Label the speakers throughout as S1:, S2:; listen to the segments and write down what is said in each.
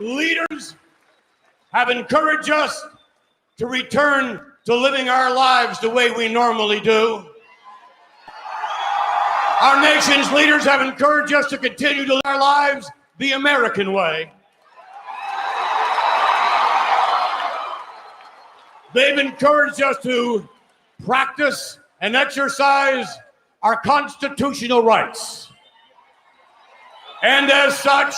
S1: Leaders have encouraged us to return to living our lives the way we normally do. Our nation's leaders have encouraged us to continue to live our lives the American way. They've encouraged us to practice and exercise our constitutional rights. And as such,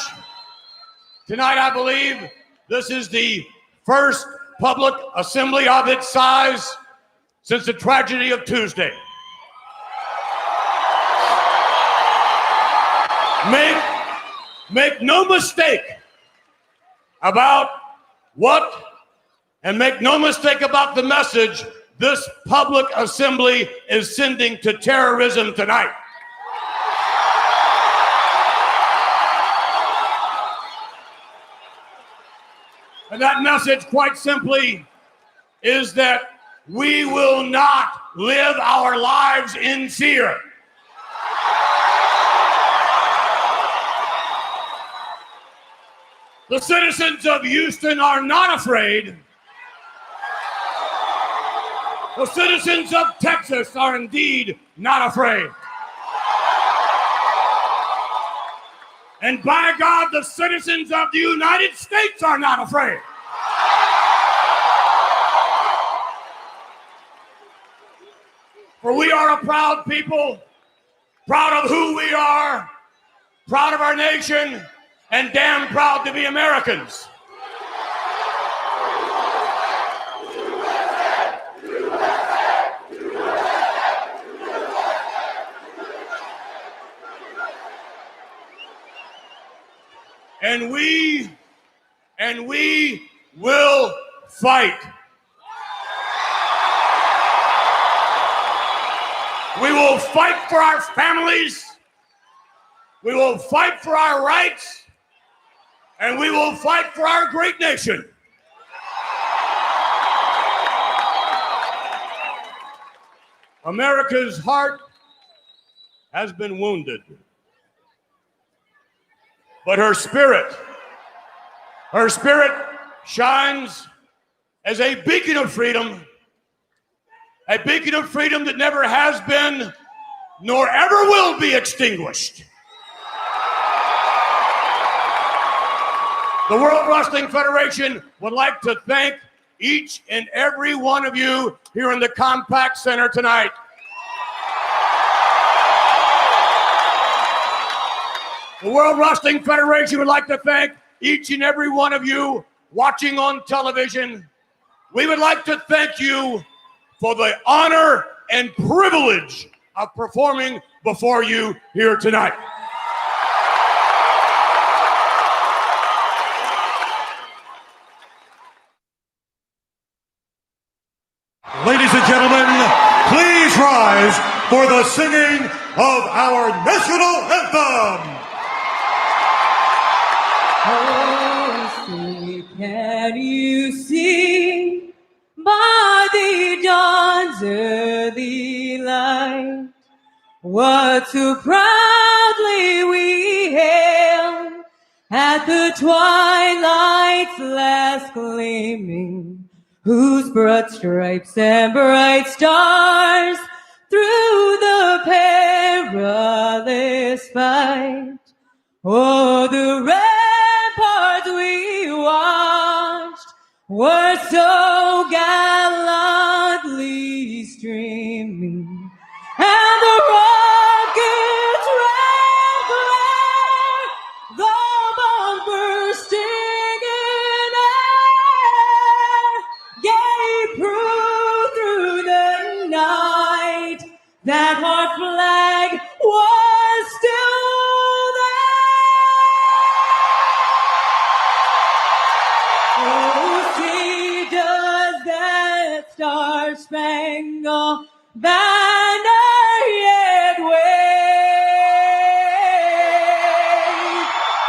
S1: tonight I believe this is the first public assembly of its size since the tragedy of Tuesday. Make no mistake about and make no mistake about the message this public assembly is sending to terrorism tonight. And that message, quite simply, is that we will not live our lives in fear. The citizens of Houston are not afraid. The citizens of Texas are indeed not afraid. And by God, the citizens of the United States are not afraid. For we are a proud people, proud of who we are, proud of our nation, and damn proud to be Americans. And we will fight. We will fight for our families. We will fight for our rights. And we will fight for our great nation. America's heart has been wounded. But her spirit shines as a beacon of freedom that never has been nor ever will be extinguished. The World Wrestling Federation would like to thank each and every one of you here in the Compact Center tonight. The World Wrestling Federation would like to thank each and every one of you watching on television. We would like to thank you for the honor and privilege of performing before you here tonight.
S2: Ladies and gentlemen, please rise for the singing of our national anthem.
S3: Oh, see, can you see by the dawn's early light what so proudly we hailed at the twilight's last gleaming, whose broad stripes and bright stars through the perilous fight, oh, the ramparts we watched were so gallantly streaming, and the rockets' red glare, the bombs bursting in air, gave proof through the night that our flag was still there. Oh, see, does that star-spangled banner yet wave?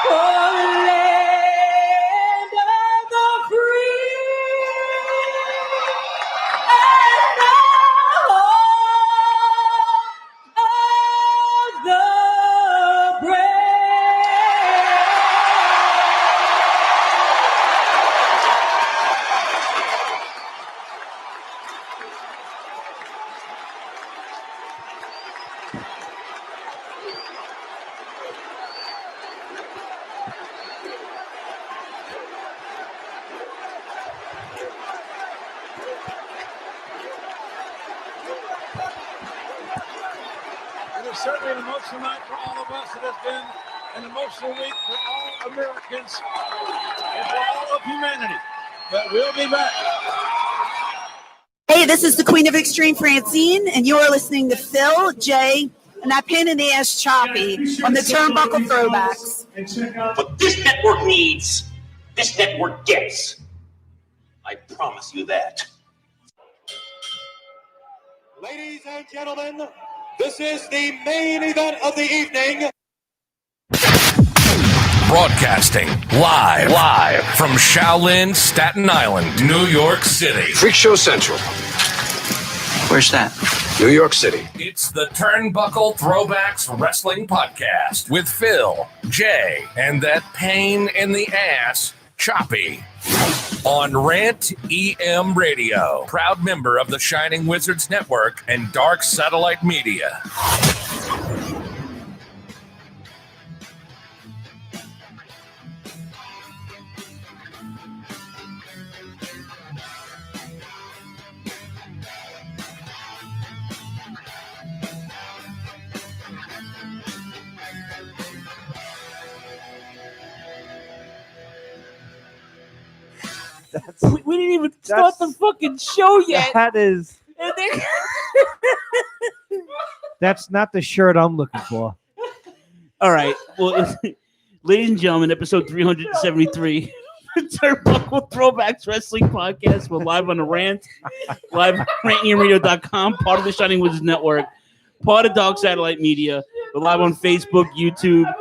S3: Oh, land of the free and the home of the brave.
S4: was certainly an emotional night for all of us. It has been an emotional week for all Americans and for all of humanity. But we'll be back.
S5: Hey, this is the Queen of Extreme, Francine, and you are listening to Phil, Jay, and that pain in the ass Choppy on the Turnbuckle Throwbacks.
S6: What this network needs, this network gets. I promise you that.
S2: Ladies and gentlemen, this is the main event of the evening.
S7: Broadcasting live from Shaolin, Staten Island, New York City.
S8: Freak Show Central.
S9: Where's that?
S8: New York City.
S7: It's the Turnbuckle Throwbacks Wrestling Podcast with Phil, Jay, and that pain in the ass, Choppy. On Rant EM Radio, proud member of the Shining Wizards Network and Dark Satellite Media.
S3: We didn't even start the fucking show yet.
S10: That is.
S3: And then-
S10: That's not the shirt I'm looking for.
S3: All right. Well, ladies and gentlemen, episode 373, Turnbuckle Throwbacks Wrestling Podcast. We're live on the Rant, live at rantemradio.com, part of the Shining Wizards Network, part of Dark Satellite Media. We're live on Facebook, YouTube.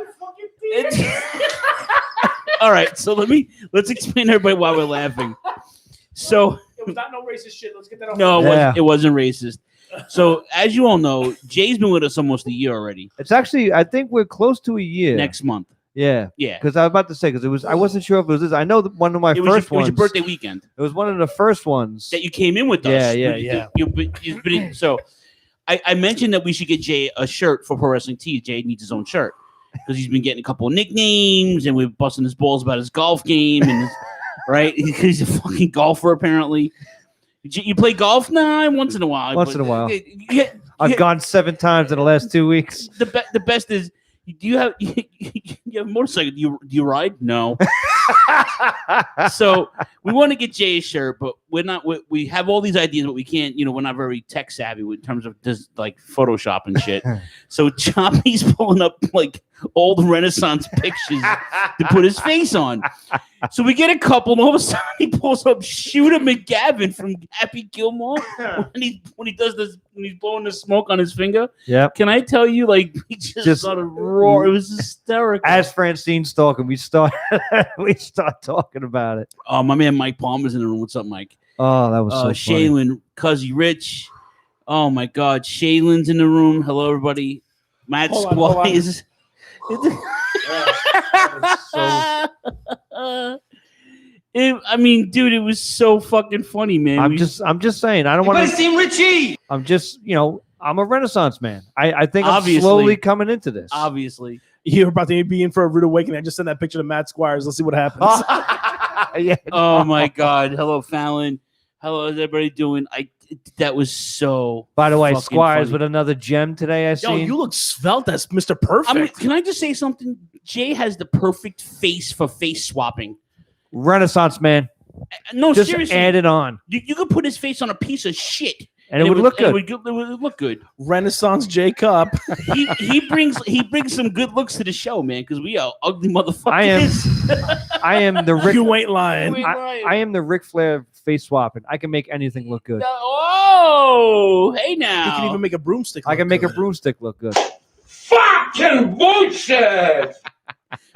S3: All right, so let's explain to everybody why we're laughing. So
S11: it was not no racist shit. Let's get that off.
S3: No, it wasn't racist. So as you all know, Jay's been with us almost a year already.
S10: It's actually, I think we're close to a year.
S3: Next month.
S10: Yeah.
S3: Yeah.
S10: Because I was about to say, I wasn't sure if it was this. I know that one of my first ones.
S3: It was your birthday weekend.
S10: It was one of the first ones.
S3: That you came in with us.
S10: Yeah.
S3: So I mentioned that we should get Jay a shirt for Pro Wrestling Tees. Jay needs his own shirt because he's been getting a couple of nicknames and we're busting his balls about his golf game and right. He's a fucking golfer apparently. You play golf? Nah, once in a while.
S10: Once in a while. I've gone 7 times in the last 2 weeks.
S3: The best is, do you have a motorcycle? Do you ride? No. So we want to get Jay a shirt, but we're not. We have all these ideas, but we can't. We're not very tech savvy in terms of just like Photoshop and shit. So Choppy's pulling up like old Renaissance pictures to put his face on. So we get a couple, and all of a sudden he pulls up Shooter McGavin from Happy Gilmore when he does this, when he's blowing the smoke on his finger.
S10: Yeah.
S3: Can I tell you, like, we just started roar. It was hysterical.
S10: As Francine's talking, we start talking about it.
S3: Oh, my man Mike Palmer's in the room. What's up, Mike?
S10: Oh, that was so funny.
S3: Shaylin, Cuzzy Rich. Oh my God, Shaylin's in the room. Hello, everybody. Matt Squires. I mean, dude, it was so fucking funny, man.
S10: I'm just saying. I don't want to
S6: seem Richie.
S10: I'm just, I'm a Renaissance man. I think
S3: Obviously.
S10: I'm slowly coming into this.
S3: Obviously.
S11: You're about to be in for a rude awakening. I just sent that picture to Matt Squires. Let's see what happens.
S10: Yeah.
S3: Oh my God. Hello, Fallon. Hello, how's everybody doing? That was so.
S10: By the way,
S3: fucking
S10: Squires
S3: funny.
S10: with another gem today. I seen.
S11: You look svelte as Mr. Perfect.
S3: Can I just say something? Jay has the perfect face for face swapping.
S10: Renaissance man.
S3: No,
S10: Just
S3: seriously.
S10: add it on.
S3: You could put his face on a piece of shit.
S10: And it would look good.
S3: It would look good.
S11: Renaissance J Cup.
S3: he brings some good looks to the show, man, because we are ugly motherfuckers.
S10: I am the Rick.
S11: You ain't lying.
S10: I am the Ric Flair face swapping. I can make anything look good.
S3: Oh, hey now.
S11: You can even make a broomstick.
S10: I can make a broomstick look good.
S6: Fucking bullshit.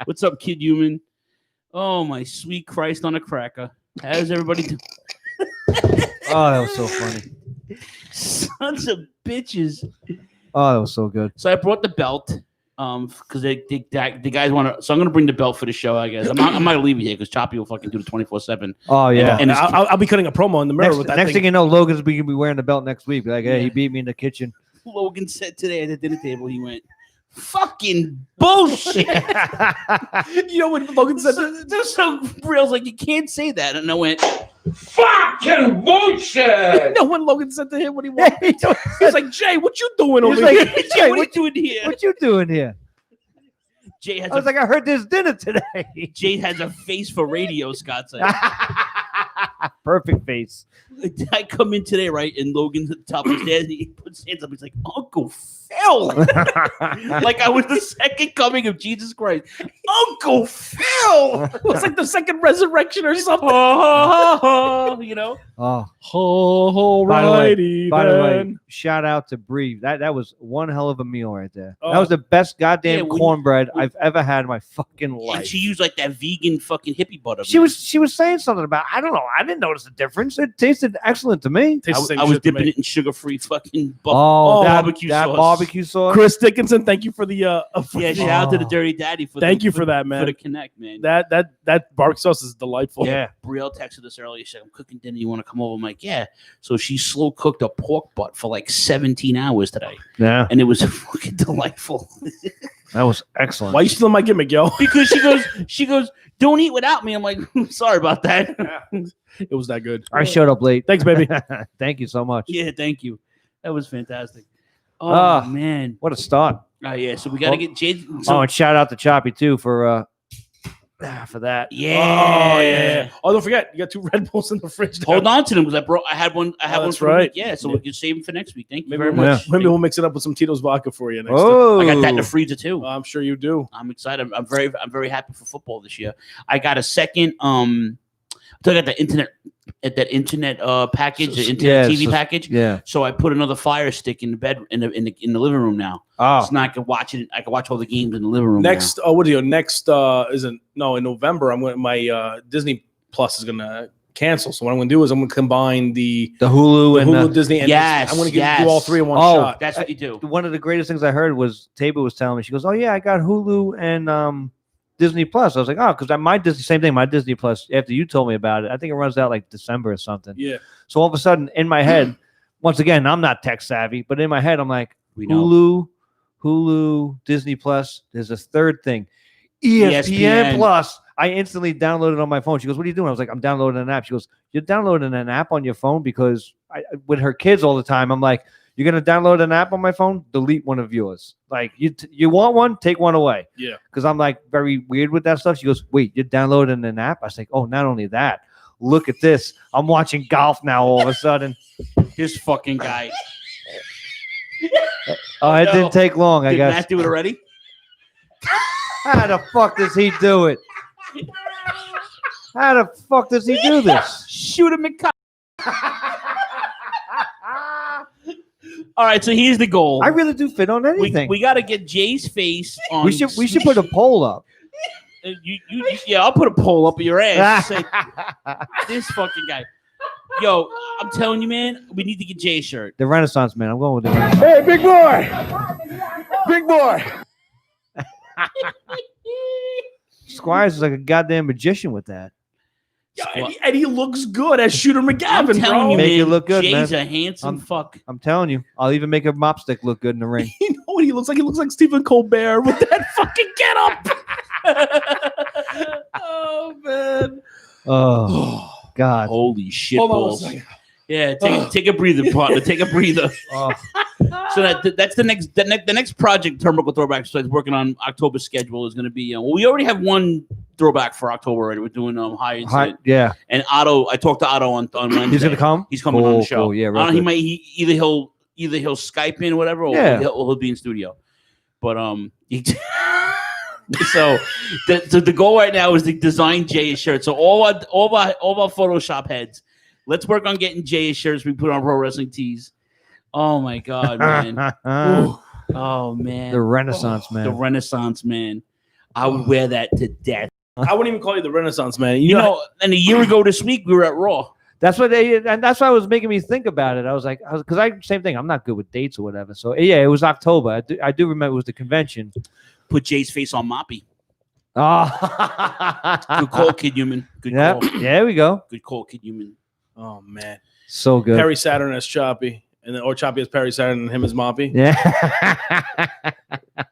S3: What's up, Kid Human? Oh my sweet Christ on a cracker. How's everybody doing?
S10: Oh, that was so funny.
S3: Sons of bitches.
S10: Oh, that was so good.
S3: So I brought the belt because the guys want to. So I'm going to bring the belt for the show, I guess. I'm not going to leave it here because Choppy will fucking do the 24/7.
S10: Oh, yeah.
S3: And
S11: I'll be cutting a promo in the mirror with that
S10: next thing you know, Logan's going to be wearing the belt next week. Like, hey, he beat me in the kitchen.
S3: Logan said today at the dinner table, he went, fucking bullshit.
S11: You know what Logan said?
S3: So real, like, you can't say that. And I went,
S6: Fucking bullshit!
S11: No, when Logan said to him what he wanted, he's like, Jay, what you doing over
S10: He's
S11: here?
S10: like,
S3: Jay, what you doing here?
S10: What you doing here?
S3: Jay has
S10: I was like, I heard there's dinner today.
S3: Jay has a face for radio, Scott said.
S10: Perfect face.
S3: I come in today, right? And Logan's at the top of his head, and he puts his hands up. He's like, Uncle Phil. Like I was the second coming of Jesus Christ. Uncle Phil.
S11: It was like the second resurrection or something.
S3: You know?
S10: Oh,
S11: Alrighty,
S10: by the way,
S11: then.
S10: shout out to Bree. That was one hell of a meal right there.
S11: Oh.
S10: That was the best goddamn
S3: Yeah,
S10: cornbread I've ever had in my fucking
S3: And
S10: life.
S3: she used like that vegan fucking hippie butter.
S10: She
S3: man.
S10: was saying something about, I don't know. I didn't notice a difference. It tasted excellent to me.
S11: Tastes the same
S3: I was
S11: shit to
S3: dipping
S11: me.
S3: it in sugar-free fucking
S11: barbecue
S10: that
S3: sauce.
S10: barbecue sauce.
S11: Chris Dickinson, thank you for the
S3: Yeah, shout out to the Dirty Daddy for
S11: Thank you for that, man.
S3: For the connect, man.
S11: That barbecue sauce is delightful.
S10: Yeah.
S3: Brielle texted us earlier. She said, I'm cooking dinner. You want to come over? I'm like, yeah. So she slow cooked a pork butt for like 17 hours today.
S10: Yeah.
S3: And it was fucking delightful.
S10: That was excellent.
S11: Why you stealing my gimmick, yo?
S3: Because she goes, don't eat without me. I'm like, sorry about that.
S11: It was that good.
S10: I showed up late.
S11: Thanks, baby.
S10: Thank you so much.
S3: Yeah, thank you. That was fantastic. Oh, man.
S10: What a start.
S3: Oh, yeah. So we got to get Jade.
S10: Oh, and shout out to Choppy too for that.
S3: Yeah.
S11: Oh, yeah. Oh, don't forget, you got 2 Red Bulls in the fridge.
S3: Hold on to them because I had one. I had one
S11: that's
S3: for the
S11: right.
S3: week. Yeah, so we can save them for next week. Thank you
S11: Maybe
S3: very
S11: we'll,
S3: much.
S11: maybe we'll mix it up with some Tito's vodka for you next time.
S10: Oh,
S3: I got that in the freezer too.
S11: I'm sure you do.
S3: I'm excited. I'm very happy for football this year. I got a second. I got the internet package, the internet TV package.
S10: Yeah.
S3: So I put another Fire Stick in the bed in the living room now.
S10: Oh.
S3: So now I can watch it. I can watch all the games in the living room.
S11: Next, next isn't in November. I'm going. My Disney Plus is going to cancel. So what I'm going to do is I'm going to combine the
S10: Hulu and
S11: Disney. And
S3: Yes,
S11: I'm going to
S3: yes.
S11: do all 3 in one
S10: Oh,
S11: shot.
S3: That's what you do.
S10: one of the greatest things I heard was Taba was telling me. She goes, "Oh yeah, I got Hulu and Disney Plus." I was like, "Oh, because my Disney, same thing. My Disney Plus. After you told me about it, I think it runs out like December or something."
S11: Yeah.
S10: So all of a sudden, in my head, once again, I'm not tech savvy, but in my head, I'm like,
S3: We know.
S10: Hulu, Disney Plus. There's a third thing, ESPN Plus. I instantly downloaded it on my phone. She goes, "What are you doing?" I was like, "I'm downloading an app." She goes, "You're downloading an app on your phone?" Because with her kids all the time, I'm like, "You're gonna download an app on my phone? Delete one of yours. Like you want one? Take one away."
S11: Yeah.
S10: Because I'm like very weird with that stuff. She goes, "Wait, you're downloading an app?" I was like, "Oh, not only that, look at this. I'm watching golf now all of a sudden."
S3: This fucking guy.
S10: Oh, it didn't take long, I
S3: Did
S10: guess.
S3: Matt do it already?
S10: How the fuck does he do it? How the fuck does he do this?
S3: Shoot him in. All right, so here's the goal.
S10: I really do fit on anything.
S3: We got to get Jay's face on.
S10: We should put a poll up.
S3: Yeah, I'll put a poll up your ass. Say, this fucking guy. Yo, I'm telling you, man, we need to get Jay's shirt.
S10: The Renaissance man. I'm going with the Renaissance.
S11: Hey, big boy. Big boy.
S10: Squires is like a goddamn magician with that.
S11: Yeah, and he looks good as Shooter
S3: I'm
S11: McGavin,
S3: telling
S11: bro.
S3: you,
S10: Make
S3: man,
S10: it look good,
S3: Jay's
S10: man.
S3: a handsome fuck.
S10: I'm telling you. I'll even make a mop stick look good in the ring.
S11: You know what he looks like? He looks like Stephen Colbert with that fucking getup. Oh man.
S10: Oh God.
S3: Holy shit
S11: Hold on a
S3: balls.
S11: second.
S3: Yeah, take a breather, partner. Take a breather.
S10: Oh.
S3: So that's the next project Turnbuckle Throwbacks starts working on. October schedule is going to be. Well, we already have one throwback for October already. We're doing high incident.
S10: Yeah.
S3: And Otto, I talked to Otto on Wednesday.
S10: He's gonna come.
S3: He's coming on the show.
S10: Cool. Yeah.
S3: I don't know,
S10: Right.
S3: either he'll Skype in or whatever, or
S10: Yeah.
S3: he'll be in studio. But so the goal right now is to design Jay's shirt. So all our Photoshop heads, let's work on getting Jay's shirts we put on Pro Wrestling Tees. Oh my God, man! Ooh. Oh man,
S10: The Renaissance man.
S3: the Renaissance man. I would wear that to death.
S11: I wouldn't even call you the Renaissance man.
S3: You know, and a year ago this week we were at Raw.
S10: That's what that's why it was making me think about it. I was like, same thing. I'm not good with dates or whatever. So yeah, it was October. I do remember it was the convention.
S3: Put Jay's face on Moppy.
S10: Oh,
S3: Good call, Kid Human. Good
S10: yeah,
S3: call.
S10: there we go.
S3: Good call, Kid Human.
S11: Oh man,
S10: So good.
S11: Perry Saturn as Choppy, and then or Choppy as Perry Saturn, and him as Moppy.
S10: Yeah.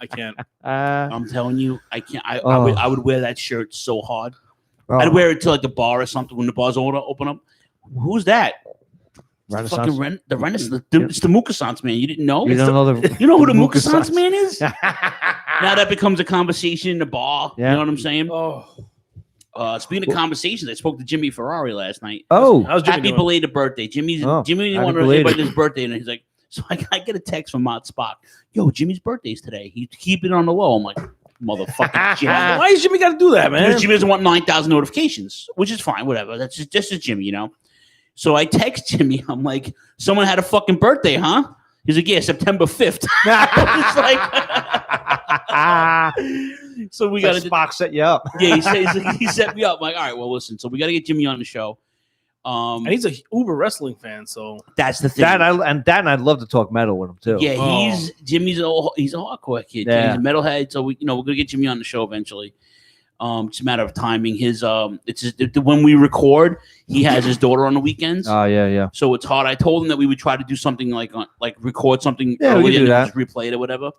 S11: I can't.
S3: I'm telling you, I can't. I
S10: Oh.
S3: would wear that shirt so hard.
S10: Oh.
S3: I'd wear it to like the bar or something when the bars open up. Who's that?
S10: Renaissance.
S3: Fucking the Renaissance. It's the Mukasance man. You didn't know?
S10: You don't know the.
S3: You know who the Mukasance man is? Now that becomes a conversation in the bar.
S10: Yeah.
S3: You know what I'm saying?
S11: Oh,
S3: Speaking of conversations, I spoke to Jimmy Ferrari last night.
S10: Oh,
S11: how's Jimmy
S3: Happy
S11: doing?
S3: belated birthday. Jimmy
S10: happy
S3: wanted
S10: belated.
S3: everybody his birthday, and he's like, so I get a text from Mott Spock. Yo, Jimmy's birthday's today. He's keeping it on the low. I'm like, motherfucking Jimmy.
S11: Why does Jimmy got to do that, man?
S3: Because Jimmy doesn't want 9,000 notifications, which is fine, whatever. That's just a Jimmy, you know? So I text Jimmy. I'm like, someone had a fucking birthday, huh? He's like, yeah, September 5th. It's like, so we got to
S10: Spock set you up.
S3: Yeah, he set me up. I'm like, all right, well, listen. So we got to get Jimmy on the show.
S11: And he's a uber wrestling fan, so
S3: That's the thing.
S10: I'd love to talk metal with him too.
S3: Yeah, Jimmy's he's a hardcore kid.
S10: Yeah.
S3: He's a metalhead. So we're gonna get Jimmy on the show eventually. It's a matter of timing. When we record, he has his daughter on the weekends.
S10: Oh yeah.
S3: So it's hard. I told him that we would try to do something like record something
S10: Yeah, we
S3: early
S10: can
S3: and
S10: do
S3: then
S10: that.
S3: just replay it or whatever.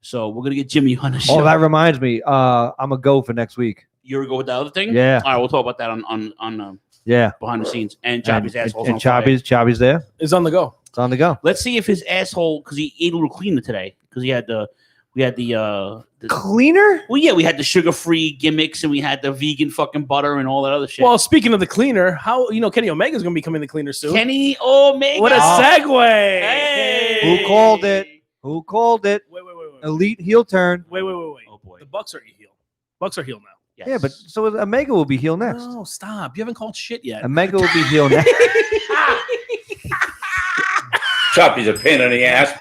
S3: So we're gonna get Jimmy on the show.
S10: Oh, that reminds me. I'm a go for next week.
S3: You're gonna go with the other thing?
S10: Yeah.
S3: All right, we'll talk about that on
S10: Yeah.
S3: behind the scenes. And Choppy's asshole.
S10: And Choppy's there.
S11: it's on the go.
S10: It's on the go.
S3: Let's see if his asshole, because he ate a little cleaner today, because we had the
S10: Cleaner?
S3: well, yeah, we had the sugar-free gimmicks and we had the vegan fucking butter and all that other shit.
S11: Well, speaking of the cleaner, how Kenny Omega's going to be coming the cleaner soon?
S3: Kenny Omega.
S11: What a segue!
S3: Hey.
S10: Who called it? Who called it?
S11: Wait.
S10: Elite heel turn.
S11: Wait.
S3: Oh boy.
S11: The Bucks are heel. Bucks are heel now.
S3: Yes.
S10: Yeah, but so Omega will be heel next.
S11: No, stop. You haven't called shit yet.
S10: Omega will be heel next.
S1: Choppy's a pain in the ass.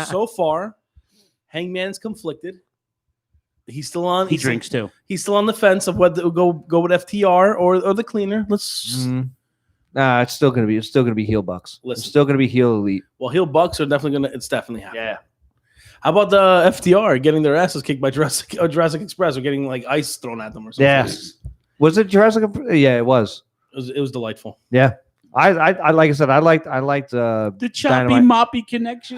S11: So far, Hangman's conflicted. He's still on.
S3: He drinks too.
S11: He's still on the fence of whether to go with FTR or the cleaner. Let's.
S10: Nah, it's still gonna be heel Bucks.
S11: Listen.
S10: It's still gonna be heel Elite.
S11: Well, heel Bucks are definitely gonna. It's definitely happening.
S3: Yeah.
S11: How about the FTR getting their asses kicked by Jurassic Express or getting like ice thrown at them or something?
S10: Yes. Was it Jurassic? Yeah, it was.
S11: It was delightful.
S10: Yeah. I like I said, I liked
S3: The Choppy
S10: Dynamite.
S3: Moppy connection.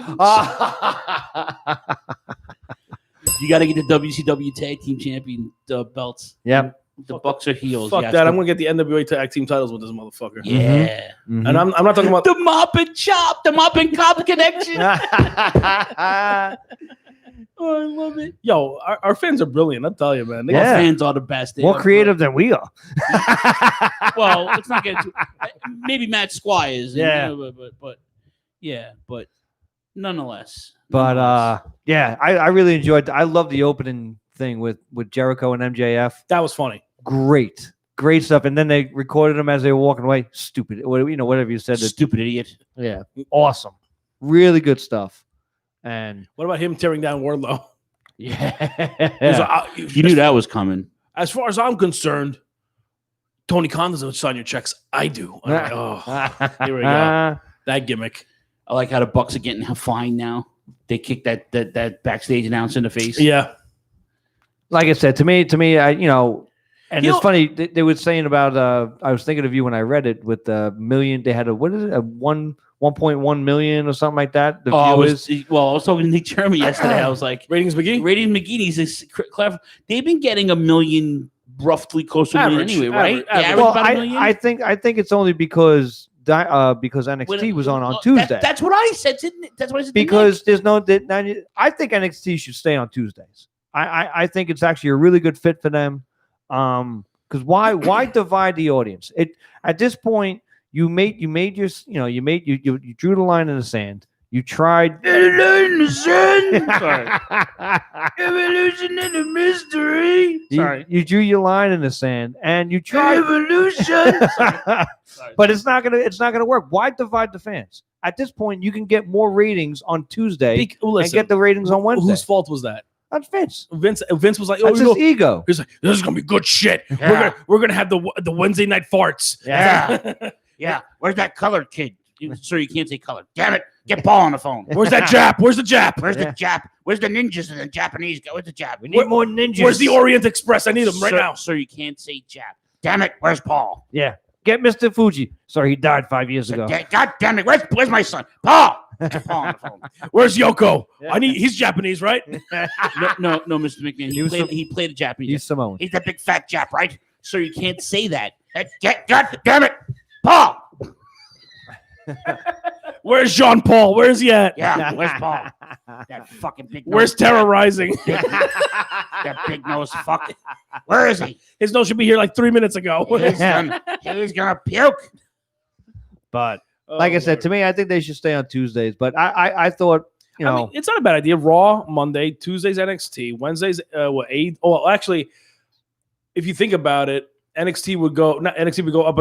S3: You got to get the WCW Tag Team Champion belts.
S10: Yeah.
S3: The Bucks are heels.
S11: Fuck
S3: You have
S11: that!
S3: to-
S11: I'm gonna get the NWA Tag Team titles with this motherfucker.
S3: Yeah.
S10: Mhm.
S11: And I'm not talking about
S3: The Mop and Chop, the Mop and Cop connection. Oh, I love it.
S11: Yo, our fans are brilliant. I'll tell you, man. They
S10: Yeah.
S3: Fans are the best. They
S10: more
S3: are-
S10: creative than we are.
S3: Well, let's not get too, maybe Matt Squires.
S10: Yeah.
S3: But nonetheless.
S10: But yeah, I really enjoyed. I love the opening thing with Jericho and MJF.
S11: That was funny.
S10: Great stuff. And then they recorded them as they were walking away. Stupid, whatever you said.
S3: Stupid idiot.
S10: Yeah, awesome, really good stuff. And
S11: What about him tearing down Wardlow?
S10: yeah,
S3: You knew that was coming.
S11: As far as I'm concerned, Tony Khan doesn't sign your checks. I do. I'm like, oh, here we go. That gimmick.
S3: I like how the Bucks are getting fined now. They kicked that backstage announcer in the face.
S11: Yeah.
S10: Like I said, to me, and it's funny they were saying about. I was thinking of you when I read it with the million. They had a 1.1 million or something like that. The
S3: I
S10: viewers.
S3: was talking to Nick Jeremy yesterday. I was like,
S11: Ratings McGee?
S3: McGee's is clever. They've been getting 1 million, roughly close to a million
S11: Average,
S3: anyway, right?
S11: average.
S3: They average
S10: Well,
S3: about 1 million?
S10: I think it's only because NXT was on Tuesday.
S3: That's what I said. That's what I said. to Nick.
S10: Because there's no. I think NXT should stay on Tuesdays. I think it's actually a really good fit for them. Because why divide the audience? At this point you drew the line in the sand. You tried.
S3: Evolution in the mystery.
S10: You drew your line in the sand and you tried.
S3: Evolution.
S10: But it's not gonna work. Why divide the fans? At this point, you can get more ratings on Tuesday and get the ratings on Wednesday.
S11: Whose fault was that?
S10: That's Vince.
S11: Vince was like,
S10: That's his ego.
S11: He's like, this is gonna be good shit.
S3: Yeah.
S11: We're gonna have the Wednesday night farts.
S3: Yeah. Yeah. Where's that colored kid? Sir, you can't say colored. Damn it. Get Paul on the phone.
S11: Where's that Jap? Where's the Jap?
S3: Where's the Jap? Where's the ninjas and the Japanese? Where's the Jap?
S10: We need more ninjas.
S11: Where's the Orient Express? I need them right now.
S3: Sir, you can't say Jap. Damn it. Where's Paul?
S10: Yeah. Get Mr. Fuji. Sorry, he died 5 years ago.
S3: God damn it. Where's my son? Paul. Get Paul on the phone.
S11: Where's Yoko?
S10: Yeah.
S11: He's Japanese, right?
S3: No, Mr. McMahon. He played a Japanese.
S10: He's Samoan.
S3: He's the big fat Jap, right? Sir, you can't say that. God damn it. Paul.
S11: Where's Jean Paul? Where's he at?
S3: Yeah, where's Paul? That fucking big.
S11: Where's terrorizing?
S3: That big nose fuck? Where is he?
S11: His nose should be here like 3 minutes ago.
S3: He's gonna puke.
S10: But like I said, to me, I think they should stay on Tuesdays. But I thought, you know,
S11: I mean, it's not a bad idea. Raw Monday, Tuesdays NXT, Wednesdays actually, if you think about it, NXT would go up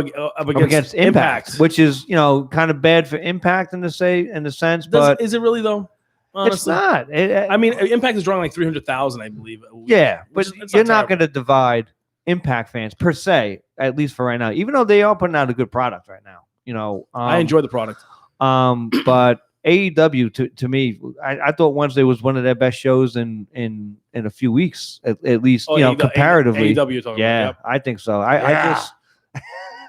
S11: against Impact,
S10: which is, you know, kind of bad for Impact in the sense. But
S11: is it really though? Honestly?
S10: It's not.
S11: I mean, Impact is drawing like 300,000, I believe.
S10: Yeah, but you're not going to divide Impact fans per se, at least for right now. Even though they are putting out a good product right now, you know.
S11: I enjoy the product.
S10: But AEW to me, I thought Wednesday was one of their best shows in a few weeks, at least, you know, comparatively.
S11: AEW talking
S10: yeah,
S11: about, yep.
S10: I think so. I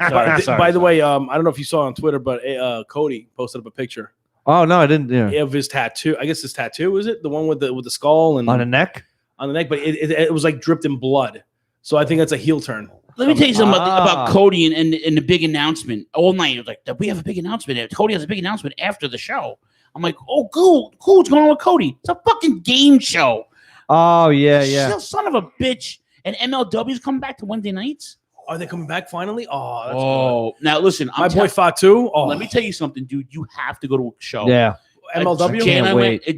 S10: just.
S11: By the way, I don't know if you saw on Twitter, but Cody posted up a picture.
S10: Oh no, I didn't. Yeah.
S11: Of his tattoo. I guess his tattoo, is it the one with the skull and
S10: on the neck?
S11: On the neck, but it was like dripped in blood. So I think that's a heel turn.
S3: Let me tell you something about Cody and the big announcement. All night, it was like, we have a big announcement. Cody has a big announcement after the show. I'm like, oh, cool. What's going on with Cody? It's a fucking game show.
S10: Oh, yeah.
S3: Son of a bitch. And MLW's coming back to Wednesday nights?
S11: Are they coming back finally? Oh, that's good.
S3: Now listen.
S11: My boy Fatu. Oh.
S3: Let me tell you something, dude. You have to go to a show.
S10: Yeah.
S11: MLW?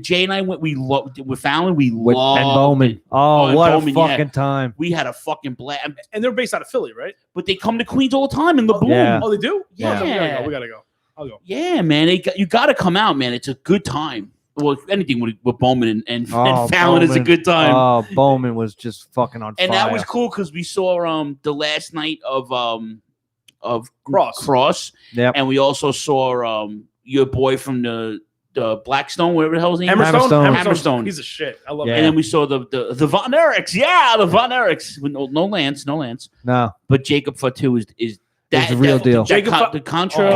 S3: Jay and I went. We loved it. With Fallon, we loved
S10: and Bowman.
S3: it.
S10: Oh, what
S3: Bowman,
S10: a fucking time.
S3: We had a fucking blast.
S11: And they're based out of Philly, right?
S3: But they come to Queens all the time in the Boom.
S10: Yeah.
S11: Oh, they do?
S3: Yeah.
S11: We gotta go. I'll go.
S3: Yeah, man. You got to come out, man. It's a good time. Well, anything with Bowman and Fallon is a good time.
S10: Oh, Bowman was just fucking on fire.
S3: And that was cool because we saw the last night of Cross.
S10: Yep.
S3: And we also saw your boy from the Blackstone, whatever the hell his name is.
S11: Hammerstone. He's a shit. I love it.
S3: And then we saw the Von Erichs. Yeah, the Von Erichs. With no Lance.
S10: No.
S3: But Jacob Fatu is
S10: the real deal.
S3: The Contra.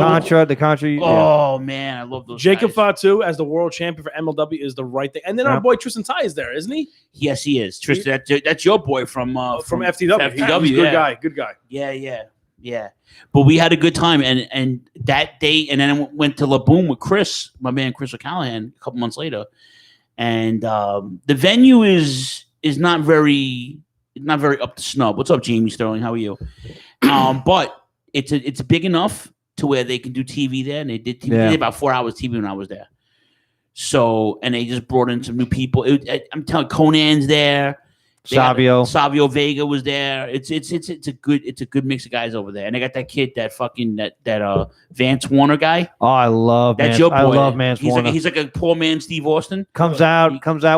S3: Oh, man. I love those
S11: Jacob
S3: guys.
S11: Fatu as the world champion for MLW is the right thing. And then our boy Tristan Ty is there, isn't he?
S3: Yes, he is. Tristan, that's your boy from
S11: FTW.
S3: FTW,
S11: Good guy.
S3: Yeah. But we had a good time, and that day, and then I went to La Boom with Chris, my man Chris O'Callahan, a couple months later, and the venue is not very up to snub. What's up, Jamie Sterling? How are you? But it's big enough to where they can do TV there, and they did TV. They did about 4 hours TV when I was there. So, and they just brought in some new people. I'm telling Conan's there. Savio Vega was there. It's a good mix of guys over there. And they got that kid, that Vance Warner guy.
S10: Oh, I love
S3: that's your boy.
S10: I love Vance Warner.
S3: He's like a poor man Steve Austin.
S10: Comes out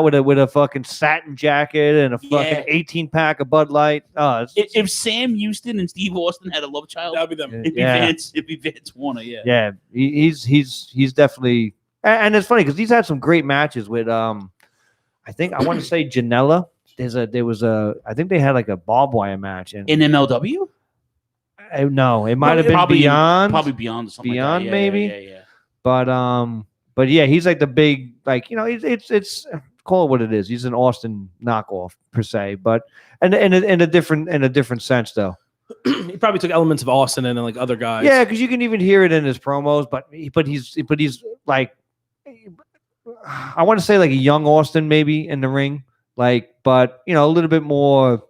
S10: with a fucking satin jacket and a fucking 18-pack of Bud Light. Oh,
S3: if Sam Houston and Steve Austin had a love child,
S11: that'd be them.
S3: It'd be Vance Warner. Yeah.
S10: Yeah. He's definitely, and it's funny because he's had some great matches with I want to say Janela. I think they had like a barbed wire match in
S3: MLW.
S10: No, it might have been Beyond.
S3: Probably Beyond or something.
S10: Beyond,
S3: like that.
S10: maybe.
S3: Yeah.
S10: But yeah, he's like the big, like, you know, it's call it what it is. He's an Austin knockoff per se, but in a different sense though.
S11: He probably took elements of Austin and like other guys.
S10: Yeah, because you can even hear it in his promos. But he's like, I want to say like a young Austin maybe in the ring. Like, but you know, a little bit more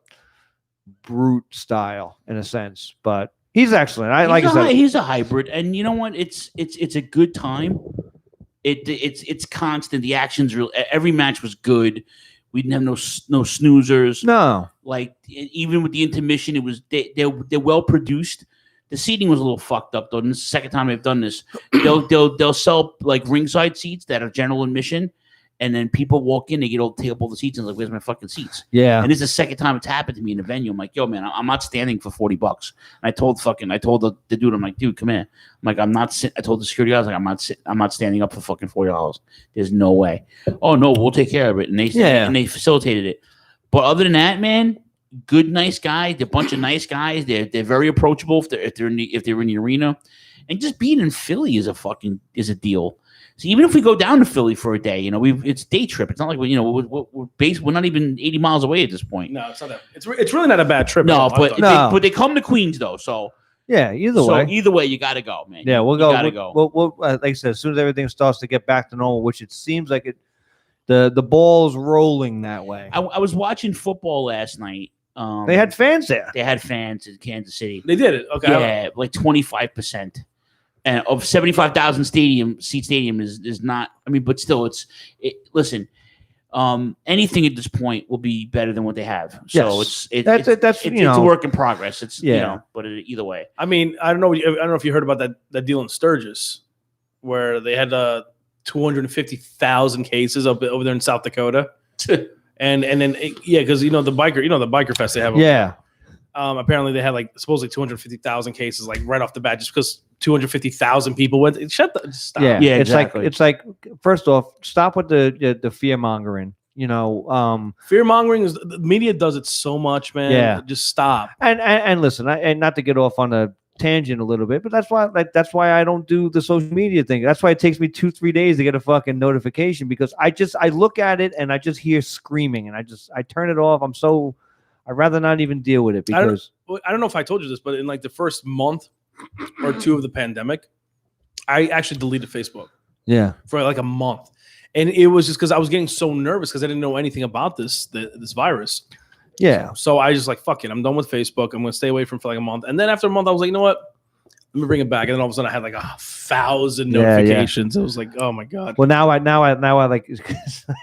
S10: brute style in a sense, but he's excellent.
S3: He's a hybrid, and you know what? It's a good time. It's constant. The action's real. Every match was good. We didn't have no snoozers.
S10: No,
S3: like even with the intermission, it was they're well produced. The seating was a little fucked up though. And this is the second time they've done this. They'll sell like ringside seats that are general admission. And then people walk in, they take up all the seats, and like, "Where's my fucking seats?"
S10: Yeah.
S3: And this is the second time it's happened to me in the venue. I'm like, "Yo, man, I'm not standing for $40." And I told the dude, I'm like, "Dude, come here." I'm like, "I'm not." I told the security guy, I was like, I'm not standing up for fucking $40. There's no way. Oh no, we'll take care of it. And they facilitated it. But other than that, man, good, nice guy. They're a bunch of nice guys. They're very approachable if they're in the arena, and just being in Philly is a deal. So even if we go down to Philly for a day, you know, it's day trip. It's not like we're not even 80 miles away at this point.
S11: No, it's not that. It's really not a bad trip.
S3: No, but they come to Queens though. So
S10: Yeah,
S3: Either way, you got to go, man.
S10: Yeah, we'll
S3: You
S10: go.
S3: gotta go.
S10: We'll like I said, as soon as everything starts to get back to normal, which it seems like it, the ball's rolling that way.
S3: I was watching football last night.
S10: They had fans there.
S3: They had fans in Kansas City.
S11: They did it. Okay.
S3: Yeah, like 25%. And of 75,000 stadium is not. I mean, but still, listen. Anything at this point will be better than what they have. So
S10: Yes. It's
S3: a work in progress. It's but either way.
S11: I mean, I don't know if you heard about that deal in Sturgis, where they had 250,000 cases over there in South Dakota, and then because the biker fest they have. Apparently they had supposedly 250,000 cases right off the bat just because 250,000 people went. Stop.
S10: Yeah,
S3: exactly.
S10: It's like first off, stop with the fear mongering.
S11: Fear mongering is the media does it so much, man.
S10: Yeah,
S11: just stop.
S10: And listen, and not to get off on a tangent a little bit, but that's why I don't do the social media thing. That's why it takes me 2-3 days to get a fucking notification because I look at it and I just hear screaming and I turn it off. I'd rather not even deal with it because
S11: I don't know if I told you this, but in the first month or two of the pandemic, I actually deleted Facebook.
S10: Yeah.
S11: For a month. And it was just because I was getting so nervous because I didn't know anything about this virus.
S10: Yeah.
S11: So I just fuck it. I'm done with Facebook. I'm going to stay away from for a month. And then after a month, I was like, you know what? Let me bring it back. And then all of a sudden I had 1,000 notifications. It was like, oh my God.
S10: Well, now I I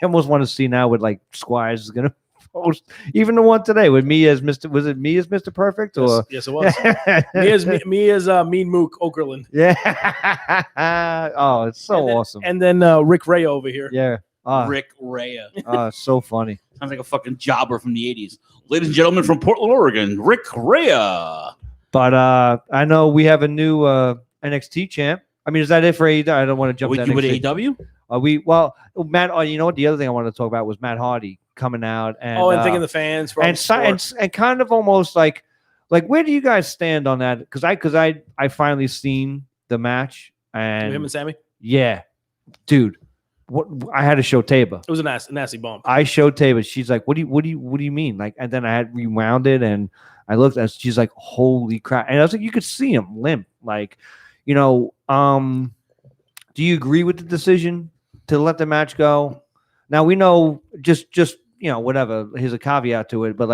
S10: almost want to see now with Squires is going to post even the one today with me as Mr. Was it me as Mr. Perfect or
S11: yes it was me as Mean Mook Okerlund.
S10: Yeah. Oh, it's so awesome.
S11: And then Rick Ray over here.
S10: Yeah.
S3: Rick Ray.
S10: So funny.
S3: Sounds like a fucking jobber from the 80s. Ladies and gentlemen from Portland, Oregon, Rick Ray.
S10: But I know we have a new NXT champ. I mean, is that it for AEW? I don't want to jump to NXT.
S3: You with AEW?
S10: Matt, you know what? The other thing I wanted to talk about was Matt Hardy coming out and
S11: thanking the fans for
S10: and kind of almost like where do you guys stand on that? Because I finally seen the match and
S11: him and Sammy.
S10: Yeah, dude. What I had to show Taba.
S11: It was a nasty bump.
S10: I showed Taba. She's like, "What do you mean?" And then I had rewound it, and I looked, and she's like, "Holy crap!" And I was like, "You could see him limp." Do you agree with the decision to let the match go? Now we know just whatever. Here's a caveat to it, but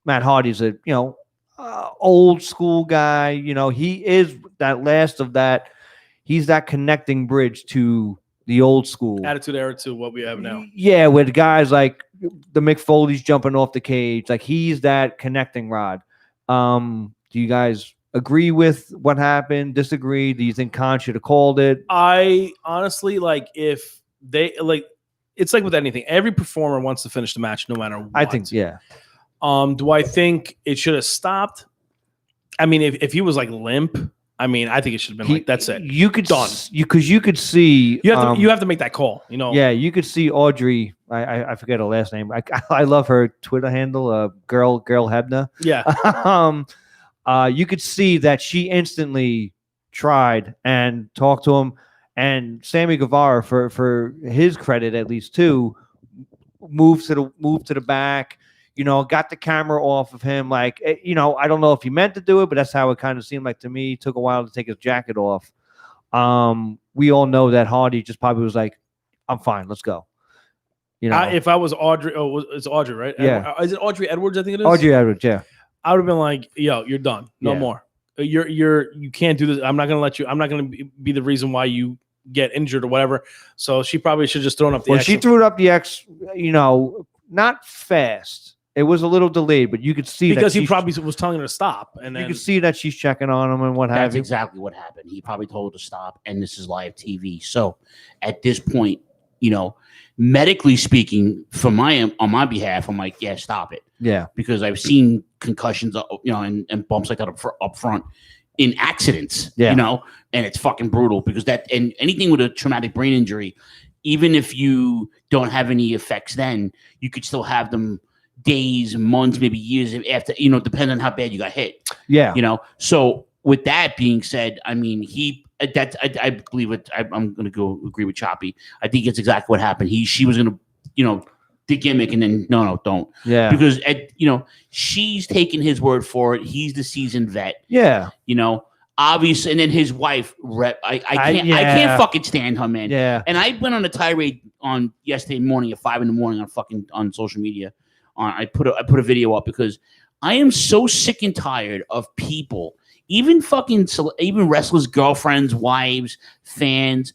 S10: Matt Hardy's a old school guy. He is that last of that. He's that connecting bridge to the old school
S11: Attitude Era to what we have now.
S10: Yeah, with guys like the Mick Foley's jumping off the cage, he's that connecting rod. Do you guys agree with what happened? Disagree? Do you think Khan should have called it?
S11: I honestly if they it's with anything. Every performer wants to finish the match no matter what.
S10: I think, yeah.
S11: Do I think it should have stopped? I mean, if he was limp, I mean, I think it should have been that's it.
S10: You could
S11: done
S10: because you could see
S11: you have to make that call.
S10: Yeah, you could see Audrey. I forget her last name. I love her Twitter handle. Girl Hebner.
S11: Yeah.
S10: You could see that she instantly tried and talked to him, and Sammy Guevara, for his credit at least too, moved to the back. Got the camera off of him. I don't know if he meant to do it, but that's how it kind of seemed like to me. It took a while to take his jacket off. We all know that Hardy just probably was like, "I'm fine, let's go."
S11: If I was Audrey, it's Audrey, right?
S10: Yeah.
S11: Is it Audrey Edwards? I think it is.
S10: Audrey Edwards, yeah.
S11: I would have been like, "Yo, you're done. No more. You can't do this. I'm not gonna let you. I'm not gonna be the reason why you get injured or whatever." So she probably should just thrown up the X.
S10: She threw it up the X. Not fast. It was a little delayed, but you could see
S11: because he probably was telling her to stop, and then
S10: you could see that she's checking on him and what have you.
S3: That's exactly what happened. He probably told her to stop, and this is live TV. So at this point, medically speaking, on my behalf, I'm like, yeah, stop it.
S10: Yeah,
S3: because I've seen concussions, and bumps like that up front in accidents.
S10: Yeah.
S3: And it's fucking brutal because and anything with a traumatic brain injury, even if you don't have any effects, then you could still have them days, months, maybe years after, depending on how bad you got hit.
S10: Yeah.
S3: So with that being said, I mean, I believe it. I'm going to go agree with Choppy. I think it's exactly what happened. She was going to, the gimmick, and then no, don't.
S10: Yeah.
S3: Because she's taking his word for it. He's the seasoned vet.
S10: Yeah.
S3: Obviously, and then his wife, I can't fucking stand her, man.
S10: Yeah.
S3: And I went on a tirade on yesterday morning at 5 a.m. on social media. I put a video up because I am so sick and tired of people, even wrestlers' girlfriends, wives, fans.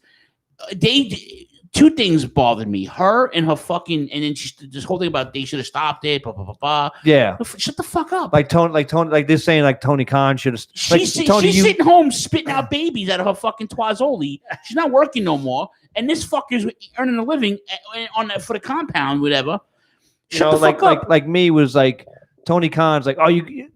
S3: Two things bothered me: her and her fucking, and then this whole thing about they should have stopped it. Blah blah blah blah.
S10: Yeah,
S3: shut the fuck up.
S10: Like they're saying like Tony Khan should have.
S3: She's sitting home spitting out babies out of her fucking Twazzoli. She's not working no more, and this fucker's earning a living for the compound, whatever. Shut the fuck up.
S10: Like me was like Tony Khan's like,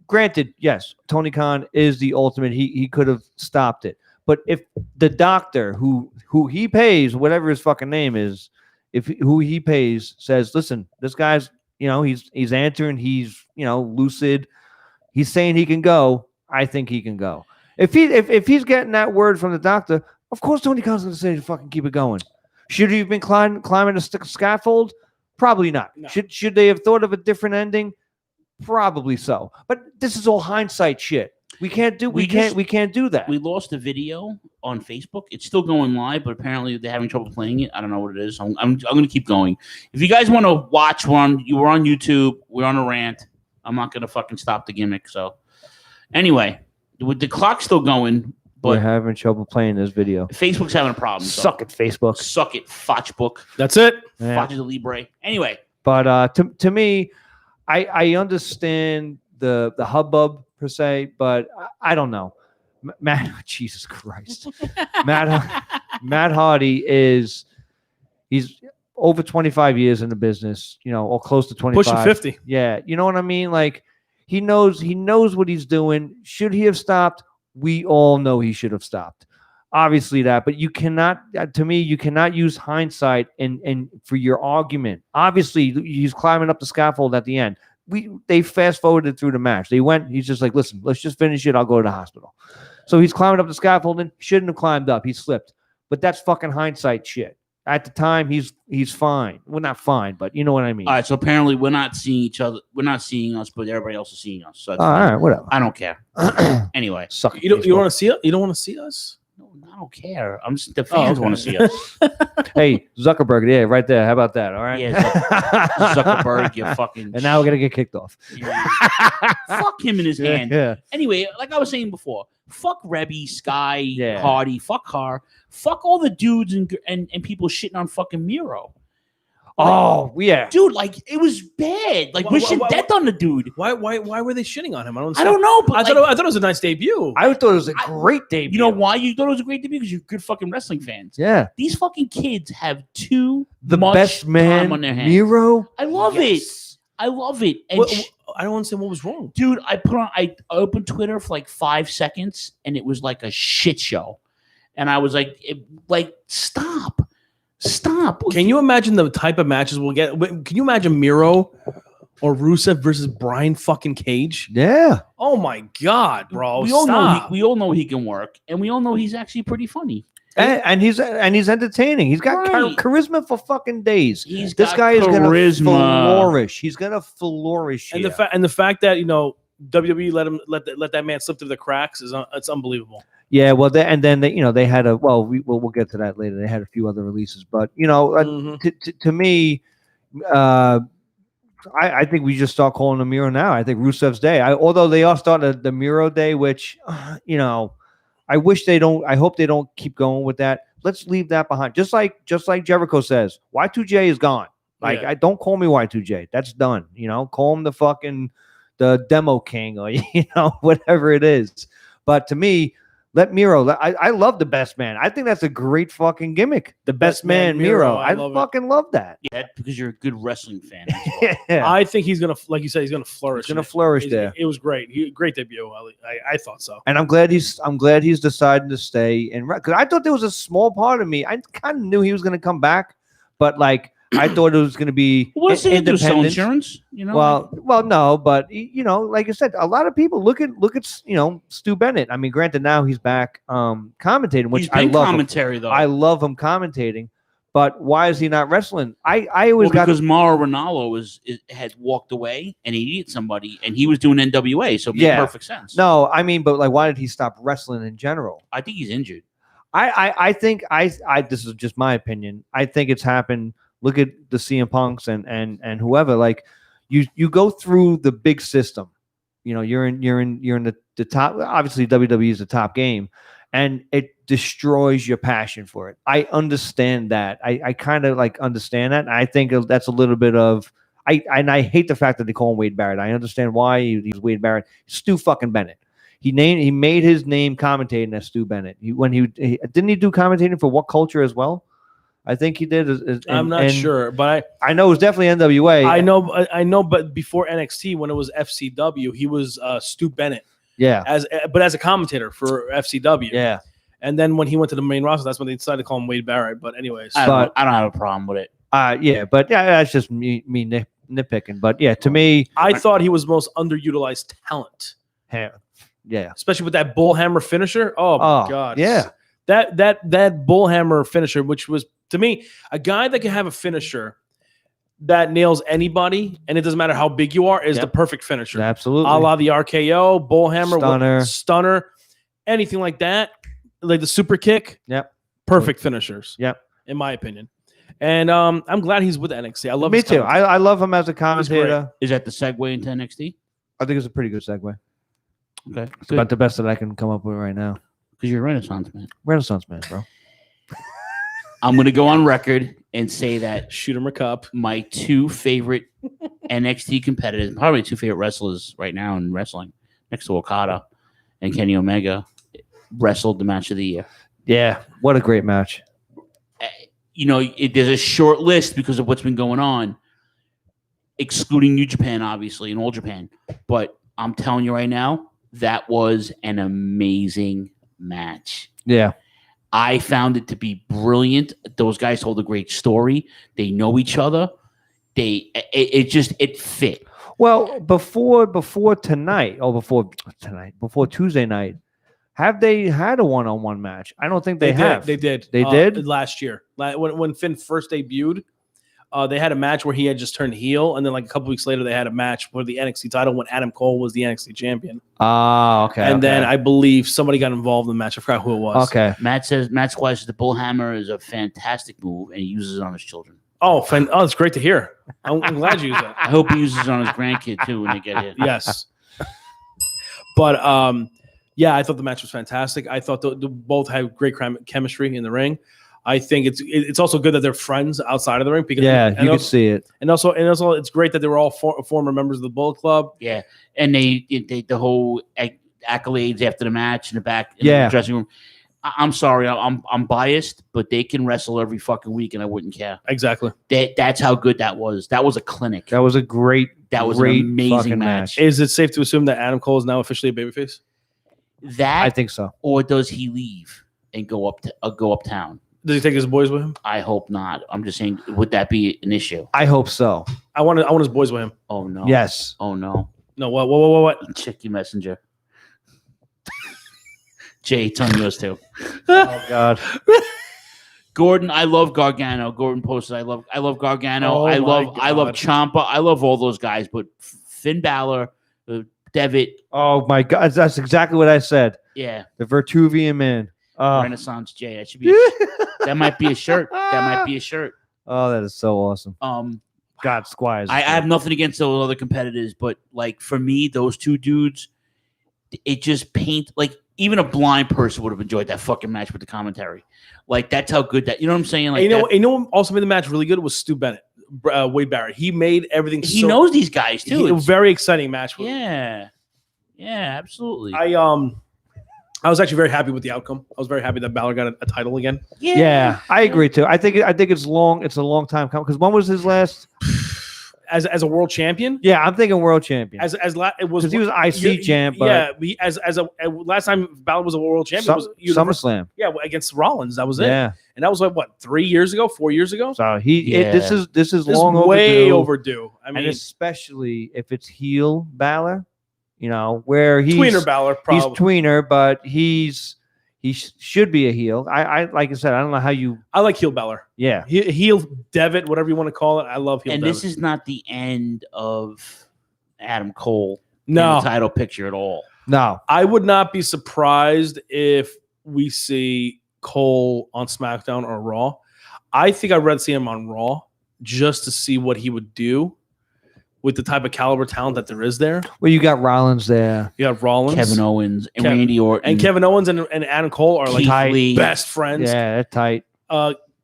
S10: granted, yes, Tony Khan is the ultimate. He could have stopped it. But if the doctor who he pays, whatever his fucking name is, who he pays says, listen, this guy's, he's answering, he's, lucid, he's saying he can go, I think he can go. If he's getting that word from the doctor, of course Tony Khan's going to say to fucking keep it going. Should he have been climbing a scaffold? Probably not. No. Should they have thought of a different ending? Probably so. But this is all hindsight shit. We can't do that.
S3: We lost a video on Facebook. It's still going live, but apparently they're having trouble playing it. I don't know what it is. I'm going to keep going. If you guys want to watch one, you were on YouTube. We're on a rant. I'm not going to fucking stop the gimmick. So anyway, with the clock still going, but
S10: we're having trouble playing this video.
S3: Facebook's having a problem.
S10: Suck it, Facebook.
S3: Suck it, Fotchbook.
S11: That's it.
S3: Yeah. Fotch the Libre. Anyway.
S10: But to me, I understand the hubbub per se, but I don't know. Matt, Jesus Christ, Matt Hardy he's over 25 years in the business, or close to 25,
S11: pushing 50.
S10: Yeah, you know what I mean. Like he knows what he's doing. Should he have stopped? We all know he should have stopped. Obviously that, but you cannot. To me, you cannot use hindsight and for your argument. Obviously, he's climbing up the scaffold at the end. They fast forwarded through the match. They went. He's just like, listen, let's just finish it. I'll go to the hospital. So he's climbing up the scaffold and shouldn't have climbed up. He slipped. But that's fucking hindsight shit. At the time, he's fine. Well, not fine, but you know what I mean.
S3: All right. So apparently, we're not seeing each other. We're not seeing us, but everybody else is seeing us. So
S10: all right, whatever.
S3: I don't care. Anyway,
S11: suck. You don't want to see us? You don't want to see us?
S3: No, I don't care. I'm just the fans want to see us.
S10: Hey, Zuckerberg, yeah, right there. How about that? All right.
S3: Yeah, Zuckerberg, you fucking.
S10: And now we're gonna get kicked off.
S3: Yeah. Fuck him in his hand.
S10: Yeah.
S3: Anyway, like I was saying before, fuck Rebby, Sky, Hardy, fuck her, fuck all the dudes and people shitting on fucking Miro.
S10: Oh yeah,
S3: dude, like it was bad. Like wishing death on the dude.
S11: Why were they shitting on him? I
S3: don't know. But
S11: I thought it was a nice debut.
S10: I thought it was a great debut.
S3: You know why you thought it was a great debut? Because you're good fucking wrestling fans.
S10: Yeah,
S3: these fucking kids have
S10: the best man
S3: time on their hands.
S10: Miro.
S3: I love it. I love it. And
S11: I don't understand what was wrong,
S3: dude. I opened Twitter for like 5 seconds, and it was like a shit show. And I was like, stop.
S11: Can you imagine the type of matches we'll get? Can you imagine Miro or Rusev versus Brian fucking Cage?
S10: Yeah.
S11: Oh my God, bro.
S3: We all know he can work, and we all know he's actually pretty funny.
S10: And he's entertaining. He's got charisma for fucking days. This guy is gonna flourish. He's gonna flourish.
S11: And the fact that WWE let that man slip through the cracks it's unbelievable.
S10: Yeah, well, they had we'll get to that later. They had a few other releases, but to me, I think we just start calling the Miro now. I think Rusev's day. Although they are starting the Miro day, which I wish they don't. I hope they don't keep going with that. Let's leave that behind. Just like Jericho says, Y2J is gone. Like I don't call me Y2J. That's done. Call him the Demo King or whatever it is. But to me, let Miro. I love the best man. I think that's a great fucking gimmick. The best man Miro. I fucking love that.
S3: Yeah, because you're a good wrestling fan.
S10: Yeah.
S11: I think he's gonna, like you said, he's gonna flourish.
S10: He's gonna flourish there.
S11: It was great. Great debut. I thought so.
S10: And I'm glad he's decided to stay. And because I thought there was a small part of me, I kind of knew he was gonna come back, but like. I thought it was going to be independent.
S3: Sell insurance,
S10: Well, no, but like I said, a lot of people look at Stu Bennett. I mean, granted, now he's back commentating, which I love.
S3: Commentary though,
S10: I love him commentating, But why is he not wrestling? I always got
S3: because Mauro Ranallo had walked away and he needed somebody, and he was doing NWA, so it made perfect sense.
S10: No, I mean, but like, why did he stop wrestling in general?
S3: I think he's injured.
S10: I think this is just my opinion. I think it's happened. Look at the CM Punks and whoever. Like, you go through the big system. You know, you're in the top. Obviously, WWE is the top game, and it destroys your passion for it. I understand that. I kind of like understand that. And I think that's a little bit of I hate the fact that they call him Wade Barrett. I understand why he's Wade Barrett. Stu fucking Bennett. He made his name commentating as Stu Bennett. Didn't he do commentating for What Culture as well? I think he did.
S11: I'm not sure, but
S10: I know it was definitely NWA.
S11: I know, but before NXT, when it was FCW, he was Stu Bennett.
S10: Yeah,
S11: as a commentator for FCW.
S10: Yeah,
S11: and then when he went to the main roster, that's when they decided to call him Wade Barrett. But anyways,
S3: I don't have a problem with it.
S10: That's just me nitpicking. But yeah, to me,
S11: I thought he was most underutilized talent.
S10: Yeah,
S11: especially with that bullhammer finisher. Oh my god,
S10: yeah,
S11: that bullhammer finisher, which was to me a guy that can have a finisher that nails anybody, and it doesn't matter how big you are, is the perfect finisher.
S10: Absolutely,
S11: a la the RKO, bullhammer, stunner, anything like that, like the super kick.
S10: Yep,
S11: perfect finishers.
S10: Yep,
S11: in my opinion. And I'm glad he's with NXT. I love.
S10: Me too. I love him as a commentator.
S3: Is that the segue into NXT?
S10: I think it's a pretty good segue.
S3: Okay,
S10: it's about the best that I can come up with right now.
S3: Because you're a Renaissance man.
S10: Renaissance man, bro.
S3: I'm going to go on record and say that
S11: shoot 'em a cup.
S3: My two favorite NXT competitors, probably two favorite wrestlers right now in wrestling, next to Okada and Kenny Omega, wrestled the match of the year.
S10: Yeah, what a great match.
S3: You know, there's a short list because of what's been going on, excluding New Japan, obviously, and All Japan. But I'm telling you right now, that was an amazing match.
S10: Yeah.
S3: I found it to be brilliant. Those guys told a great story. They know each other. It fit.
S10: Well, before Tuesday night, have they had a one-on-one match? I don't think they have.
S11: They did.
S10: They did
S11: last year. When Finn first debuted, they had a match where he had just turned heel, and then like a couple weeks later, they had a match for the NXT title when Adam Cole was the NXT champion.
S10: Oh, okay.
S11: And then I believe somebody got involved in the match. I forgot who it was.
S10: Okay.
S3: Matt Squire says the bullhammer is a fantastic move, and he uses it on his children.
S11: Oh, it's great to hear. I'm glad you use that.
S3: I hope he uses it on his grandkid too when they get hit.
S11: Yes. But yeah, I thought the match was fantastic. I thought the both had great chemistry in the ring. I think it's also good that they're friends outside of the ring. Because,
S10: you can see it.
S11: And also, it's great that they were all former members of the Bullet Club.
S3: Yeah, and they the whole accolades after the match in the back in the dressing room. I'm sorry, I'm biased, but they can wrestle every fucking week, and I wouldn't care.
S11: Exactly.
S3: That's how good that was. That was a clinic.
S10: That was a great.
S3: That was
S10: great
S3: an amazing match.
S11: Is it safe to assume that Adam Cole is now officially a babyface?
S3: That
S10: I think so.
S3: Or does he leave and go uptown?
S11: Does he take his boys with him?
S3: I hope not. I'm just saying, would that be an issue?
S10: I hope so.
S11: I want his boys with him.
S3: Oh no.
S10: Yes.
S3: Oh no.
S11: No. What?
S3: Check your messenger. Jay, it's on yours too.
S10: Oh God.
S3: Gordon, I love Gargano. Gordon posted, I love Gargano.
S11: Oh,
S3: I love Ciampa. I love all those guys, but Finn Balor, Devitt.
S10: Oh my God, that's exactly what I said.
S3: Yeah.
S10: The Vertuvian man.
S3: Renaissance Jay. That should be. That might be a shirt. That might be a shirt.
S10: Oh, that is so awesome. God, Squires.
S3: I have nothing against those other competitors, but like for me, those two dudes, it just like even a blind person would have enjoyed that fucking match with the commentary. Like that's how good that. You know what I'm saying? Like
S11: you know what also made the match really good was Stu Bennett, Wade Barrett. He made everything.
S3: He knows these guys too.
S11: It was a very exciting match.
S3: Yeah, absolutely.
S11: I was actually very happy with the outcome. I was very happy that Balor got a title again.
S10: Yeah, I agree too. I think it's long. It's a long time coming because when was his last
S11: as a world champion?
S10: Yeah, I'm thinking world champion.
S11: It was
S10: because he was IC champ. But
S11: last time Balor was a world champion was
S10: SummerSlam.
S11: Yeah, against Rollins. That was it.
S10: Yeah,
S11: and that was like what 4 years ago.
S10: So this is long
S11: way overdue. I mean,
S10: and especially if it's heel Balor. You know, where he's
S11: tweener Balor, probably.
S10: He's tweener, but he's He should be a heel. I like I said, I don't know how you.
S11: I like heel Balor.
S10: Yeah,
S11: heel Devitt, whatever you want to call it. I love heel.
S3: And
S11: Devitt.
S3: this is not the end of Adam Cole
S11: No.
S3: in the title picture at all.
S10: No,
S11: I would not be surprised if we see Cole on SmackDown or Raw. I think I'd rather see him on Raw just to see what he would do with the type of caliber talent that there is there.
S10: well, you got Rollins there.
S11: You have Rollins,
S3: Kevin Owens and Randy Orton.
S11: and Kevin Owens and Adam Cole are like
S3: Keith Lee.
S11: best friends.
S10: Yeah, they're tight.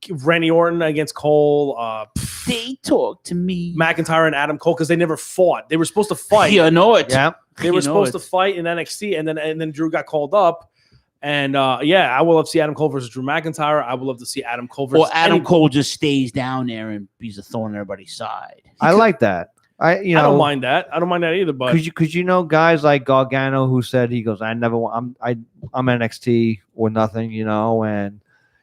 S11: Randy Orton against Cole.
S3: They talk to me.
S11: McIntyre and Adam Cole because they never fought. They were supposed to fight.
S3: Yeah, I know it.
S10: Yeah,
S11: They were supposed to fight in NXT, and then Drew got called up. And I will love to see Adam Cole versus Drew McIntyre. I would love to see Adam Cole versus
S3: Or Adam Cole just stays down there and he's a thorn in everybody's side.
S10: I like that. I
S11: don't mind that. I don't mind that either. But
S10: because guys like Gargano who said he goes, I never want. I'm NXT or nothing. And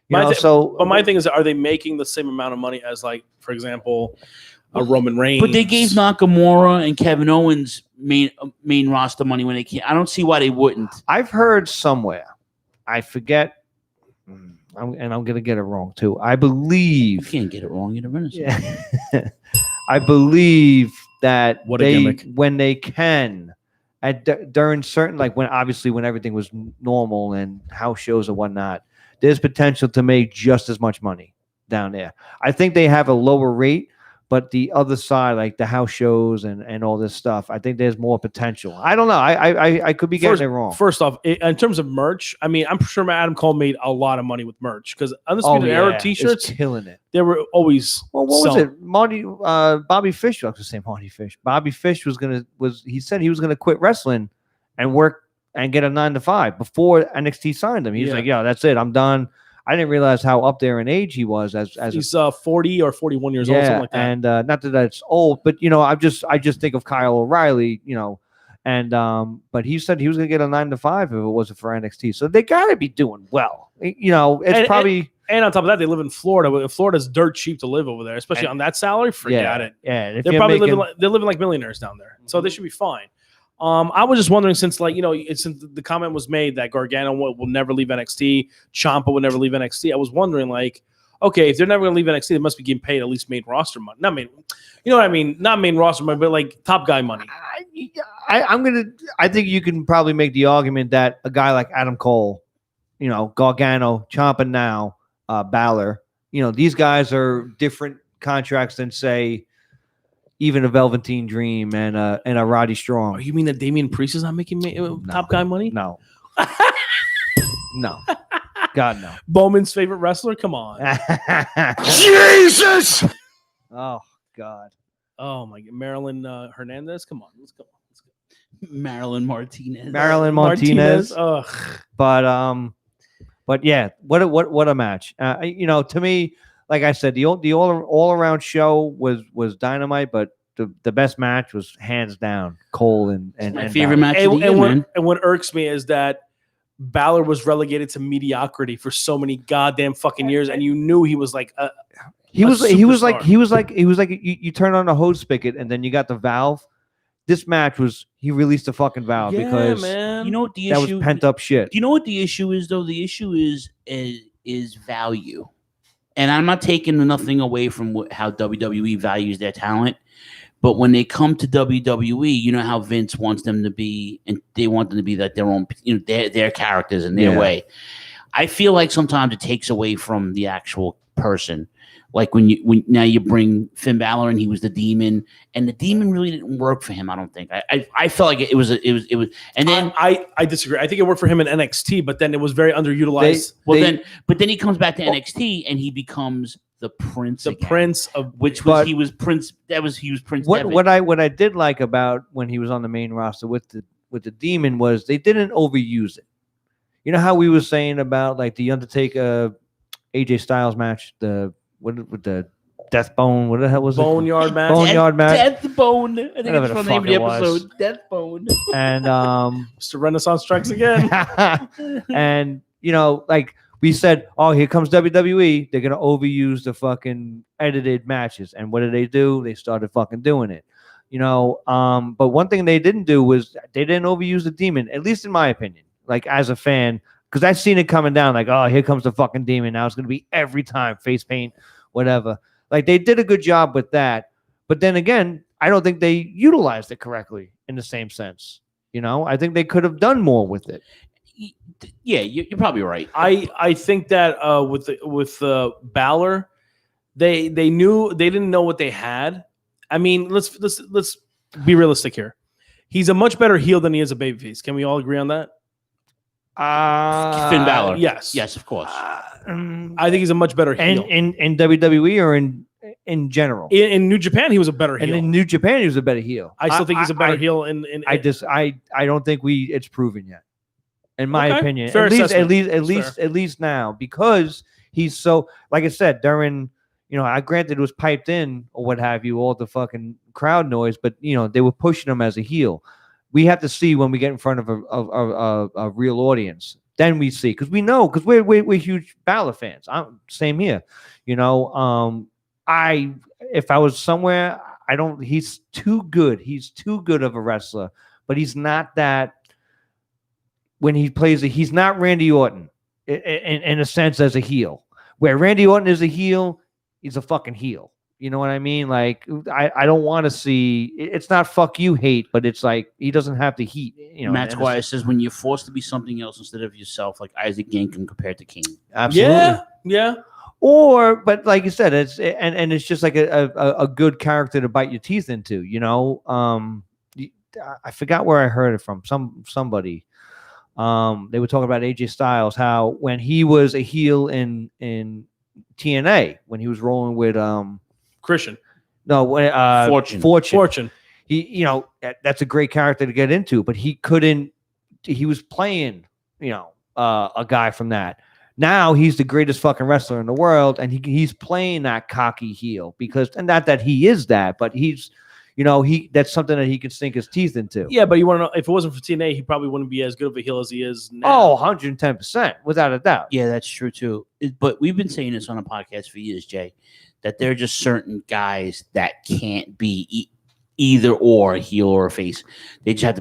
S11: but my thing is, are they making the same amount of money as, like, for example, a Roman Reigns?
S3: But they gave Nakamura and Kevin Owens main roster money when they can't. I don't see why they wouldn't.
S10: I've heard somewhere, I forget, and I'm gonna get it wrong too. I believe
S3: You can't get it wrong. You're the Renaissance.
S10: Yeah. I believe that
S11: What a gimmick.
S10: when they can, during certain, like when everything was normal and house shows or whatnot, there's potential to make just as much money down there. I think they have a lower rate, but the other side, like the house shows and all this stuff, I think there's more potential. I don't know. I could be getting it wrong.
S11: First off, in terms of merch, I mean, I'm sure Adam Cole made a lot of money with merch because Undisputed Era T-shirts,
S10: it's killing it.
S11: they were always.
S10: Well, what was it? Bobby Fish. I was going to say Marty Fish. Bobby Fish he said he was gonna quit wrestling and work and get a 9-to-5 before NXT signed him. He was like, "Yeah, that's it. I'm done." I didn't realize how up there in age he was. As
S11: he's 40 or 41 years old, something like that.
S10: And not that that's old, but I just think of Kyle O'Reilly, and but he said he was going to get a 9-to-5 if it wasn't for NXT. So they got to be doing well. It's probably.
S11: And on top of that, they live in Florida. Florida's dirt cheap to live over there, especially on that salary. Forget it.
S10: Yeah,
S11: they're probably living like millionaires down there, so they should be fine. I was just wondering, since since the comment was made that Gargano will never leave NXT, Ciampa will never leave NXT. I was wondering, okay, if they're never going to leave NXT, they must be getting paid at least main roster money. Not main, you know what I mean? Not main roster money, but like top guy money.
S10: I think you can probably make the argument that a guy like Adam Cole, Gargano, Ciampa now, Balor, these guys are different contracts than, say, even a Velveteen Dream and a Roddy Strong.
S11: Oh, you mean that Damian Priest is not making top guy money?
S10: No. No. God, no.
S11: Bowman's favorite wrestler? Come on.
S1: Jesus!
S10: Oh, God.
S11: Oh, my God. Marilyn Hernandez? Come on. Let's go.
S3: Marilyn Martinez.
S11: Ugh.
S10: But yeah, what a match. To me, like I said, the all around show was dynamite, but the best match was hands down Cole and
S3: my favorite match of the year, man.
S11: And what irks me is that Balor was relegated to mediocrity for so many goddamn fucking years, and you knew he was like
S10: he was like you turn on a hose spigot and then you got the valve. This match was he released the fucking valve because
S11: man.
S3: You know what the
S10: that
S3: issue
S10: was pent up shit.
S3: You know what the issue is though? The issue is value. And I'm not taking nothing away from how WWE values their talent, but when they come to WWE, you know how Vince wants them to be, and they want them to be like their own, their characters in their way. I feel like sometimes it takes away from the actual person. Like when now you bring Finn Balor and he was the Demon, and the Demon really didn't work for him. I don't think. I felt like it was. And then
S11: I disagree. I think it worked for him in NXT, but then it was very underutilized.
S3: But then he comes back to NXT and he becomes the Prince.
S11: The again, Prince of
S3: he was Prince. He was Prince.
S10: What I did like about when he was on the main roster with the Demon was they didn't overuse it. You know how we were saying about like the Undertaker AJ Styles match, with the Death Bone, what the hell was
S11: Boneyard
S10: it?
S11: match.
S10: Boneyard match.
S3: Death Bone. I think it's from the name of the episode. Death Bone.
S10: And
S11: Mr. Renaissance strikes again.
S10: And like we said, oh, here comes WWE. They're gonna overuse the fucking edited matches. And what did they do? They started fucking doing it. But one thing they didn't do was they didn't overuse the Demon, at least in my opinion. Like as a fan, because I've seen it coming down. Like, oh, here comes the fucking demon. Now it's going to be every time face paint, whatever. Like they did a good job with that, but then again, I don't think they utilized it correctly in the same sense. I think they could have done more with it.
S3: Yeah, you're probably right.
S11: I think that with Balor, they didn't know what they had. I mean, let's be realistic here. He's a much better heel than he is a babyface. Can we all agree on that?
S3: Finn Balor.
S11: Yes,
S3: of course.
S11: I think he's a much better heel.
S10: In WWE or in general.
S11: In New Japan, he was a better heel.
S10: And in New Japan, he was a better heel.
S11: I still think he's a better heel.
S10: I don't think it's proven yet. In my opinion,
S11: Fair
S10: at least now, because he's so, like I said, during, I granted it was piped in or what have you, all the fucking crowd noise, but they were pushing him as a heel. We have to see when we get in front of a real audience. Then we see, because we're huge Balor fans. Same here. If I was somewhere, he's too good. He's too good of a wrestler, but he's not that. When he plays he's not Randy Orton in a sense as a heel. Where Randy Orton is a heel, he's a fucking heel. You know what I mean? Like I don't want to see. It's not fuck you hate, but it's like he doesn't have the heat.
S3: Matt Squire says when you're forced to be something else instead of yourself, like Isaac Yankem compared to King.
S10: Absolutely.
S11: Yeah.
S10: But like you said, it's it's just like a good character to bite your teeth into. I forgot where I heard it from. Somebody. They were talking about AJ Styles, how when he was a heel in TNA, when he was rolling with
S11: Christian.
S10: No, Fortune. He, that's a great character to get into, but he couldn't. He was playing, a guy from that. Now he's the greatest fucking wrestler in the world, and he's playing that cocky heel and not that he is that, but he's. That's something that he can sink his teeth into.
S11: Yeah, but you want to know, if it wasn't for TNA, he probably wouldn't be as good of a heel as he is now.
S10: Oh, 110%, without a doubt.
S3: Yeah, that's true too. But we've been saying this on a podcast for years, Jay, that there are just certain guys that can't be either or a heel or a face. They just have to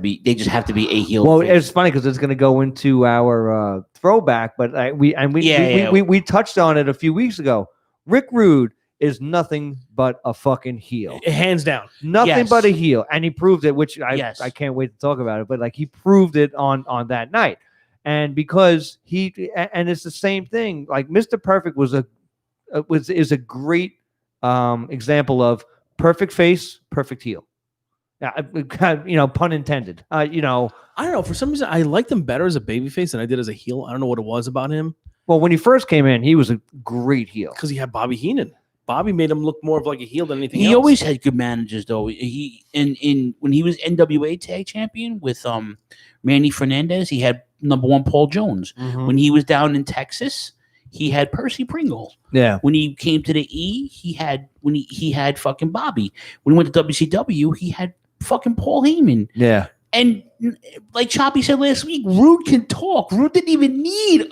S3: be a heel.
S10: Well, it's funny because it's going to go into our throwback, but we touched on it a few weeks ago. Rick Rude is nothing but a fucking heel.
S11: Hands down.
S10: Nothing but a heel. And he proved it, which I can't wait to talk about it, but like he proved it on that night. And because and it's the same thing, like Mr. Perfect is a great example of perfect face, perfect heel. Yeah, pun intended. I don't
S11: know. For some reason, I liked him better as a babyface than I did as a heel. I don't know what it was about him.
S10: Well, when he first came in, he was a great heel.
S11: Because he had Bobby Heenan. Bobby made him look more of like a heel than anything else.
S3: He always had good managers, though. He when he was NWA tag champion with Manny Fernandez, he had #1 Paul Jones.
S10: Mm-hmm.
S3: When he was down in Texas, he had Percy Pringle.
S10: Yeah.
S3: When he came to the E, he had fucking Bobby. When he went to WCW, he had fucking Paul Heyman.
S10: Yeah.
S3: And like Choppy said last week, Rude can talk. Rude didn't even need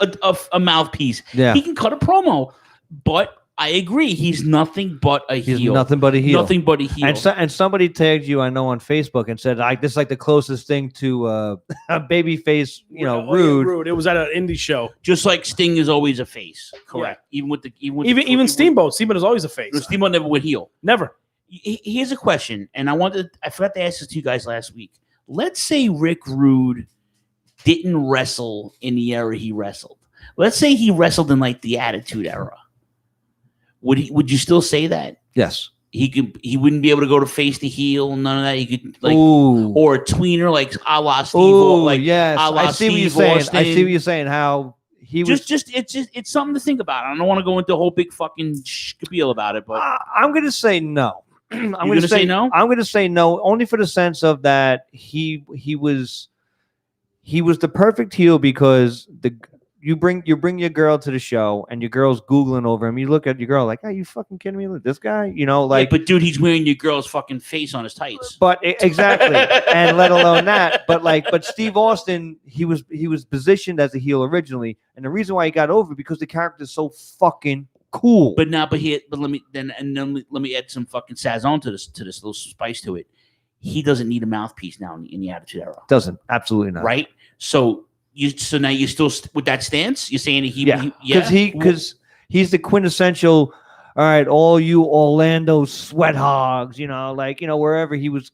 S3: a mouthpiece.
S10: Yeah.
S3: He can cut a promo. But I agree. He's nothing but a heel.
S10: He's nothing but a heel.
S3: Nothing but a heel.
S10: And somebody tagged you, I know, on Facebook and said, this is like the closest thing to a babyface, Rude.
S11: Rude. It was at an indie show.
S3: Just like Sting is always a face. Correct.
S11: Yeah.
S3: Even
S11: Steamboat. Steamboat is always a face.
S3: Steamboat never went heel.
S11: Never.
S3: Here's a question, and I forgot to ask this to you guys last week. Let's say Rick Rude didn't wrestle in the era he wrestled. Let's say he wrestled in like the Attitude Era. Would you still say that?
S10: Yes.
S3: He wouldn't be able to go to face to heel, none of that. He could or a tweener like a la Steve.
S10: Yes. I see what you're saying. I see what you're saying. How he was
S3: it's something to think about. I don't want to go into a whole big fucking spiel about it, but
S10: I'm gonna say no.
S3: I'm going to say no.
S10: I'm going to say no, only for the sense of that he was the perfect heel because you bring your girl to the show and your girl's Googling over him. You look at your girl like, are you fucking kidding me? Look, this guy,
S3: but dude, he's wearing your girl's fucking face on his tights.
S10: But exactly, and let alone that. But Steve Austin, he was positioned as a heel originally, and the reason why he got over because the character is so fucking cool.
S3: But let me add some fucking sazon to this little spice to it. He doesn't need a mouthpiece now in the Attitude Era.
S10: Doesn't, absolutely not.
S3: Right? So So now you still with that stance? You're saying
S10: because he's the quintessential. All right, all you Orlando sweat hogs, wherever he was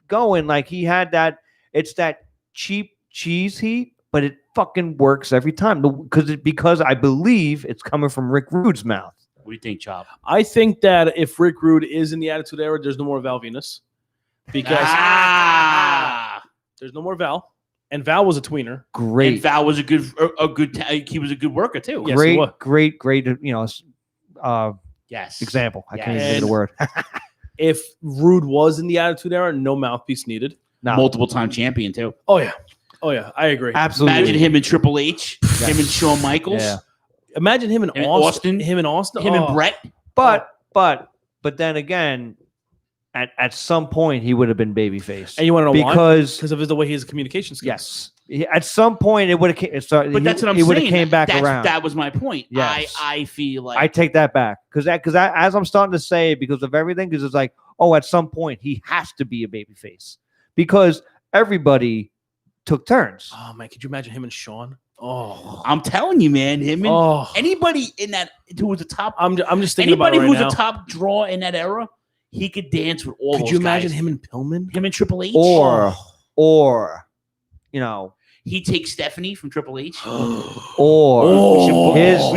S10: going, like he had that. It's that cheap cheese heat, but it fucking works every time because I believe it's coming from Rick Rude's mouth.
S3: What do you think, Chop?
S11: I think that if Rick Rude is in the Attitude Era, there's no more Val Venus because there's no more Val, and Val was a tweener.
S10: Great,
S3: and Val was he was a good worker too.
S11: Yes,
S10: great.
S3: Yes.
S10: Example. I can't even say the word.
S11: If Rude was in the Attitude Era, no mouthpiece needed.
S10: No.
S3: Multiple-time champion too.
S11: Oh yeah, I agree.
S10: Absolutely.
S3: Imagine him and Triple H, him and Shawn Michaels.
S10: Yeah.
S11: Imagine him and Austin. Him and Austin.
S3: Him and Brett.
S10: But then again, at some point he would have been babyface.
S11: And you want to know why?
S10: Because
S11: of the way his communication skills.
S10: Yes. At some point, it would have.
S3: But that's what I'm saying.
S10: He would have came back around.
S3: That was my point.
S10: Yes.
S3: I feel like
S10: I take that back because as I'm starting to say, because of everything, because it's like, at some point he has to be a babyface because everybody took turns.
S11: Oh man, could you imagine him and Shawn? Oh,
S3: I'm telling you, man, him and anybody in that who was a top.
S11: I'm just thinking
S3: anybody
S11: about it
S3: who
S11: right
S3: was
S11: now.
S3: a top draw in that era. He could dance with all.
S11: Could you imagine him and Pillman?
S3: Him and Triple H,
S10: or
S3: he takes Stephanie from Triple H.
S10: We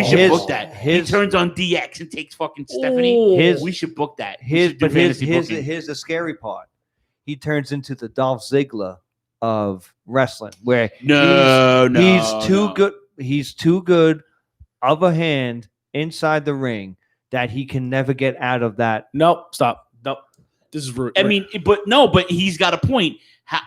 S3: should book that. He turns on DX and takes fucking Stephanie. We should book that.
S10: Here's the scary part. He turns into the Dolph Ziggler of wrestling, where he's too good. He's too good of a hand inside the ring that he can never get out of that.
S11: Nope. Stop. Nope. This is rude.
S3: I mean, but he's got a point.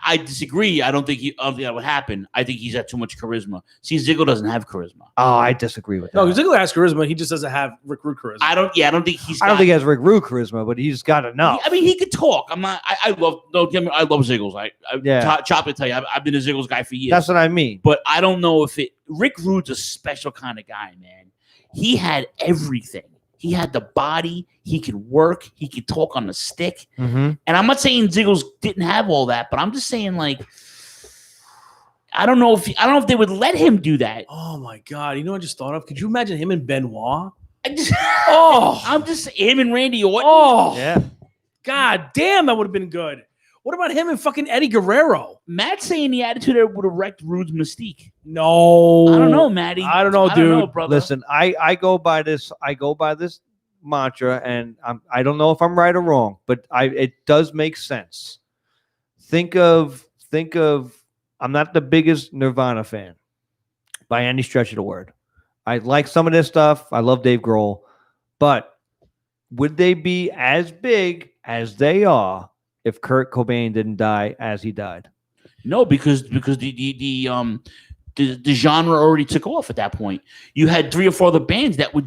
S3: I disagree. I don't think that would happen. I think he's had too much charisma. See, Ziggler doesn't have charisma.
S10: Oh, I disagree with that.
S11: No, Ziggler has charisma. He just doesn't have Rick Rude charisma.
S3: I don't think he's.
S10: I don't think he has Rick Rude charisma, but he's got enough.
S3: I mean, he could talk. I'm not. I love. Don't get me. I love Ziggles. Chop it. Tell you, I've been a Ziggles guy for years.
S10: That's what I mean.
S3: But I don't know if it. Rick Rude's a special kind of guy, man. He had everything. He had the body. He could work. He could talk on the stick.
S10: Mm-hmm.
S3: And I'm not saying Ziggles didn't have all that, but I'm just saying, like, I don't know if they would let him do that.
S11: Oh my God! You know what I just thought of? Could you imagine him and Benoit?
S3: I'm just him and Randy Orton.
S11: Oh
S10: yeah.
S11: God damn, that would have been good. What about him and fucking Eddie Guerrero?
S3: Matt's saying the Attitude Era would have wrecked Rude's mystique.
S11: No,
S3: I don't know, Matty.
S11: I don't know, dude.
S3: Brother.
S10: Listen, I go by this. I go by this mantra, and I don't know if I'm right or wrong, but it does make sense. Think of. I'm not the biggest Nirvana fan by any stretch of the word. I like some of this stuff. I love Dave Grohl, but would they be as big as they are if Kurt Cobain didn't die as he died?
S3: No, because the genre already took off at that point. You had 3 or 4 other bands that were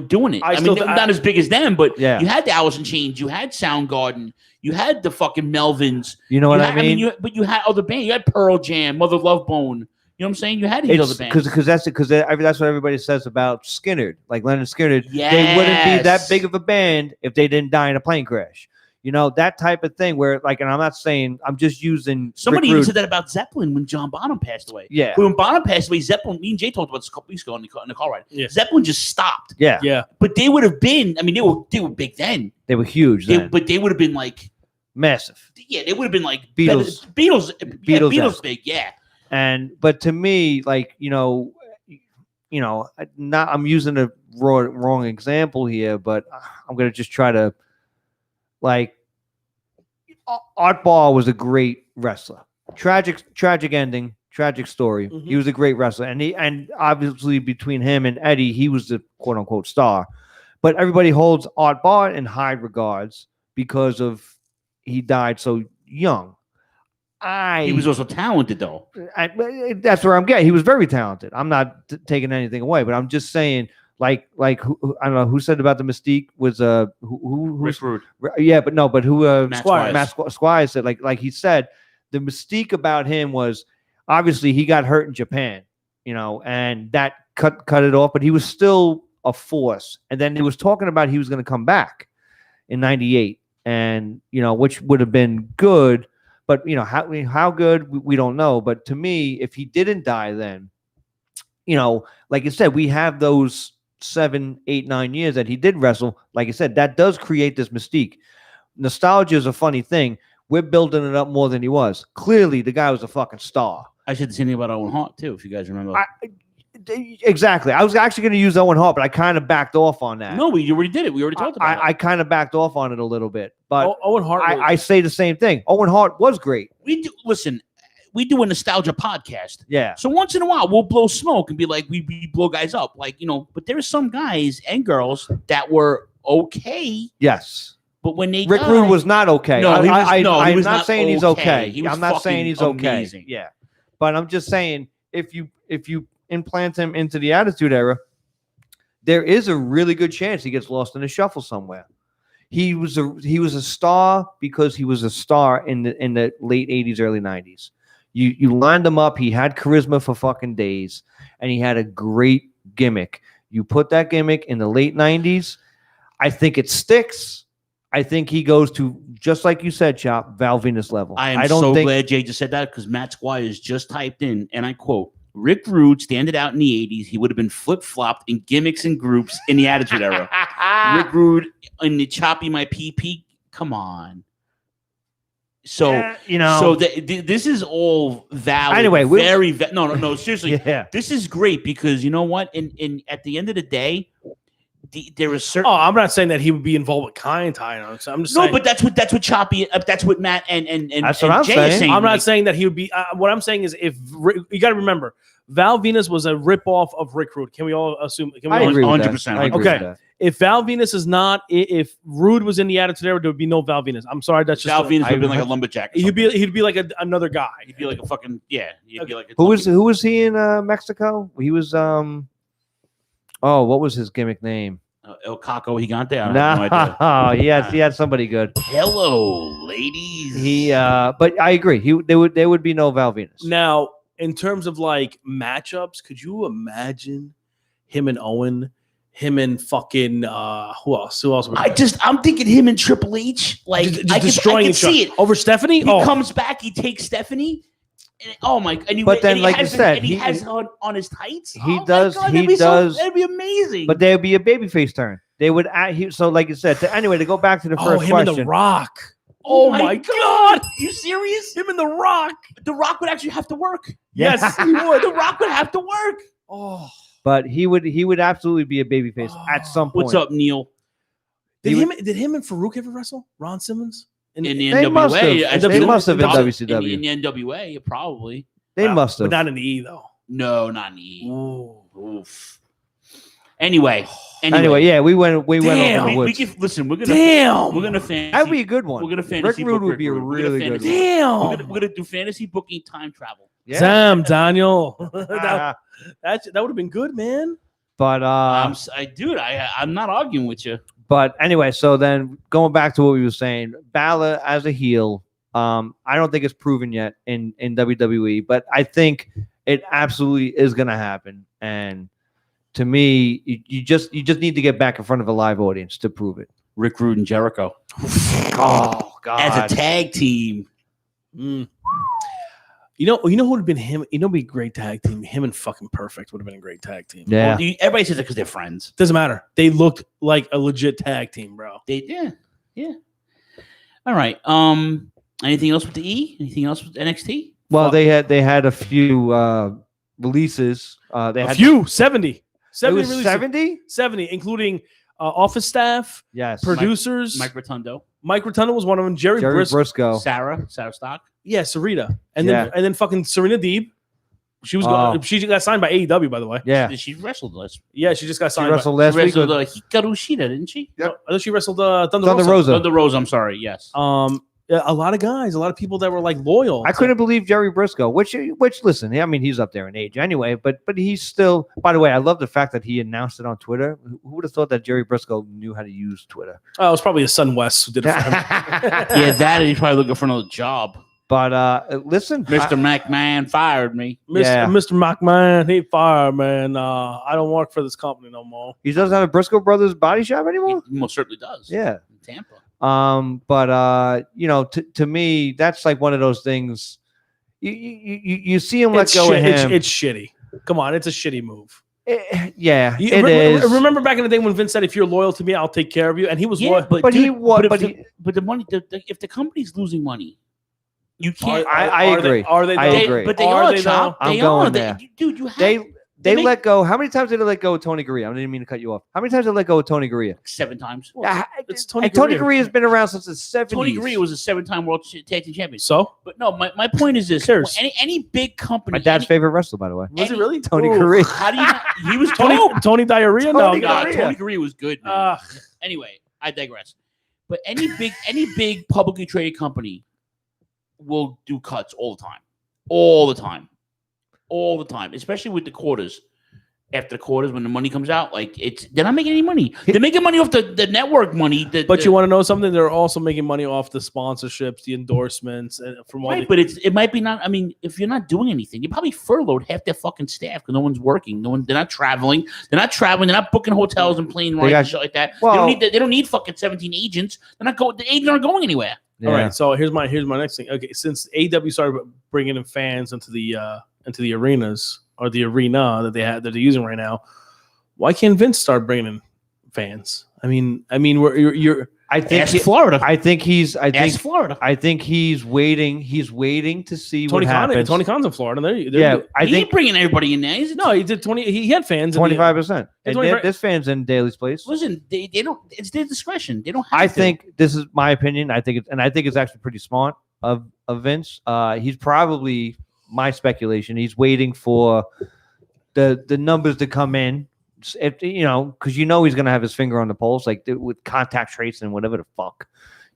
S3: doing it. I mean, not as big as them, but you had the Alice in Chains, you had Soundgarden, you had the fucking Melvins.
S10: You know what I mean?
S3: But you had other bands. You had Pearl Jam, Mother Love Bone. You know what I'm saying? You had these other bands.
S10: Because that's what everybody says about Skynyrd. Like Leonard Skynyrd, they wouldn't be that big of a band if they didn't die in a plane crash. You know, that type of thing where, like, and I'm not saying, I'm just using.
S3: Somebody even said that about Zeppelin when John Bonham passed away.
S10: Yeah.
S3: When Bonham passed away, Zeppelin, me and Jay talked about this a couple weeks ago in the car ride.
S11: Yeah.
S3: Zeppelin just stopped.
S10: Yeah.
S11: Yeah.
S3: But they would have been, I mean, they were big then.
S10: They were huge then.
S3: But they would have been like.
S10: Massive.
S3: Yeah, they would have been like
S10: Beatles.
S3: Beatles big, yeah.
S10: But to me, like, I'm using a wrong example here, but I'm going to just try to, like, Art Ball was a great wrestler. Tragic ending, tragic story.
S11: Mm-hmm.
S10: He was a great wrestler, and obviously between him and Eddie, he was the quote unquote star. But everybody holds Art Ball in high regards because of he died so young.
S3: He was also talented, though.
S10: That's where I'm getting. He was very talented. I'm not taking anything away, but I'm just saying, like who, I don't know who said about the Mystique was
S3: Rick Rude.
S10: Yeah, but who
S3: Matt
S10: Squires said like he said the Mystique about him was obviously he got hurt in Japan, and that cut it off, but he was still a force. And then he was talking about he was going to come back in '98, and which would have been good. But how good we don't know. But to me, if he didn't die, then like you said, we have those 7, 8, 9 years that he did wrestle. Like I said, that does create this mystique. Nostalgia is a funny thing. We're building it up more than he was. Clearly, the guy was a fucking star.
S3: I said the same thing about Owen Hart too, if you guys remember.
S10: Exactly. I was actually going to use Owen Hart, but I kind of backed off on that.
S3: No, we already did it. We already talked about it.
S10: I kind of backed off on it a little bit. But
S11: Owen Hart.
S10: I say the same thing. Owen Hart was great.
S3: We do a nostalgia podcast.
S10: Yeah.
S3: So once in a while, we'll blow smoke and be like, we blow guys up. Like, but there's some guys and girls that were okay.
S10: Yes.
S3: But when they
S10: Rick Rude was not okay.
S3: No,
S10: I'm
S3: was
S10: not saying he's okay.
S3: He was
S10: I'm not saying he's okay.
S3: amazing.
S10: Yeah. But I'm just saying if you implant him into the Attitude Era, there is a really good chance he gets lost in the shuffle somewhere. He was a star because he was a star in the late 80s, early 90s. You lined him up. He had charisma for fucking days, and he had a great gimmick. You put that gimmick in the late 90s, I think it sticks. I think he goes to, just like you said, Chop, Val Venus level.
S3: I don't think glad Jay just said that because Matt Squires just typed in, and I quote, Rick Rude standing out in the 80s, he would have been flip-flopped in gimmicks and groups in the Attitude Era. Rick Rude in the Choppy My PP, come on. So, this is all valid.
S10: Anyway,
S3: no, seriously.
S10: Yeah.
S3: This is great because you know what? In at the end of the day, there is certain.
S11: Oh, I'm not saying that he would be involved with Kai. So I'm just saying.
S3: But that's what Choppy. That's what Matt and
S10: that's what I'm
S3: Jay
S10: saying.
S3: is saying.
S11: I'm not saying that he would be. What I'm saying is, if you got to remember, Val Venus was a ripoff of Rick Rude. Can we all assume?
S10: I agree with
S3: 100%.
S10: that.
S11: Okay. If Val Venus is not, if Rude was in the Attitude Era, there would be no Val Venus. I'm sorry, that's just
S3: Val Venus would have been like a lumberjack.
S11: He'd be like another guy.
S3: He'd be like a fucking He'd be like a
S10: who was he in Mexico? He was what was his gimmick name?
S3: El Caco Gigante. I
S10: No,
S3: have no idea.
S10: he had somebody good.
S3: Hello, ladies.
S10: But I agree. There would be no Val Venus.
S11: Now, in terms of like matchups, could you imagine him and Owen? Him and fucking who else?
S3: I'm thinking him and Triple H, like
S11: just destroying
S3: I
S11: each
S3: can see it
S11: over Stephanie.
S3: He comes back, he takes Stephanie. And, oh my!
S10: But then, like you said,
S3: he has on his tights.
S10: He does. That'd
S3: be amazing.
S10: But there would be a babyface turn. They would. So, like you said, anyway, to go back to the first
S11: him
S10: question.
S11: And The Rock.
S3: Oh my God! Are you serious?
S11: Him and The Rock.
S3: The Rock would actually have to work.
S11: Yes,
S3: he would. The Rock would have to work.
S11: Oh.
S10: But he would absolutely be a babyface at some point.
S3: What's up, Neil?
S11: Did him and Farouk ever wrestle? Ron Simmons?
S3: In the
S10: they
S3: NWA,
S10: must have in WCW.
S3: In the NWA, probably.
S10: They must have.
S11: But not in the E, though.
S3: No, not in the E.
S11: Oof.
S3: Anyway,
S10: yeah, we went over the woods.
S3: We're gonna fantasy.
S10: That'd be a good one.
S3: We're gonna fantasy.
S10: Rick Rude
S3: book
S10: would be a really good one.
S11: Damn.
S3: We're gonna do fantasy booking time travel.
S10: Yeah.
S11: Damn, Daniel. that would have been good, man.
S10: But
S3: I'm not arguing with you.
S10: But anyway, so then going back to what we were saying, Balor as a heel, I don't think it's proven yet in WWE, but I think it absolutely is going to happen. And to me, you just need to get back in front of a live audience to prove it.
S3: Rick Rude and Jericho.
S10: Oh God!
S3: As a tag team.
S11: You know who would have been him? You know, be a great tag team. Him and fucking Perfect would have been a great tag team.
S10: Yeah.
S3: Well, everybody says it because they're friends.
S11: Doesn't matter. They looked like a legit tag team, bro.
S3: Yeah. All right. Anything else with the E? Anything else with NXT?
S10: Well, they had a few releases. They had
S11: 70.
S10: 70,
S11: 70, including office staff,
S10: yes,
S11: producers.
S3: Mike Rotundo.
S11: Mike Rotundo was one of them. Jerry
S10: Briscoe.
S3: Sarah Stock.
S11: Yeah, Sarita. And then fucking Serena Deeb. She was she got signed by AEW, by the way.
S10: Yeah.
S3: She wrestled last.
S11: Yeah, she just got signed.
S10: She wrestled last week.
S3: Hikaru Shida, didn't she?
S11: Yep. No, I thought she wrestled Thunder
S10: Rosa.
S3: Thunder Rosa, I'm sorry. Yes.
S11: A lot of guys, a lot of people that were like loyal.
S10: I couldn't believe Jerry Briscoe, which listen, I mean, he's up there in age anyway, but he's still, by the way, I love the fact that he announced it on Twitter. Who would have thought that Jerry Briscoe knew how to use Twitter?
S11: Oh, it was probably his son Wes who did it for him.
S3: Yeah, he's probably looking for another job.
S10: But listen,
S3: Mr. McMahon fired me.
S11: Mr. McMahon, he fired, man. I don't work for this company no more.
S10: He doesn't have a Briscoe Brothers body shop anymore?
S3: He most certainly does.
S10: Yeah.
S3: In Tampa.
S10: But you know, to me, that's like one of those things. You see him let go of him.
S11: It's shitty. Come on, it's a shitty move.
S10: It is.
S11: Remember back in the day when Vince said, "If you're loyal to me, I'll take care of you," and he was loyal.
S3: But the money. If the company's losing money, you can't.
S10: I agree. I agree.
S3: But they are, Chop.
S10: I'm
S3: They
S10: going
S3: are.
S10: there.
S3: Dude, you have.
S10: They let go. How many times did they let go of Tony Gurria? I didn't mean to cut you off. How many times did they let go of Tony Gurria?
S3: 7 times.
S11: It's
S10: Tony Gurria has been around since the 70s.
S3: Tony Gurria was a 7-time world tag team champion.
S11: So,
S3: but no, my point is this: any big company.
S10: My dad's favorite wrestler, by the way.
S11: Was he really?
S10: Tony Gurria.
S3: How do you? He was
S11: Tony Diarrhea.
S3: Tony Gurria was good. Man. Anyway, I digress. But any big publicly traded company will do cuts all the time, especially with the quarters. After the quarters, when the money comes out, like they're not making any money. They're making money off the network money.
S11: But you want to know something? They're also making money off the sponsorships, the endorsements, and from all.
S3: Right, but it might be not. I mean, if you're not doing anything, you probably furloughed half their fucking staff because no one's working. They're not traveling. They're not booking hotels and plane rides and shit like that.
S10: Well,
S3: they don't need fucking 17 agents. They're not going. The agents aren't going anywhere.
S10: Yeah.
S11: All right. So here's my next thing. Okay, since AEW started bringing in fans into the arenas or the arena that they're using right now. Why can't Vince start bringing in fans? I mean, you're.
S10: I think
S3: Florida.
S10: I think he's
S3: Florida.
S10: I think he's waiting. He's waiting to see
S11: Tony
S10: what
S11: Khan.
S10: happens.
S11: Tony Khan's in Florida.
S10: Yeah, I
S3: He
S10: think
S3: ain't bringing everybody in there.
S11: he did 20. He had fans.
S10: 25%. And
S11: 25.
S10: there's fans in Daly's place.
S3: Listen, they don't. It's their discretion. They don't have.
S10: I think this is my opinion. I think it's actually pretty smart of Vince. He's probably my speculation. He's waiting for the numbers to come in. If, because he's going to have his finger on the pulse, like with contact tracing and whatever the fuck,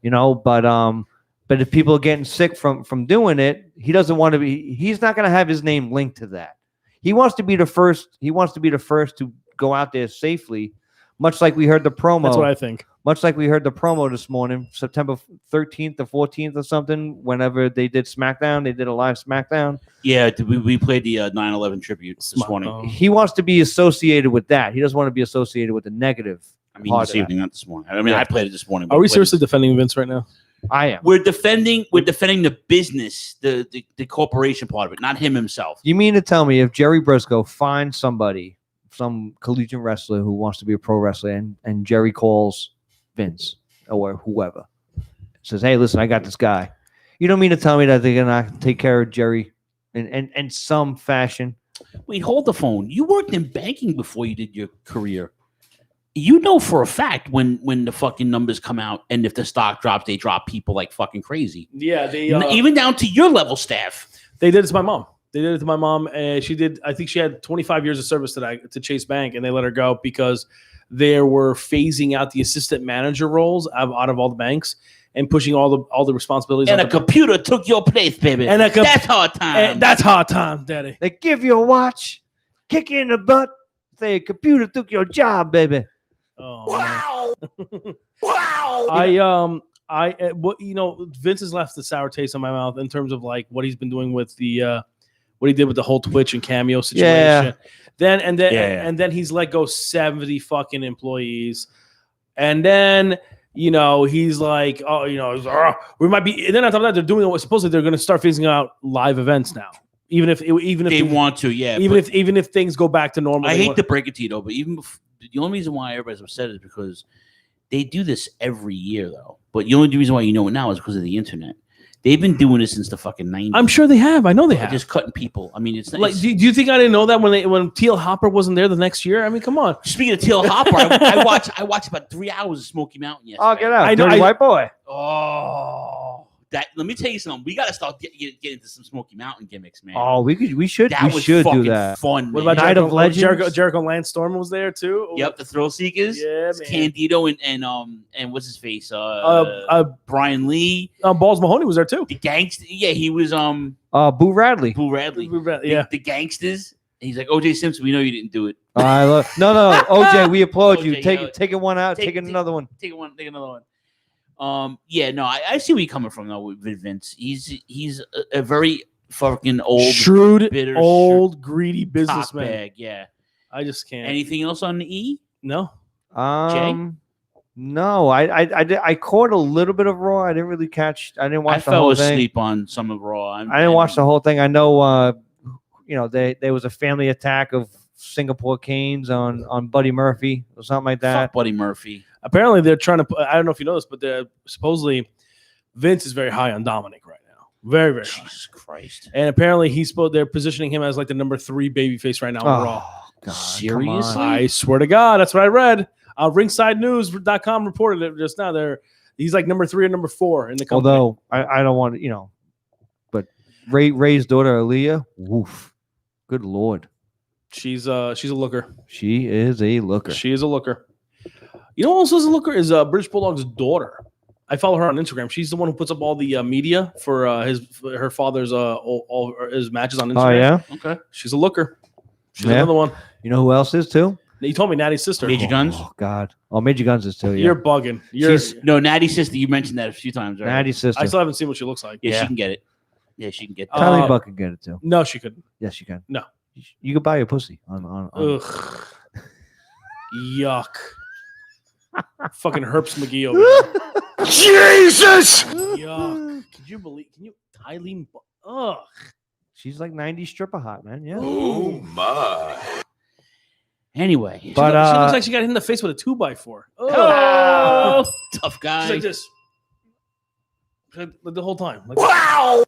S10: But if people are getting sick from doing it, he doesn't want to be. He's not going to have his name linked to that. He wants to be the first. He wants to be the first to go out there safely, much like we heard the promo.
S11: That's what I think.
S10: Much like we heard the promo this morning, September 13th or 14th or something, whenever they did SmackDown, they did a live SmackDown.
S3: Yeah, we played the 9/11 tribute this morning.
S10: He wants to be associated with that. He doesn't want to be associated with the negative.
S3: I mean, this evening, not this morning. I mean, I played it this morning.
S11: Are we seriously defending Vince right now?
S10: I am.
S3: We're defending the business, the corporation part of it, not him himself.
S10: You mean to tell me if Jerry Briscoe finds somebody, some collegiate wrestler who wants to be a pro wrestler, and Jerry calls Vince or whoever, says, "Hey, listen, I got this guy." You don't mean to tell me that they're gonna take care of Jerry in some fashion?
S3: Wait, hold the phone. You worked in banking before you did your career. You know for a fact when the fucking numbers come out and if the stock drops, they drop people like fucking crazy.
S11: Yeah, they
S3: even down to your level staff.
S11: They did it to my mom. She did. I think she had 25 years of service to Chase Bank, and they let her go because they were phasing out the assistant manager roles out of all the banks and pushing all the responsibilities.
S3: And a computer took your place, baby. And that's hard time.
S11: That's hard time, Daddy.
S10: They give you a watch, kick you in the butt, say a computer took your job, baby.
S11: Oh,
S3: wow!
S11: Wow! Vince has left the sour taste in my mouth in terms of like what he's been doing with the what he did with the whole Twitch and Cameo situation.
S10: Yeah.
S11: And then he's let go 70 fucking employees, and then he's like, we might be. And then on top of that, they're doing what supposedly they're going to start phasing out live events now. Even if they
S3: want to, yeah.
S11: Even if things go back to normal.
S3: I hate to break it to you, though, but the only reason why everybody's upset is because they do this every year, though. But the only reason why you know it now is because of the internet. They've been doing this since the fucking 90s.
S11: I'm sure they have. I know they have.
S3: Just cutting people. I mean, it's
S11: like. Do you think I didn't know that when Teal Hopper wasn't there the next year? I mean, come on.
S3: Speaking of Teal Hopper, I watched about 3 hours of Smoky Mountain yesterday.
S10: Oh, get out! Dirty white boy.
S3: Oh. Let me tell you something. We got to start get into some Smoky Mountain gimmicks, man.
S10: Oh, we should
S3: That was
S10: do
S3: fucking
S10: that.
S3: fun.
S11: What about
S10: Night of Legends?
S11: Jericho Lance Storm was there too.
S3: Yep, the Thrill Seekers.
S11: Yeah,
S3: man.
S11: Candido
S3: and what's his face? Brian Lee.
S11: Balls Mahoney was there too.
S3: The gangster. Yeah, he was
S10: Boo Radley.
S11: Yeah.
S3: The gangsters. He's like, OJ Simpson. We know you didn't do it.
S10: No, OJ. We applaud you.
S3: OJ,
S10: Taking one out. Taking another one.
S3: Take another one. I see where you're coming from though with Vince. He's a very fucking old,
S11: shrewd,
S3: bitter,
S11: greedy businessman.
S3: Bag, yeah.
S11: I just can't.
S3: Anything else on the E?
S11: No.
S10: No. No, I caught a little bit of Raw. I didn't really catch. I didn't watch
S3: I
S10: the
S3: fell
S10: whole thing.
S3: asleep on some of Raw.
S10: I didn't watch the whole thing. I know, there was a family attack of Singapore Canes on Buddy Murphy or something like that.
S3: Fuck Buddy Murphy.
S11: Apparently, they're trying to. I don't know if you know this, but they're supposedly Vince is very high on Dominic right now. Very, very high.
S3: Jesus Christ.
S11: And apparently, they're positioning him as like the number 3 babyface right now on Raw.
S10: God,
S3: Seriously?
S11: I swear to God, that's what I read. RingsideNews.com reported it just now. He's like number 3 or number 4 in the company.
S10: Although I don't want to, but Ray's daughter Aaliyah, woof, good Lord,
S11: she's a looker.
S10: She is a looker.
S11: She is a looker. You know who else is a looker? Is British Bulldog's daughter. I follow her on Instagram. She's the one who puts up all the media for her father's all his matches on Instagram.
S10: Oh yeah,
S3: Okay.
S11: She's a looker. She's
S10: Yeah.
S11: another one.
S10: You know who else is too?
S11: You told me Natty's sister.
S3: Major Guns?
S10: Oh God. Oh, Major Guns is too. Yeah.
S11: You're bugging.
S3: No, Natty's sister. You mentioned that a few times, right?
S10: Natty's sister.
S11: I still haven't seen what she looks like.
S3: Yeah,
S10: Yeah.
S3: she can get it. Yeah, she can get that.
S10: Tylee Buck can get it too.
S11: No, she couldn't.
S10: Yes, you can.
S11: No.
S10: You could buy a pussy on.
S11: Ugh. Yuck. Fucking Herps McGee over there.
S8: Jesus!
S11: Yuck. Can you Tylee? Ugh.
S10: She's like 90s stripper hot, man. Yeah.
S8: Oh my.
S3: Anyway.
S10: But
S11: she looks like she got hit in the face with a 2x4.
S3: Oh, tough guy.
S11: She's like this. Like the whole time. Like,
S8: Wow!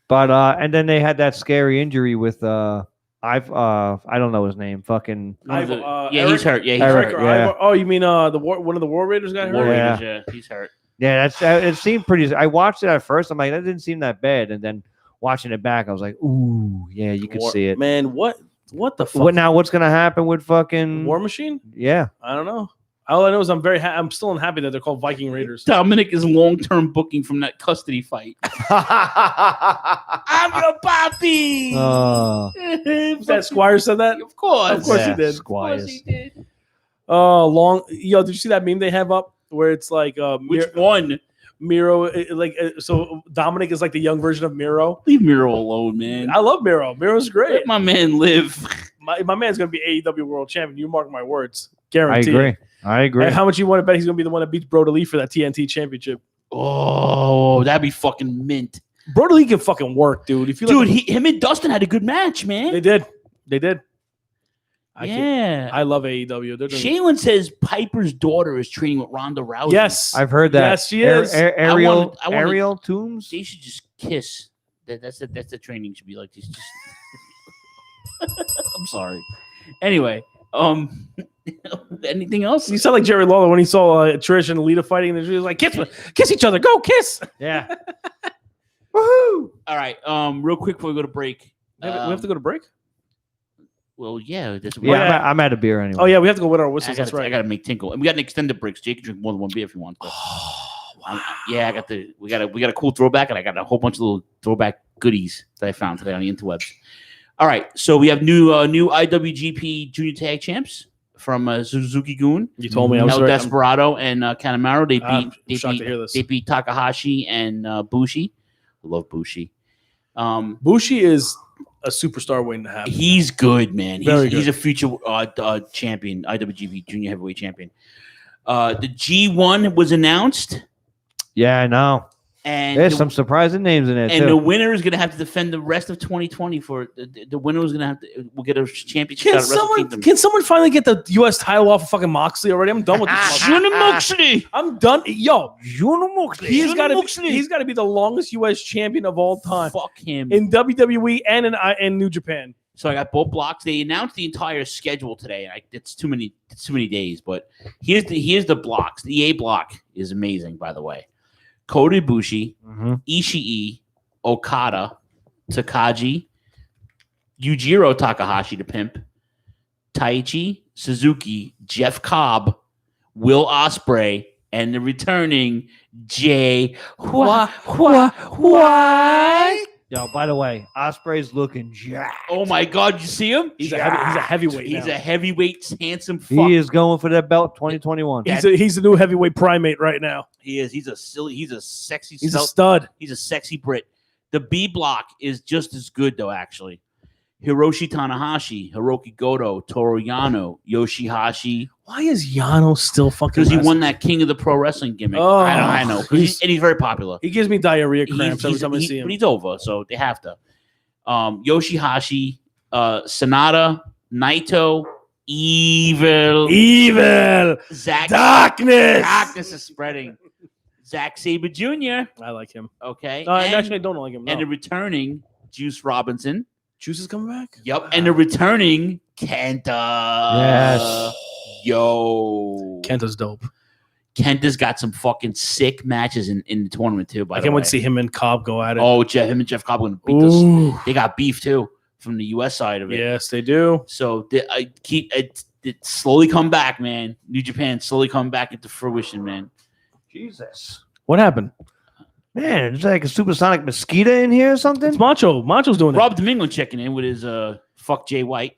S10: But and then they had that scary injury with I don't know his name. Fucking
S3: yeah,
S11: Eric?
S3: he's hurt. Yeah, he's
S10: Eric,
S3: hurt.
S10: yeah.
S11: Oh, you mean one of the War Raiders got hurt?
S3: War
S10: Yeah.
S3: Raiders, yeah, he's hurt.
S10: yeah, it seemed pretty. I watched it at first. I'm like, that didn't seem that bad, and then watching it back, I was like, ooh, yeah, you could see it.
S11: Man, what the fuck?
S10: What now? What's gonna happen with fucking
S11: War Machine?
S10: Yeah,
S11: I don't know. All I know is I'm still unhappy that they're called Viking Raiders.
S3: Dominic is long-term booking from that custody fight. I'm your papi.
S11: That Squire said that?
S3: Of course.
S11: Of course
S10: yeah,
S11: he did.
S10: Squires.
S3: Of course he did.
S11: Did you see that meme they have up where it's like
S3: Which one?
S11: Miro, so Dominic is like the young version of Miro.
S3: Leave Miro alone, man.
S11: I love Miro. Miro's great.
S3: Let my man live.
S11: My man's gonna be AEW World Champion. You mark my words.
S10: I
S11: Guaranteed.
S10: agree.
S11: And how much you want to bet he's gonna be the one that beats Brodie Lee for that TNT championship?
S3: Oh, that'd be fucking mint.
S11: Brodie Lee can fucking work, dude. If you
S3: Dude, him and Dustin had a good match, man.
S11: they did.
S3: Yeah.
S11: I love AEW. They're doing
S3: Shaylin says Piper's daughter is training with Ronda Rousey.
S11: yes,
S10: I've heard that.
S11: Yes, she is.
S10: Ariel
S3: I wanna-
S10: Ariel Toombs.
S3: They should just kiss. That's the training should be like this. Just I'm sorry. Anyway, anything else?
S11: You sound like Jerry Lawler when he saw Trish and Lita fighting, and he was like, "Kiss each other, go kiss."
S10: Yeah.
S11: Woohoo!
S3: All right. Real quick before we go to break.
S11: We have to go to break.
S3: Well, yeah.
S10: Yeah, I'm at a beer anyway.
S11: Oh yeah, we have to go with our
S3: I
S11: whistles.
S3: gotta,
S11: That's right.
S3: I gotta make tinkle, and we got an extended break. So Jake can drink more than one beer if you want. But, yeah, we got a cool throwback, and I got a whole bunch of little throwback goodies that I found today on the interwebs. All right, so we have new IWGP Junior Tag Champs from Suzuki-gun.
S11: You told me I was
S3: El
S11: right.
S3: Desperado and Kanemaru.
S11: I'm shocked to hear this.
S3: They beat Takahashi and Bushi. I love Bushi.
S11: Bushi is a superstar waiting to happen.
S3: He's good, man.
S11: Very good.
S3: He's a future champion, IWGP Junior Heavyweight Champion. The G1 was announced.
S10: Yeah, I know.
S3: And
S10: There's some surprising names in it
S3: and
S10: too.
S3: the winner is going to have to defend the rest of 2020 for the winner is going to have to will get a championship.
S11: Can
S3: out of Wrestle
S11: someone
S3: Kingdom.
S11: can someone finally get the U.S. title off of fucking Moxley already? I'm done with this.
S3: Junior Moxley.
S11: I'm done. Yo,
S10: Moxley.
S11: he's got to be the longest U.S. champion of all time
S3: Fuck him.
S11: in WWE and in New Japan.
S3: So I got both blocks. They announced the entire schedule today. It's too many days, but here's the blocks. The A block is amazing, by the way. Kota Ibushi, Ishii, Okada, Takagi, Yujiro Takahashi, the pimp, Taichi, Suzuki, Jeff Cobb, Will Ospreay, and the returning Jay White.
S10: Yo, by the way, Ospreay's looking jacked.
S3: Oh my God, you see him?
S11: He's a heavyweight.
S3: He's
S11: now.
S3: a heavyweight, handsome fuck.
S10: He is going for that belt 2021.
S11: He's the new heavyweight primate right now.
S3: He is. He's a sexy.
S11: He's a stud.
S3: He's a sexy Brit. The B block is just as good though. Actually, Hiroshi Tanahashi, Hiroki Goto, Toru Yano, Yoshihashi.
S11: Why is Yano still fucking?
S3: Because he won that King of the Pro Wrestling gimmick.
S11: Oh,
S3: I know. And he's very popular.
S11: He gives me diarrhea cramps every time I see him.
S3: But he's over, so they have to. Yoshihashi, Sonata, Naito, Evil, Zack, darkness is spreading. Zack Sabre Jr.
S11: I like him.
S3: Okay,
S11: actually, I don't like him. No.
S3: And the returning Juice Robinson.
S11: Juice is coming back.
S3: Yep, and the returning Kenta.
S10: Yes.
S3: Yo,
S11: Kenta's dope.
S3: Kenta's got some fucking sick matches in the tournament too.
S11: I can't wait to see him and Cobb go at it.
S3: Oh, him and Jeff Cobb going to beat us. They got beef too from the U.S. side of it.
S11: Yes, they do.
S3: So it slowly come back, man. New Japan slowly come back into fruition, man.
S10: Jesus.
S11: What happened?
S10: Man, it's like a supersonic mosquito in here or something.
S11: It's Macho. Macho's doing
S3: Rob Domingo checking in with his fuck Jay White.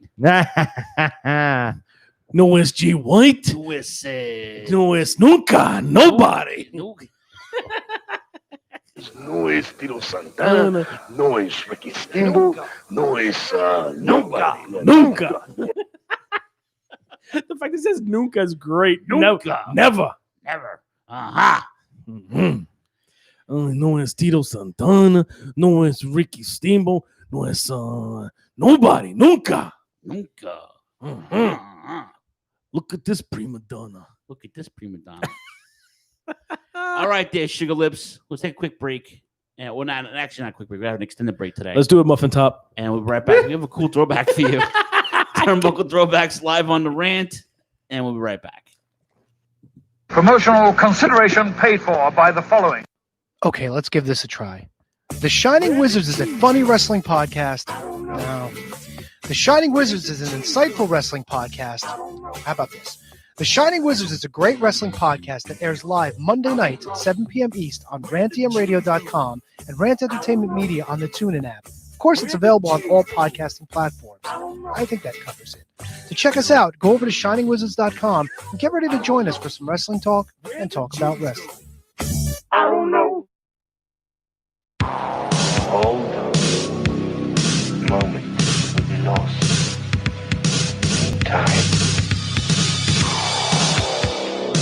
S11: No es Jay White.
S3: No
S11: es nunca. Nobody.
S8: No es Tito Santana. No es Ricky Steamboat. No es nobody.
S11: Nunca. The fact it says nunca is great.
S3: Nunca.
S11: Never.
S3: Mm-hmm.
S11: No es Tito Santana. No es Ricky Steamboat. No es nobody. Nunca. Look at this prima donna.
S3: All right, there, Sugar Lips. Let's take a quick break. And well, not a quick break. We have an extended break today.
S11: Let's do it, Muffin Top.
S3: And we'll be right back. We have a cool throwback for you. Turnbuckle Throwbacks live on the rant. And we'll be right back.
S12: Promotional consideration paid for by the following.
S13: Okay, let's give this a try. The Shining Wizards is a funny wrestling podcast. No. The Shining Wizards is an insightful wrestling podcast. How about this? The Shining Wizards is a great wrestling podcast that airs live Monday nights at 7 p.m. East on rantmradio.com and Rant Entertainment Media on the TuneIn app. Of course, it's available on all podcasting platforms. I think that covers it. To check us out, go over to shiningwizards.com and get ready to join us for some wrestling talk and talk about wrestling.
S8: I don't know. Hold on. Moment will be lost. Time.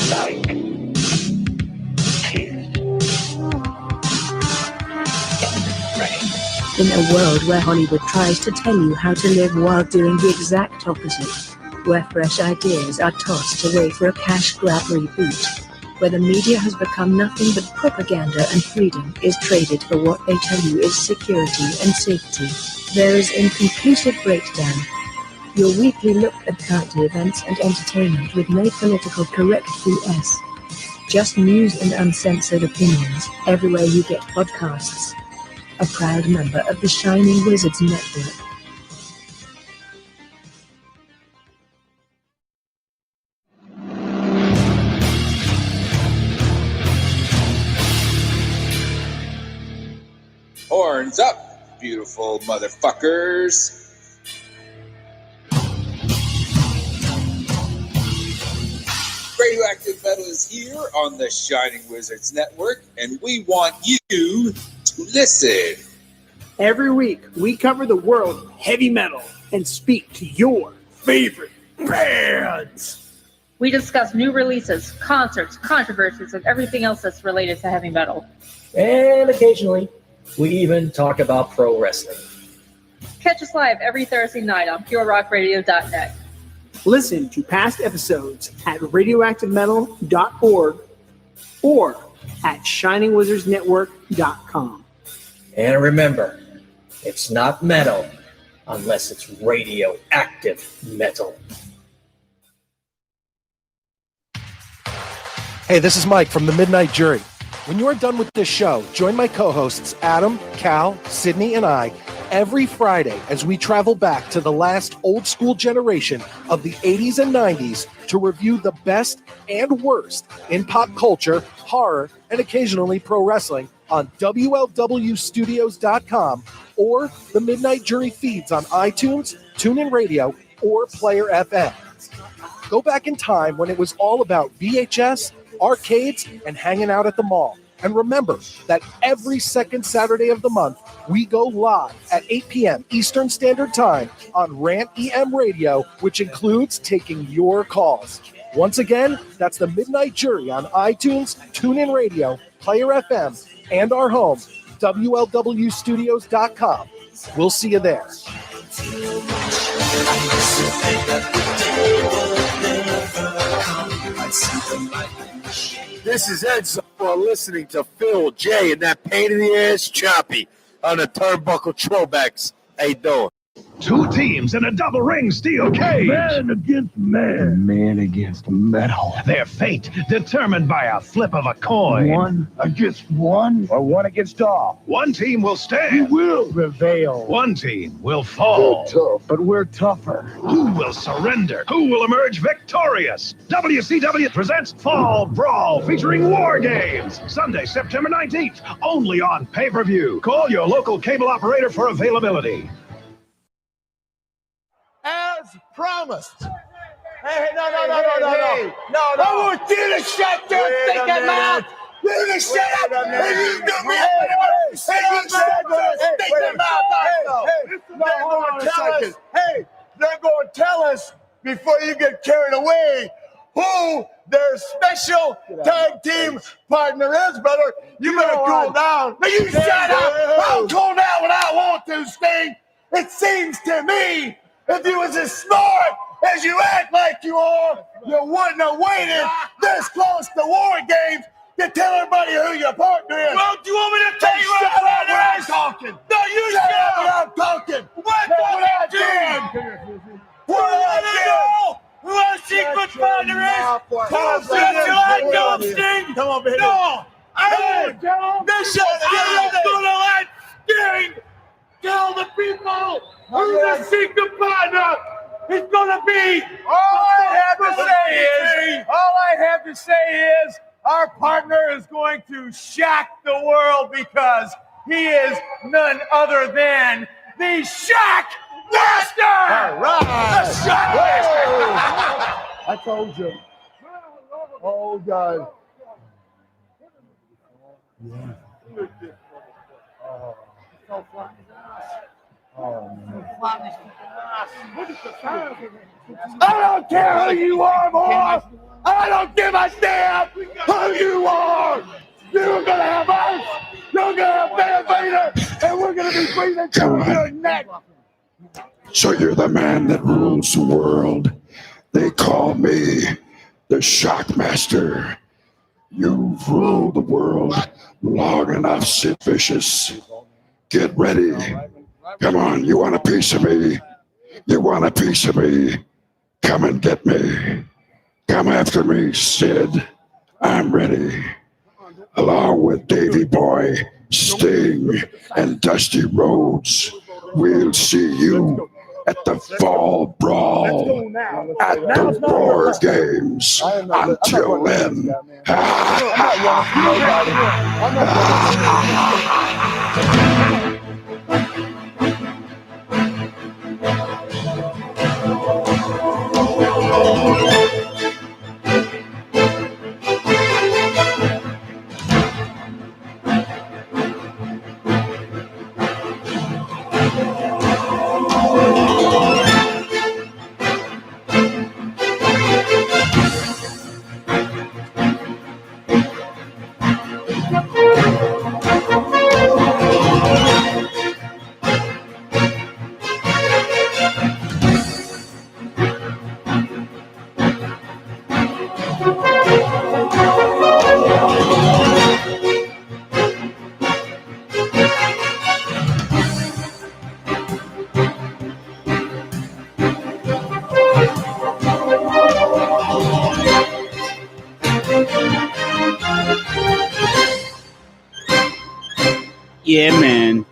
S8: Like tears.
S14: In a world where Hollywood tries to tell you how to live while doing the exact opposite, where fresh ideas are tossed away for a cash grab reboot, where the media has become nothing but propaganda and freedom is traded for what they tell you is security and safety, there is Inconclusive Breakdown, your weekly look at current events and entertainment with no political correct BS. Just news and uncensored opinions everywhere you get podcasts. A proud member of the Shining Wizards Network.
S15: Horns up, beautiful motherfuckers. Radioactive Metal is here on the Shining Wizards Network, and we want you to listen.
S16: Every week, we cover the world of heavy metal and speak to your favorite bands.
S17: We discuss new releases, concerts, controversies, and everything else that's related to heavy metal.
S18: And occasionally, we even talk about pro wrestling.
S17: Catch us live every Thursday night on PureRockRadio.net.
S16: Listen to past episodes at radioactivemetal.org or at shiningwizardsnetwork.com.
S18: And remember, it's not metal unless it's radioactive metal.
S13: Hey, this is Mike from the Midnight Jury. When you're done with this show, join my co-hosts Adam, Cal, Sydney, and I every Friday as we travel back to the last old school generation of the 80s and 90s to review the best and worst in pop culture, horror, and occasionally pro wrestling on WLWstudios.com or the Midnight Jury feeds on iTunes, TuneIn Radio, or Player FM. Go back in time when it was all about VHS, arcades, and hanging out at the mall.
S19: And remember that every second Saturday of the month, we go live at 8 p.m. Eastern Standard Time on Rant EM Radio, which includes taking your calls. Once again, that's the Midnight Jury on iTunes, TuneIn Radio, Player FM, and our home, WLWstudios.com. We'll see you there.
S20: This is Ed Zara listening to Phil J and that pain in the ass Choppy on the Turnbuckle Throwbacks. How you doing?
S21: Two teams in a double ring steel cage.
S8: Man against man. Man against metal.
S21: Their fate determined by a flip of a coin.
S8: One against one or one against all.
S21: One team will stand.
S8: We will prevail.
S21: One team will fall.
S8: We're tough, but we're tougher.
S21: Who will surrender? Who will emerge victorious? WCW presents Fall Brawl featuring War Games. Sunday, September 19th, only on pay-per-view. Call your local cable operator for availability.
S20: As promised.
S8: Hey, no.
S20: I want you to shut your stinking mouth. You to shut up. And you do me. And you shut your stinking mouth. Hey, they're going to tell us before you get carried away who their special tag team partner is, brother. You better cool down. Now you shut up. I'll cool down when I want to, Sting. It seems to me if you was as smart as you act like you are, you wouldn't have waited this close to War Games to tell everybody who your partner is. Well, do you want me to tell you what I'm talking? No, you shut up when I'm talking. What I did? What I did? Who our secret partner is? Tell us who I know, Sting. Come on, baby. No, I won't. This is gonna let Sting tell the people who the secret partner is going to be. All I have to say is our partner is going to shock the world because he is none other than the Shock Master. All right. The Shock Master.
S8: I told you. Oh, God. Yeah. So fun.
S20: I don't care who you are, boy. I don't give a damn who you are. You're gonna have us. You're gonna have Van Vader, and we're gonna be breathing through your neck.
S22: So you're the man that rules the world. They call me the Shockmaster. You've ruled the world long enough, Sid Vicious. Get ready. Come on, you want a piece of me? You want a piece of me? Come and get me. Come after me, Sid. I'm ready. Along with Davey Boy, Sting, and Dusty Rhodes, we'll see you at the Fall Brawl at the War Games. Until then.
S3: Yeah, man.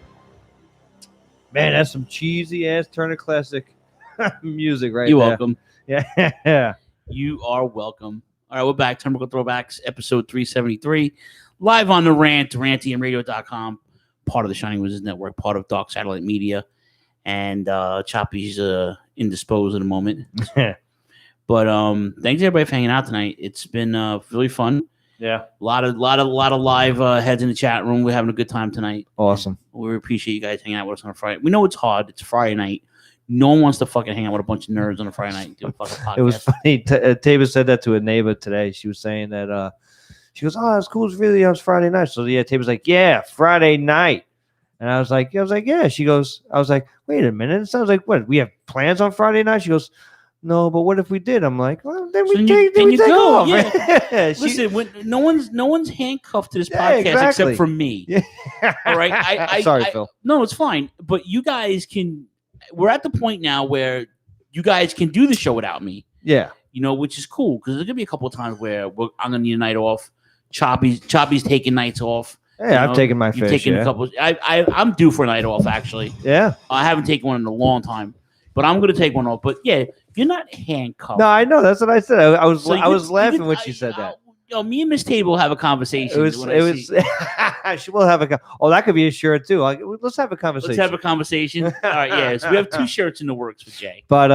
S10: Man, that's some cheesy ass Turner Classic music right
S3: You're
S10: there.
S3: welcome.
S10: Yeah.
S3: You are welcome. All right, we're back. Turnbuckle Throwbacks, episode 373. Live on the Rant, rantemradio.com, part of the Shining Wizards Network, part of Dark Satellite Media. And Choppy's indisposed at the moment. But thanks everybody for hanging out tonight. It's been really fun.
S10: Yeah.
S3: A lot of live heads in the chat room. We're having a good time tonight.
S10: Awesome.
S3: We appreciate you guys hanging out with us on a Friday. We know it's hard. It's Friday night. No one wants to fucking hang out with a bunch of nerds on a Friday night and do a fucking podcast.
S10: It was funny. Tava said that to a neighbor today. She was saying that she goes, "Oh, it's cool. It's really on Friday night." So yeah, Tava's like, "Yeah, Friday night." And I was like, "Yeah." She goes, "I was like, wait a minute. It sounds like what? We have plans on Friday night?" She goes, "No, but what if we did?" I'm like, "Well, then we take off."
S3: Yeah. Listen, no one's handcuffed to this podcast except for me.
S10: Yeah.
S3: All right.
S10: Sorry, Phil.
S3: No, it's fine. But you guys can. We're at the point now where you guys can do the show without me.
S10: Yeah.
S3: Which is cool because there's gonna be a couple of times where I'm gonna need a night off. Choppy's taking nights off.
S10: Hey, I've taken my fair share.
S3: A couple. I'm due for a night off actually.
S10: Yeah.
S3: I haven't taken one in a long time, but I'm gonna take one off. But yeah, you're not handcuffed.
S10: No, I know. That's what I said. I was laughing when she said that.
S3: Me and Miss Table have a conversation.
S10: It was. She will have a. Oh, that could be a shirt too. Let's have a conversation.
S3: Let's have a conversation. All right. Yeah. So we have 2 shirts in the works with Jay.
S10: But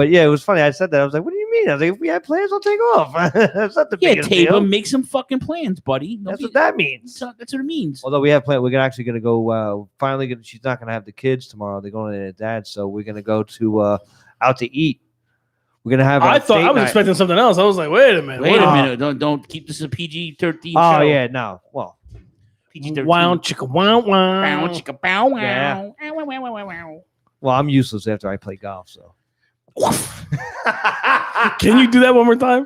S10: yeah, it was funny. I said that. I was like, "What do you mean?" I was like, "If we had plans, I'll take off." That's not the biggest
S3: Table,
S10: deal.
S3: make some fucking plans, buddy.
S10: That's what that means.
S3: That's what it means.
S10: Although we have plans, we're actually going to go. Finally, she's not going to have the kids tomorrow. They're going to their dad, so we're going to go to out to eat. We're gonna have.
S11: I thought I was expecting something else. I was like, wait a minute.
S3: Wait a minute. Don't keep this a PG-13 show.
S10: Oh yeah, no. Well,
S3: PG-13.
S11: Wow, chicka, wow, wow.
S3: Bow, chicka, bow, wow.
S10: Yeah.
S3: Wow.
S10: Well, I'm useless after I play golf. So.
S11: Can you do that one more time?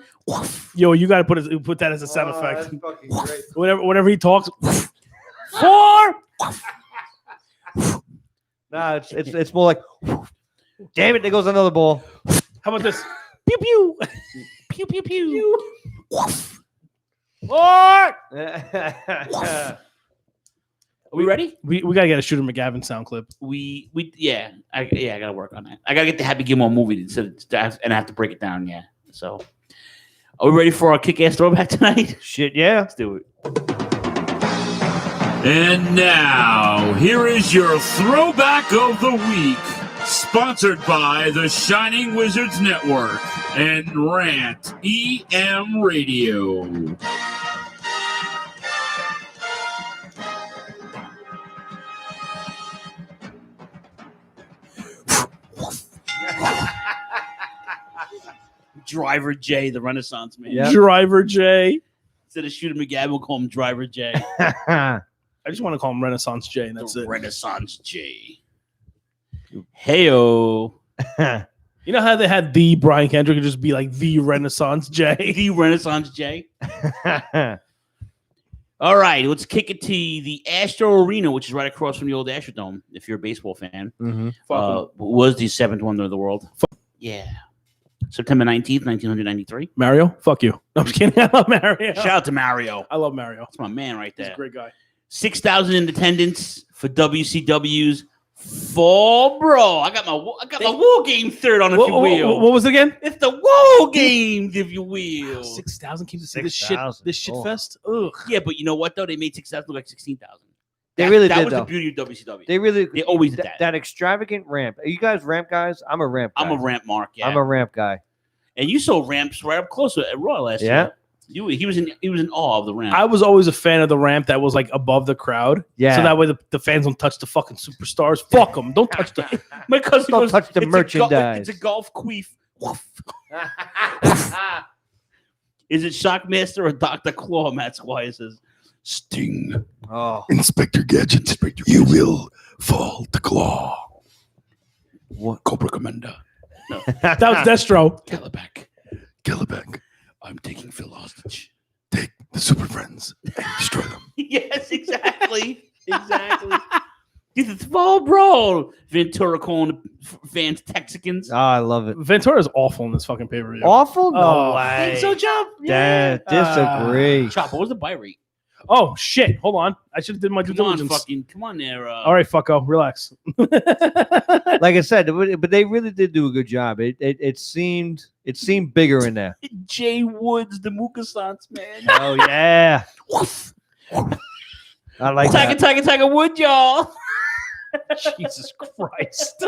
S11: Yo, you got to put that as a sound effect.
S10: That's fucking great.
S11: Whenever he talks.
S3: 4.
S10: No, it's more like. Damn it! There goes another ball.
S11: How about this? Pew pew.
S3: Pew pew pew. 4. Are we ready?
S11: We gotta get a Shooter McGavin sound clip.
S3: I gotta work on that. I gotta get the Happy Gilmore movie and I have to break it down. Yeah. So, are we ready for our kick-ass throwback tonight?
S10: Shit, yeah.
S3: Let's do it.
S4: And now, here is your throwback of the week. Sponsored by the Shining Wizards Network and Rant EM Radio.
S3: Driver J, the Renaissance man.
S10: Yep.
S11: Driver J.
S3: Instead of Shooter McGavin, we'll call him Driver J.
S11: I just want to call him Renaissance J, and that's it.
S3: Renaissance J. Heyo.
S11: You know how they had the Brian Kendrick could just be like the Renaissance J?
S3: The Renaissance J. All right, let's kick it to the Astro Arena, which is right across from the old Astrodome, if you're a baseball fan.
S10: Mm-hmm.
S3: Was the 7th wonder of the world. Yeah. September 19th, 1993.
S11: Mario? Fuck you. I'm just kidding. I love Mario.
S3: Shout out to Mario.
S11: I love Mario.
S3: That's my man right there.
S11: He's a great guy.
S3: 6,000 in attendance for WCW's Fall Brawl. I got my War Game third on, if you will.
S11: What was it again?
S3: It's the War Games, if you will.
S11: 6,000 keeps this shit fest. Ugh.
S3: Yeah, but you know what though? They made 6,000 look like 16,000.
S10: They really
S3: that
S10: did.
S3: Was
S10: though.
S3: The beauty of WCW.
S10: They
S3: always did that.
S10: That extravagant ramp. Are you guys ramp guys? I'm a ramp guy.
S3: I'm a ramp mark. Yeah,
S10: I'm a ramp guy.
S3: And you saw ramps right up close at Raw last year. He was in awe of the ramp.
S11: I was always a fan of the ramp that was like above the crowd.
S10: Yeah.
S11: So that way the fans don't touch the fucking superstars. Fuck them. Don't touch the.
S3: My cousin
S10: Don't
S3: goes,
S10: touch the merchandise.
S3: It's a golf queef. Is it Shockmaster or Dr. Claw? Matt Squire says,
S22: Sting.
S10: Oh.
S22: Inspector Gadget. You will fall to claw. What? Cobra Commander.
S3: No.
S11: That was Destro.
S22: Gellerbeck.
S4: I'm taking Phil hostage.
S22: Take the Super Friends. Destroy them.
S3: Yes, exactly. Exactly. This is Fall Brawl. Ventura calling fans Texicans.
S10: Oh, I love it.
S11: Ventura's awful in this fucking pay-per-view.
S10: Awful? No way.
S3: Think so, Chop?
S10: Yeah. Disagree.
S3: Chop, what was the buy rate?
S11: Oh, shit. Hold on. I should have did my due diligence.
S3: Come on there.
S11: All right, fucko. Relax.
S10: Like I said, but they really did do a good job. It seemed bigger in there.
S3: Jay Woods, the Mukasans, man.
S10: Oh, yeah. I like that.
S3: Tiger Wood, y'all.
S11: Jesus Christ.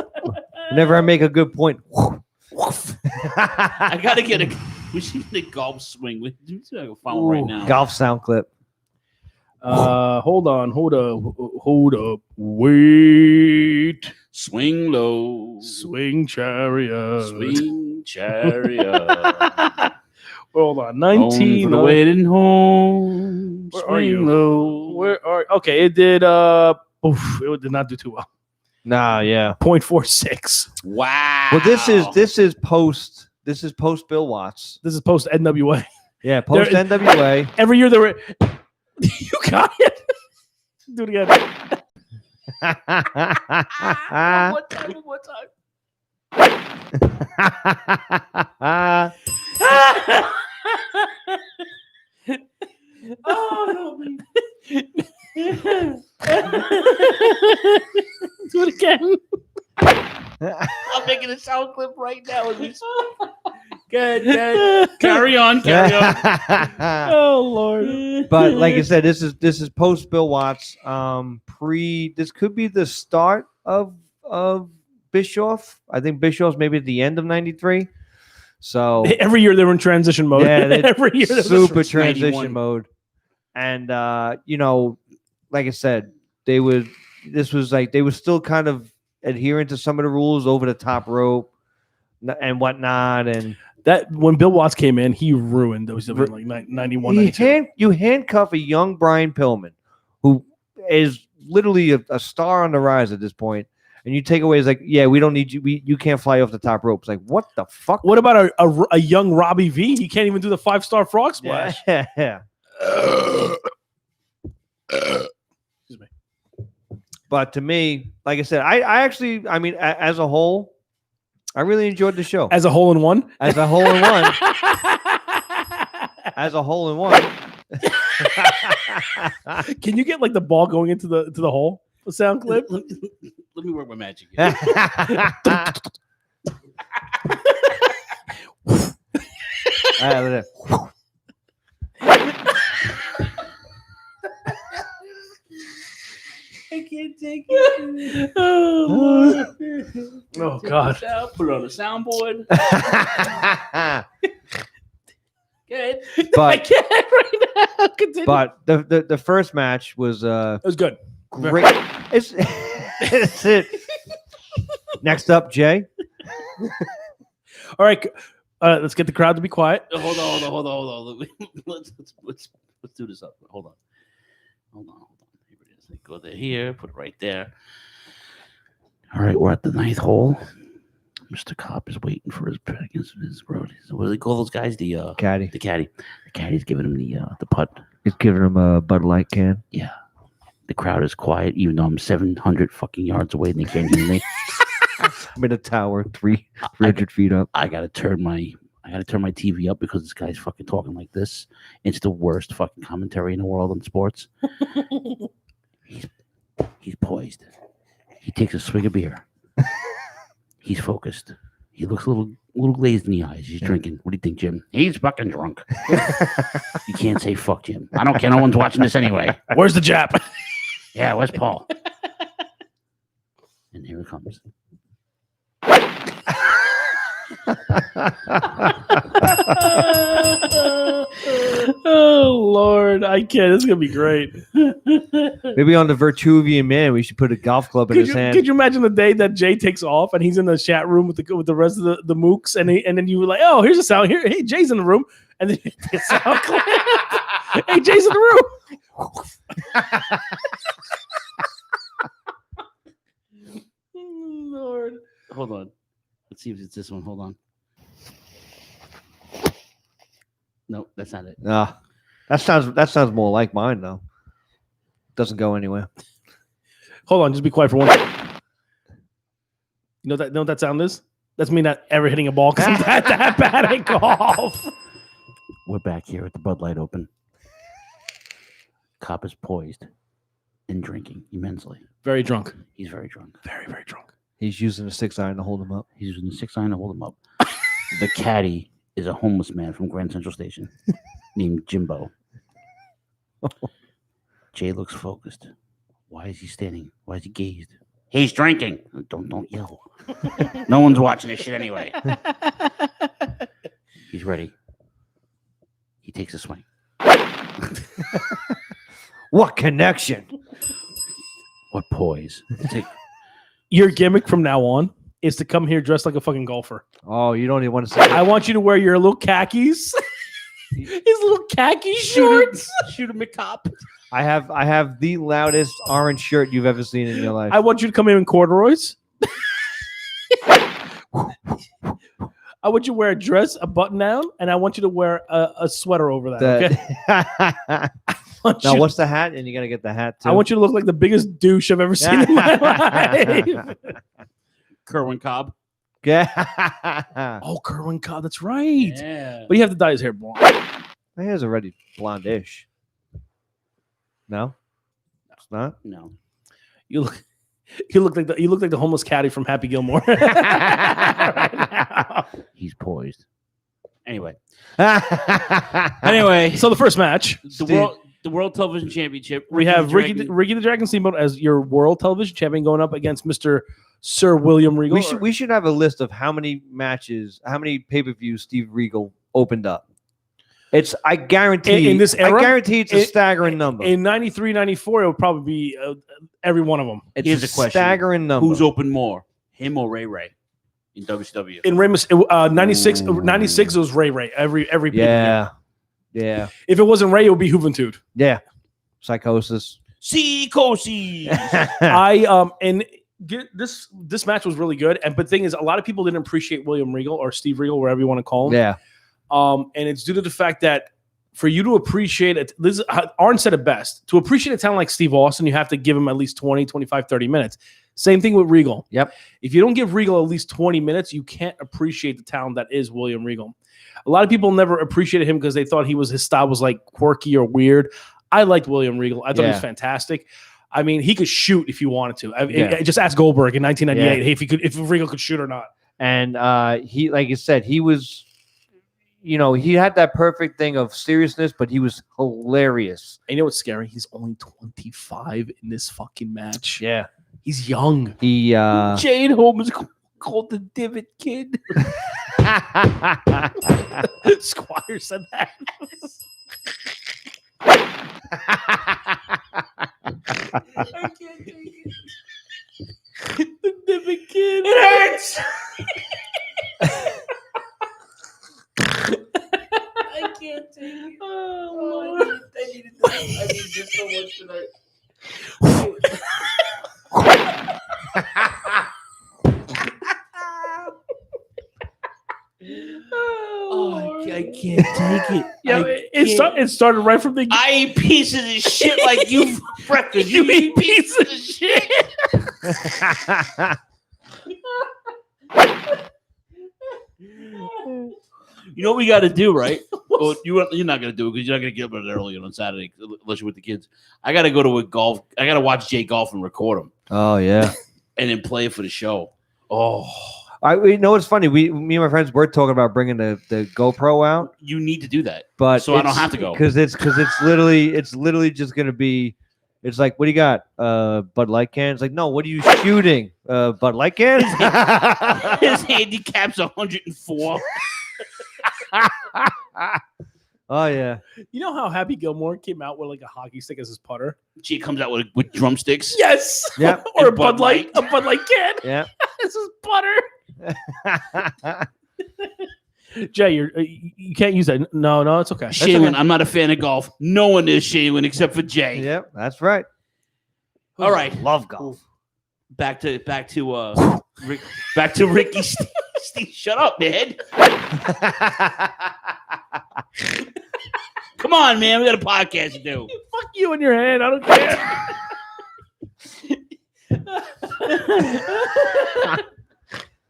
S10: Whenever I make a good point.
S3: I gotta get We see the golf swing. We see if I can find one right now.
S10: Golf sound clip.
S11: Hold up. Wait.
S3: Swing low.
S11: Swing chariot.
S3: Swing chariot.
S11: Hold on.
S3: Home
S11: 19.
S3: for the waiting home.
S11: Where
S3: Swing
S11: are you?
S3: low.
S11: Where are? Okay, it did. It did not do too well.
S10: Nah, yeah.
S11: 0.46.
S3: Wow.
S10: Well, this is post Bill Watts.
S11: This is post NWA.
S10: Yeah, post NWA.
S11: Every year there were. You got it. Do it again.
S3: One time. Oh, help me.
S11: Do it again.
S3: I'm making a sound clip right now. Good. Carry on.
S11: Oh Lord.
S10: But like I said, this is post Bill Watts. This could be the start of Bischoff. I think Bischoff's maybe at the end of '93. So
S11: every year they were in transition mode.
S10: Yeah,
S11: every year
S10: super transition mode. And like I said, they were still kind of adhering to some of the rules, over the top rope and whatnot. And
S11: that when Bill Watts came in, he ruined those like 91, 92.
S10: You handcuff a young Brian Pillman, who is literally a star on the rise at this point, and you take away his yeah, we don't need you. You can't fly off the top rope. It's like, what the fuck?
S11: What about a young Robbie V? He can't even do the 5-star frog splash.
S10: Yeah.
S11: Excuse me.
S10: But to me, like I said, I actually, as a whole, I really enjoyed the show.
S11: As a hole in one?
S10: As a hole in one. As a hole in one.
S11: Can you get like the ball going into the hole? A sound clip?
S3: Let me work my magic. I can't take it.
S11: Oh, Lord. Oh, God.
S3: Put it on the soundboard. Good.
S10: But,
S11: I can't right now. Continue.
S10: But the first match was
S11: it was good.
S10: Great. It's it. Next up, Jay.
S11: All right. Let's get the crowd to be quiet.
S3: Hold on. Let's do this up. Hold on. Here it is. Go there. Here. Put it right there. All right. We're at the 9th hole. Mr. Cop is waiting for his road. What do they call those guys? The
S10: caddy.
S3: The caddy. The caddy's giving him the putt.
S10: He's giving him a Bud Light can.
S3: Yeah. The crowd is quiet, even though I'm 700 fucking yards away and they can't hear me.
S10: I'm in a tower, 300 feet up.
S3: I gotta turn my TV up because this guy's fucking talking like this. It's the worst fucking commentary in the world on sports. He's poised. He takes a swig of beer. He's focused. He looks a little glazed in the eyes. He's drinking. What do you think, Jim? He's fucking drunk. You can't say fuck Jim. I don't care. No one's watching this anyway.
S11: Where's the Jap?
S3: Yeah, where's Paul? And here it comes.
S11: Oh Lord, I can't. This is gonna be great.
S10: Maybe on the Virtuvian Man, we should put a golf club in his hand.
S11: Could you imagine the day that Jay takes off and he's in the chat room with the rest of the mooks, and then you were like, oh, here's a sound here. Hey, Jay's in the room, and then you take a sound clip. Hey, Jay's in the room.
S3: Lord, hold on. Let's see if it's this one. Hold on. Nope, that's not it.
S10: Nah, that sounds more like mine though. Doesn't go anywhere.
S11: Hold on, just be quiet for one. You know what that sound is? That's me not ever hitting a ball because I'm that bad at golf.
S3: We're back here at the Bud Light Open. Cop is poised and drinking immensely.
S11: Very drunk.
S3: He's very drunk.
S11: Very, very drunk.
S10: He's using a 6-iron to hold him up.
S3: He's using the 6-iron to hold him up. The caddy is a homeless man from Grand Central Station named Jimbo. Jay looks focused. Why is he standing? Why is he gazed? He's drinking. Don't yell. No one's watching this shit anyway. He's ready. He takes a swing.
S10: What connection?
S3: What poise?
S11: Your gimmick from now on is to come here dressed like a fucking golfer.
S10: Oh, you don't even want to say
S11: I want you to wear your little khakis. His little khaki shorts.
S3: Shoot him a cop.
S10: I have the loudest orange shirt you've ever seen in your life.
S11: I want you to come in corduroys. I want you to wear a dress, a button down, and I want you to wear a sweater over that. Okay?
S10: Now, what's the hat? And you got to get the hat too.
S11: I want you to look like the biggest douche I've ever seen in my life.
S3: Kerwin Cobb.
S10: Yeah.
S11: Oh, Kerwin Cobb. That's right.
S3: Yeah.
S11: But you have to dye his hair blonde.
S10: My hair's already blondish. No, it's not.
S3: No.
S11: You look like the homeless caddy from Happy Gilmore.
S3: He's poised. Anyway.
S11: So the first match,
S3: the World Television Championship.
S11: we have Ricky the Dragon Steamboat as your World Television Champion going up against Mr. Sir William Regal.
S10: We should have a list of how many matches, how many pay-per-views Steve Regal opened up. I guarantee
S11: in this era,
S10: I guarantee it's a staggering number.
S11: In 93, 94, it would probably be every one of them.
S3: Here's a question:
S10: staggering number.
S3: Who's opened more, him or Ray Ray in WCW?
S11: In 96, it was Ray Ray. Every
S10: yeah.
S11: If it wasn't Ray, it would be Juventud.
S10: Yeah, Psychosis.
S3: Psychosis.
S11: This match was really good. But the thing is, a lot of people didn't appreciate William Regal or Steve Regal, wherever you want to call him.
S10: Yeah.
S11: And it's due to the fact that for you to appreciate it, Arn said it best. To appreciate a talent like Steve Austin, you have to give him at least 20, 25, 30 minutes. Same thing with Regal.
S10: Yep.
S11: If you don't give Regal at least 20 minutes, you can't appreciate the talent that is William Regal. A lot of people never appreciated him because they thought his style was like quirky or weird. I liked William Regal. I thought he was fantastic. I mean, he could shoot if you wanted to. Just ask Goldberg in 1998 if Regal could shoot or not.
S10: And he, like you said, he was, he had that perfect thing of seriousness, but he was hilarious.
S11: And you know what's scary? He's only 25 in this fucking match.
S10: Yeah.
S11: He's young.
S10: He
S3: Jane Holmes called the Divot Kid.
S11: Squire said that.
S3: I can't take it. The Divot Kid. It hurts. I can't take it. Oh, Lord. I need this so much tonight. Oh, I can't take it.
S11: Yeah, it started right from the.
S3: I eat pieces of shit like you for breakfast. You eat pieces of shit. You know what we got to do, right? Well, you're not going to do it because you're not going to get up early on Saturday unless you're with the kids. I got to go to a golf. I got to watch Jay golf and record him.
S10: Oh yeah,
S3: and then play it for the show. Oh,
S10: we know it's funny. Me and my friends were talking about bringing the GoPro out.
S3: You need to do that,
S10: but
S3: so I don't have to go
S10: because it's literally just going to be. It's like, what do you got? Bud Light can? It's like, no, what are you shooting? Bud Light can?
S3: His handicap's 104.
S10: Oh yeah.
S11: You know how Happy Gilmore came out with like a hockey stick as his putter?
S3: She comes out with drumsticks.
S11: Yes.
S10: Yeah.
S11: Or a Bud Light can.
S10: Yeah.
S11: This is butter. Jay, you can't use that. No, it's okay.
S3: Shaylin, I'm not a fan of golf. No one is Shaylin except for Jay.
S10: Yep, that's right.
S3: All right,
S10: love golf.
S3: Back to Ricky. Steve, shut up, man. Come on, man. We got a podcast to do.
S11: Fuck you in your head. I don't care.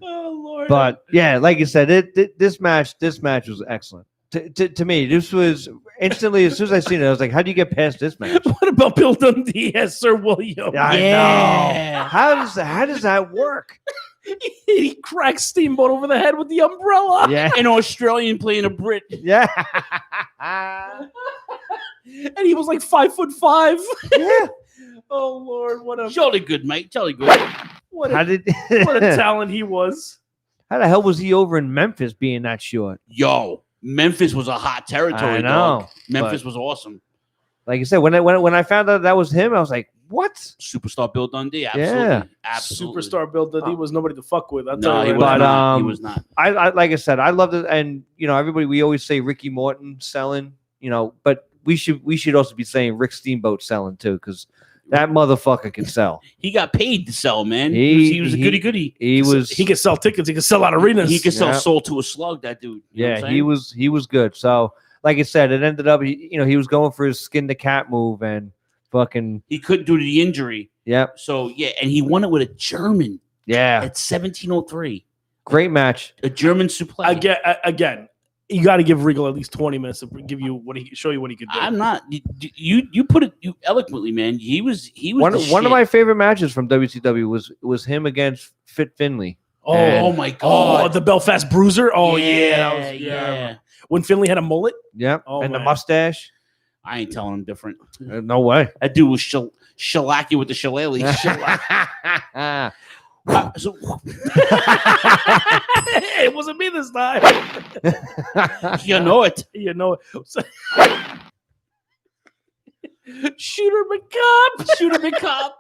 S11: Oh Lord!
S10: But yeah, like you said, this match was excellent. To me, this was instantly as soon as I seen it, I was like, "How do you get past this match?"
S11: What about Bill Dundee as Sir William?
S10: I know. How does that work?
S11: He cracked Steamboat over the head with the umbrella.
S10: Yeah,
S3: an Australian playing a Brit.
S10: Yeah,
S11: and he was like 5'5".
S10: Yeah.
S11: Oh Lord, what a
S3: jolly good, mate. Jolly good.
S11: What a talent he was.
S10: How the hell was he over in Memphis being that short?
S3: Yo, Memphis was a hot territory.
S10: I know,
S3: dog. Memphis
S10: but-
S3: was awesome.
S10: Like you said, when I found out that was him, I was like, what?
S3: Superstar Bill Dundee. Absolutely.
S10: Yeah.
S3: Absolutely.
S11: Superstar Bill Dundee was nobody to fuck with. I'll
S3: No,
S11: tell
S3: he
S11: you
S3: was
S11: right now.
S3: not. He was not.
S10: I like I said, I loved it, and everybody, we always say Ricky Morton selling, but we should also be saying Rick Steamboat selling too, because that motherfucker can sell.
S3: He got paid to sell, man. He was a goody goody.
S10: He
S11: could sell tickets. He could sell out arenas.
S3: He could sell
S10: Yeah.
S3: soul to a slug. That dude. You know what I'm
S10: he
S3: saying?
S10: he was good. So like I said, it ended up he was going for his skin the cat move and fucking
S3: He couldn't do the injury.
S10: Yep.
S3: So yeah, and he won it with a German.
S10: Yeah.
S3: At 1703.
S10: Great match.
S3: A German suplex.
S11: Again, you got to give Regal at least 20 minutes to give you show you what he could do.
S3: I'm not. You put it you man. He was
S10: one
S3: the
S10: of
S3: shit.
S10: my favorite matches from WCW was him against Fit Finley.
S3: Oh my god.
S11: Oh, the Belfast Bruiser. Oh
S3: Yeah,
S11: that was,
S3: yeah.
S11: When Finley had a mullet.
S10: Yep.
S11: Oh,
S10: and the
S11: man.
S10: mustache.
S3: I ain't telling him different.
S10: No way.
S3: That dude was shellac you with the shillelagh. So
S11: It wasn't me this time.
S3: you know it.
S11: You know it. Shooter McCop.
S3: Shooter McCop.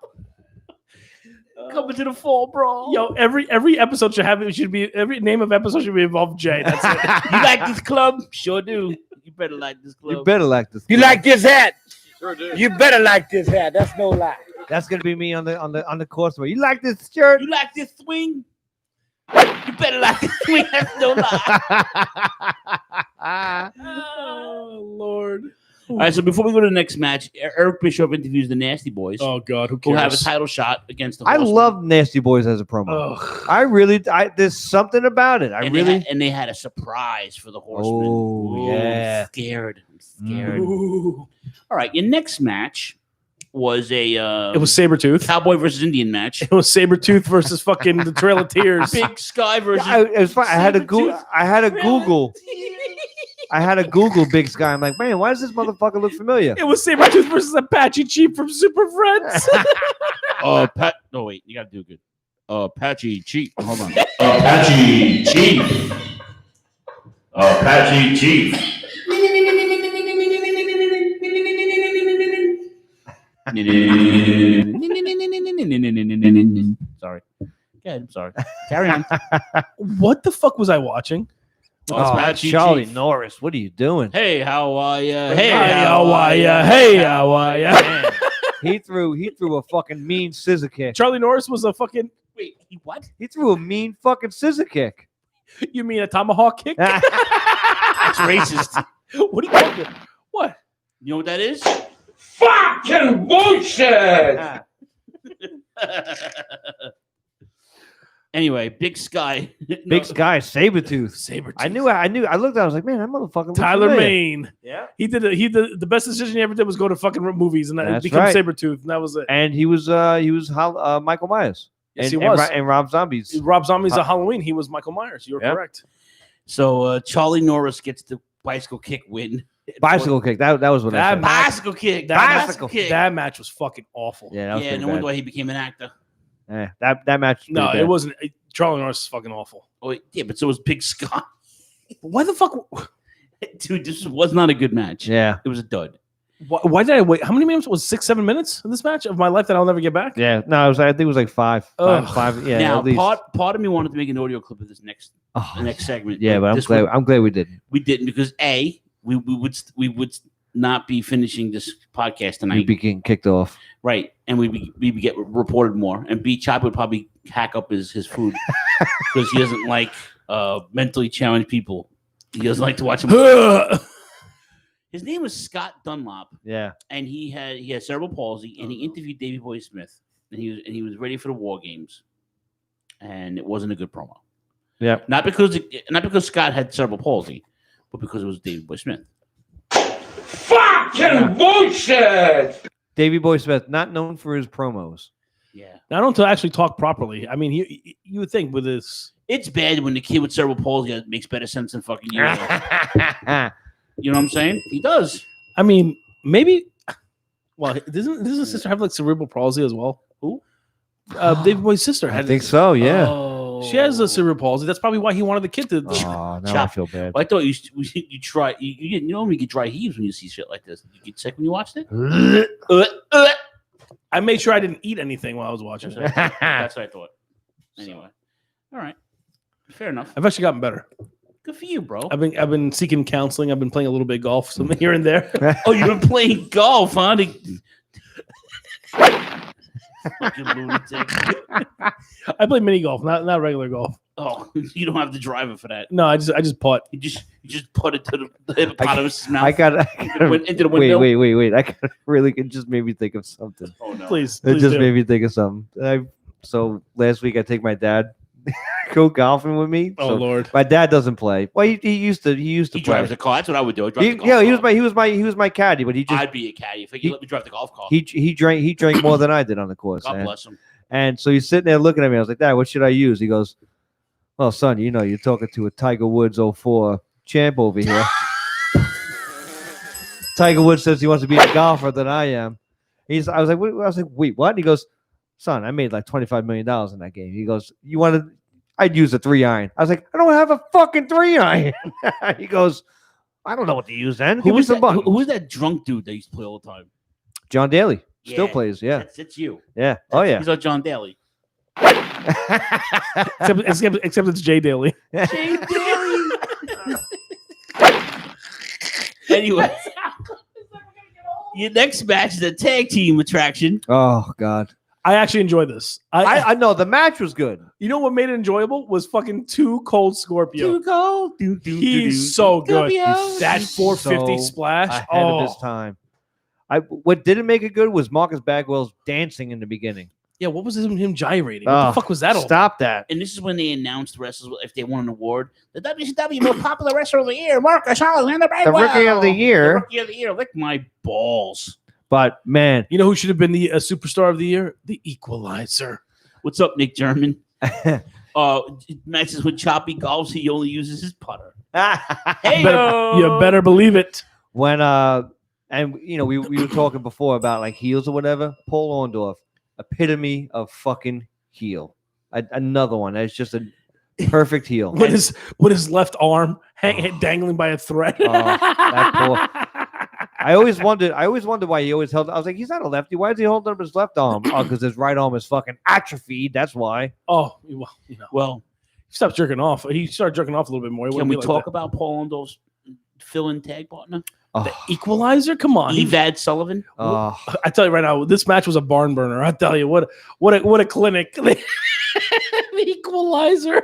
S3: Coming to the fall, bro.
S11: Yo, every episode should be every name of episode should be involved Jay. That's it.
S3: You like this club? Sure do. You better like this club.
S10: You better like this.
S16: You like this hat? Sure do. You better like this hat. That's no lie.
S10: That's gonna be me on the course where you like this shirt?
S3: You like this swing? You better like this swing. That's no lie.
S11: Oh Lord.
S3: All right, so before we go to the next match, Eric Bischoff interviews the Nasty Boys.
S11: Oh God, who
S3: Who have a
S11: cares?
S3: title shot against the
S10: I
S3: Horsemen.
S10: love Nasty Boys as a promo.
S11: Ugh.
S10: There's something about it.
S3: They had a surprise for the Horsemen.
S10: Oh,
S3: Ooh,
S10: yeah.
S3: I'm scared.
S11: Ooh.
S3: All right, your next match was a
S11: It was Sabretooth.
S3: Cowboy versus Indian match.
S11: It was Sabretooth versus fucking the Trail of Tears.
S3: Big Sky versus
S10: It was fine. I had to Google. I had to Google Big Sky. I'm like, man, why does this motherfucker look familiar?
S11: It was Sabretooth versus Apache Chief from Super Friends.
S3: Pat. No, wait, you gotta do good. Apache Chief. Hold on.
S4: Apache Chief. Apache Chief.
S3: Sorry. Yeah, I'm sorry. Carry on.
S11: What the fuck was I watching?
S10: Oh,
S3: Apache
S10: Charlie
S3: Chief.
S10: Norris, what are you doing?
S3: Hey, how are ya?
S11: Hey, how are ya? Hey, how are ya?
S10: Man, he threw a fucking mean scissor kick.
S11: Charlie Norris was a fucking.
S3: Wait, what?
S10: He threw a mean fucking scissor kick.
S11: You mean a tomahawk kick?
S3: That's racist.
S11: What are you talking about? What?
S3: You know what that is?
S16: Fucking bullshit.
S3: Anyway, Big Sky.
S10: Big Sky, Sabretooth.
S11: Sabretooth.
S10: I knew. I looked at it, I was like, man, that motherfucker looks
S11: Tyler
S10: familiar.
S11: Maine.
S10: Yeah.
S11: He did the best decision he ever did was go to fucking movies and
S10: That's
S11: become
S10: right.
S11: Sabretooth, and that was it.
S10: And he was Michael Myers.
S11: Yes,
S10: and,
S11: he was.
S10: And Rob Zombie's.
S11: Rob Zombie's a Halloween. He was Michael Myers. You're
S10: Yep.
S11: correct.
S3: So Charlie Norris gets the bicycle kick win.
S10: Bicycle kick. That was what I said.
S3: Bicycle kick.
S11: That match was fucking awful.
S10: Yeah, that was
S3: Yeah,
S10: pretty
S3: no wonder
S10: bad.
S3: why he became an actor.
S10: Yeah, that match. Was
S11: No,
S10: pretty
S11: it
S10: bad.
S11: wasn't. Charlie Norris is fucking awful.
S3: Oh, yeah, but so was Big Sky.
S11: Why the fuck?
S3: Dude, this was not a good match.
S10: Yeah.
S3: It was a dud.
S11: Why did I wait? How many minutes was 6-7 minutes in this match of my life that I'll never get back?
S10: Yeah, no, I think it was like five. Yeah,
S3: now,
S10: at least.
S3: part of me wanted to make an audio clip of this next segment.
S10: Yeah, but I'm glad we didn't.
S3: We didn't because A, we would not be finishing this podcast tonight.
S10: We'd be getting kicked off.
S3: Right, and we'd get reported more. And B, Chop would probably hack up his food because he doesn't like mentally challenged people. He doesn't like to watch them. His name was Scott Dunlop.
S10: Yeah,
S3: and he had cerebral palsy, and he interviewed Davey Boy Smith, and he was ready for the War Games, and it wasn't a good promo.
S10: Yeah,
S3: not because Scott had cerebral palsy, but because it was Davey Boy Smith.
S16: Fucking bullshit.
S10: Davey Boy Smith, not known for his promos.
S3: Yeah,
S11: I don't to actually talk properly. I mean, you would think with this,
S3: it's bad when the kid with cerebral palsy makes better sense than fucking you. You know what I'm saying? He does.
S11: I mean, maybe. Well, doesn't his sister have like cerebral palsy as well?
S3: Who?
S11: David Boy's sister had.
S10: I think so. Yeah.
S3: Oh,
S11: She has a cerebral palsy. That's probably why he wanted the kid to.
S10: Oh, now I feel bad.
S3: I thought you try. You normally get dry heaves when you see shit like this. You get sick when you watched it.
S11: I made sure I didn't eat anything while I was watching.
S3: That's what I thought. Anyway, all right, fair enough.
S11: I've actually gotten better.
S3: Good for you, bro.
S11: I've been seeking counseling. I've been playing a little bit of golf, some here and there.
S3: Oh, you've been playing golf, huh? Fucking lunatic.
S11: I play mini golf, not regular golf.
S3: Oh, you don't have the driver for that.
S11: No, I just putt.
S3: You just put it to the hippopotamus' mouth.
S10: I got
S3: into the window.
S10: Wait. I got really. It just made me think of something.
S3: Oh no!
S11: Please
S10: It just
S11: do.
S10: made me think of something. So last week I take my dad go golfing with me.
S11: Oh
S10: So
S11: Lord!
S10: my dad doesn't play. Well, he used to. He used to
S3: He
S10: play.
S3: drives the car. That's what I would do.
S10: He was my caddy, but he just
S3: I'd be a caddy if you let me drive the golf cart.
S10: he drank more than I did on the course.
S3: God
S10: and,
S3: bless him.
S10: And so he's sitting there looking at me. I was like, Dad, what should I use? He goes, well, son, you're talking to a Tiger Woods 04 champ over here. Tiger Woods says he wants to be a golfer than I am. I was like, wait, what? And he goes, son, I made like $25 million in that game. He goes, I'd use a 3-iron. I was like, I don't have a fucking 3-iron. He goes, I don't know what to use then.
S3: Who was that drunk dude that used to play all the time?
S10: John Daly. Still
S3: Yeah,
S10: plays, yeah.
S3: It's you.
S10: Yeah. Oh, yeah.
S3: He's like John Daly.
S11: except it's Jay Daly.
S3: Jay Daly. Anyway, your next match is a tag team attraction.
S10: Oh, God.
S11: I actually enjoyed this.
S10: I know the match was good.
S11: You know what made it enjoyable was fucking Too Cold Scorpio.
S3: Too cold.
S11: He's so good. That 450
S10: So
S11: splash.
S10: ahead of his time. What didn't make it good was Marcus Bagwell's dancing in the beginning.
S11: Yeah, what was him gyrating? What the fuck was that all?
S10: Stop that.
S3: And this is when they announced wrestlers if they won an award. The WCW Most Popular Wrestler of the Year, Marcus Alexander Bagwell.
S10: Rookie of the Year.
S3: The Rookie of the Year. Lick my balls.
S10: But, man.
S11: You know who should have been the superstar of the year? The Equalizer.
S3: What's up, Nick German? Matches with Choppy Golfs. He only uses his putter. Hey,
S11: you better believe it.
S10: When and we were talking before about like heels or whatever. Paul Orndorff, epitome of fucking heel. Another one that's just a perfect heel.
S11: With his left arm dangling by a thread.
S10: That poor. I always wondered why he always held. I was like, he's not a lefty. Why is he holding up his left arm? Oh, because his right arm is fucking atrophied. That's why.
S11: Oh, well,
S3: he
S11: stopped jerking off. He started jerking off a little bit more.
S3: Can we talk about Paul Orndorff's fill-in tag partner?
S11: The Equalizer? Come on,
S3: Evad Sullivan.
S11: I tell you right now, this match was a barn burner. I tell you what a clinic. The Equalizer.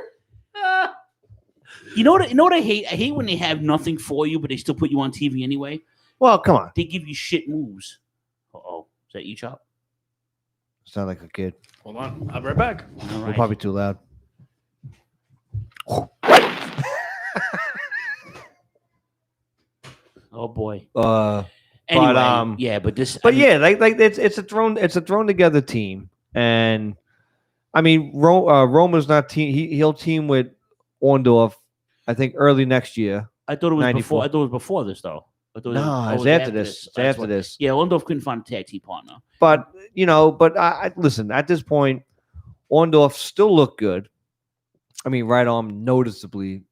S3: You know what I hate? I hate when they have nothing for you, but they still put you on TV anyway.
S10: Well, come on.
S3: They give you shit moves. Uh-oh. Is that you, Chop?
S10: Sound like a kid.
S11: Hold on. I'll be right back.
S3: All
S10: We're
S3: right.
S10: probably too loud.
S3: Oh boy.
S10: Anyway,
S3: but this.
S10: But it's a thrown together team, and I mean Roman's not team. He'll team with Orndorff, I think early next year.
S3: I thought it was
S10: 94.
S3: before. I thought it was before this though. I thought
S10: No,
S3: it
S10: it's
S3: was
S10: after this. It's
S3: That's
S10: after
S3: what-
S10: this.
S3: Yeah, Orndorff couldn't find a tag team partner.
S10: But I listen. At this point, Orndorff still looked good. I mean, right arm noticeably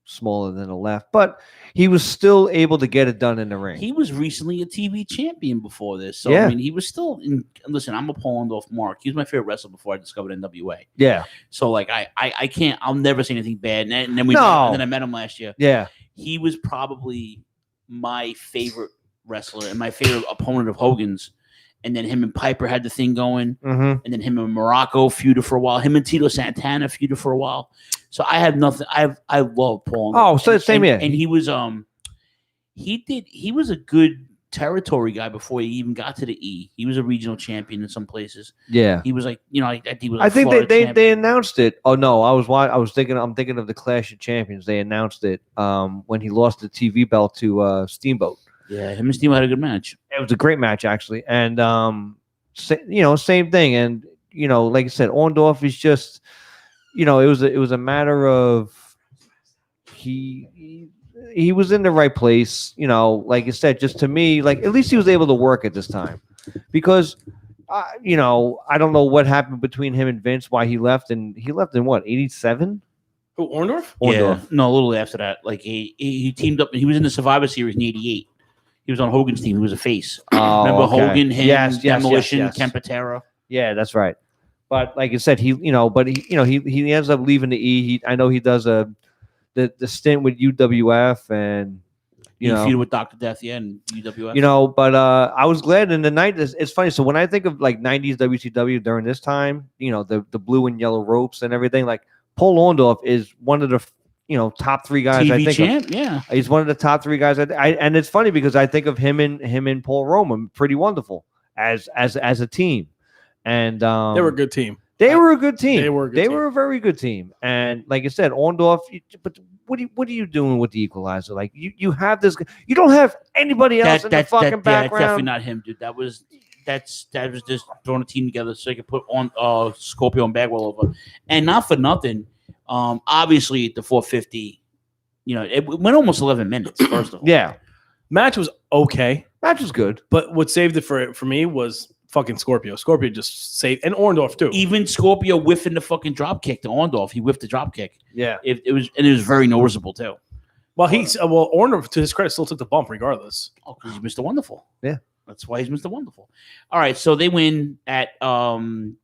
S10: smaller than the left, but he was still able to get it done in the ring.
S3: He was recently a TV champion before this, so
S10: Yeah.
S3: I mean, he was still in. Listen, I'm a Paul Orndorff mark. He was my favorite wrestler before I discovered NWA.
S10: Yeah.
S3: So like, I can't. I'll never say anything bad. And then
S10: No.
S3: and then I met him last year.
S10: Yeah.
S3: He was probably my favorite wrestler and my favorite opponent of Hogan's. And then him and Piper had the thing going.
S10: Mhm.
S3: And then him and Morocco feuded for a while. Him and Tito Santana feuded for a while. So I have nothing. I love Paul.
S10: Oh, so same here.
S3: And he was he was a good territory guy before he even got to the E. He was a regional champion in some places.
S10: Yeah.
S3: He was like, I think he was.
S10: I think
S3: Florida champion.
S10: they announced it. Oh no, I'm thinking of the Clash of Champions. They announced it when he lost the TV belt to Steamboat.
S3: Yeah, him and Steamboat had a good match.
S10: It was a great match actually, and same thing. And like I said, Orndorff is just, it was a matter of he was in the right place. Like I said, just to me, like at least he was able to work at this time, because you know, I don't know what happened between him and Vince, why he left, and he left in what, 87?
S11: Who, Orndorff?
S3: Yeah, no, a little after that. Like he teamed up. He was in the Survivor Series in '88. He was on Hogan's team. He was a face.
S10: Oh,
S3: Remember
S10: okay.
S3: Hogan, him,
S10: Yes,
S3: Demolition,
S10: yes.
S3: Kempatera.
S10: Yeah, that's right. But like I said, he ends up leaving the E. I know he does the stint with UWF and
S3: He feuded with Dr. Death, and UWF.
S10: You know, but I was glad in the night. It's funny. So when I think of like 90s WCW during this time, you know, the blue and yellow ropes and everything, like Paul Orndorff is one of the top 3 guys.
S3: TV
S10: I think
S3: champ,
S10: of.
S3: yeah.
S10: He's one of the top 3 guys. And it's funny because I think of him and Paul Roman, pretty wonderful as a team. And
S11: they were a good team.
S10: They were a good team.
S11: They were
S10: a very good team. And like I said, Orndorff. But what are you doing with the Equalizer? Like you have this. You don't have anybody else in the fucking background.
S3: That's definitely not him, dude. That was just throwing a team together so they could put on Scorpio and Bagwell over. And not for nothing. Obviously the 450. You know, it went almost 11 minutes. First of all,
S10: yeah.
S11: Match was okay.
S10: Match was good.
S11: But what saved it for me was fucking Scorpio. Scorpio just saved, and Orndorff too.
S3: Even Scorpio whiffing the fucking drop kick to Orndorff. He whiffed the drop kick.
S10: Yeah.
S3: It was very noticeable too.
S11: Well, Orndorff, to his credit, still took the bump regardless.
S3: Oh, because he's Mr. Wonderful.
S10: Yeah.
S3: That's why he's Mr. Wonderful. All right, so they win at 10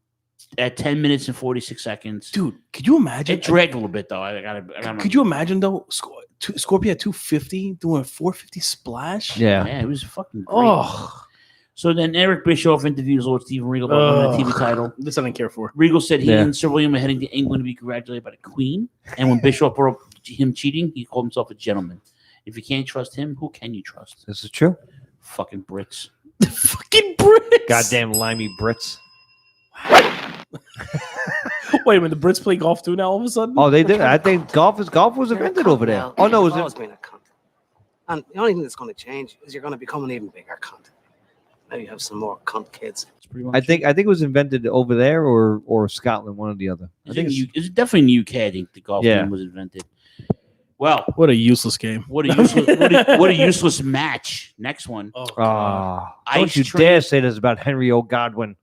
S3: minutes and 46 seconds.
S11: Dude, could you imagine?
S3: It dragged a little bit though.
S11: Could you imagine though? Scorpio at 250 doing a 450 splash.
S3: Yeah, it was fucking great.
S11: Oh.
S3: So then Eric Bischoff interviews Lord Steven Regal about winning the TV title.
S11: This I didn't care for.
S3: Regal said he and Sir William are heading to England to be congratulated by the Queen. And when Bischoff brought up him cheating, he called himself a gentleman. If you can't trust him, who can you trust?
S10: This is true.
S3: Fucking Brits.
S11: Fucking Brits.
S10: Goddamn limey Brits.
S11: Wait a minute, the Brits play golf too now all of a sudden?
S10: Oh, they did. I think golf was invented over there. Oh no, it was
S2: being a cunt. And the only thing that's going to change is you're going to become an even bigger cunt. Maybe have some more cunt kids.
S10: I think it was invented over there or Scotland, one or the other. I think
S3: it's definitely in the UK. I think the golf game was invented. Well,
S11: what a useless game.
S3: What a useless match. Next one.
S11: Oh,
S10: don't you dare say this about Henry O. Godwin.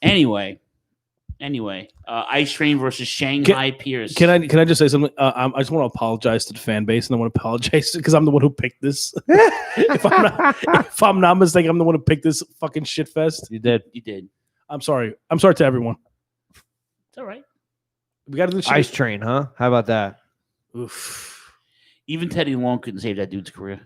S3: Anyway, Ice Train versus Shanghai Pierce.
S11: Can I just say something? I just want to apologize to the fan base, and I want to apologize because I'm the one who picked this. if I'm not mistaken, I'm the one who picked this fucking shit fest.
S10: You did.
S11: I'm sorry. I'm sorry to everyone.
S3: It's all right.
S11: We got to do shit.
S10: Ice Train, huh? How about that?
S3: Oof. Even Teddy Long couldn't save that dude's career.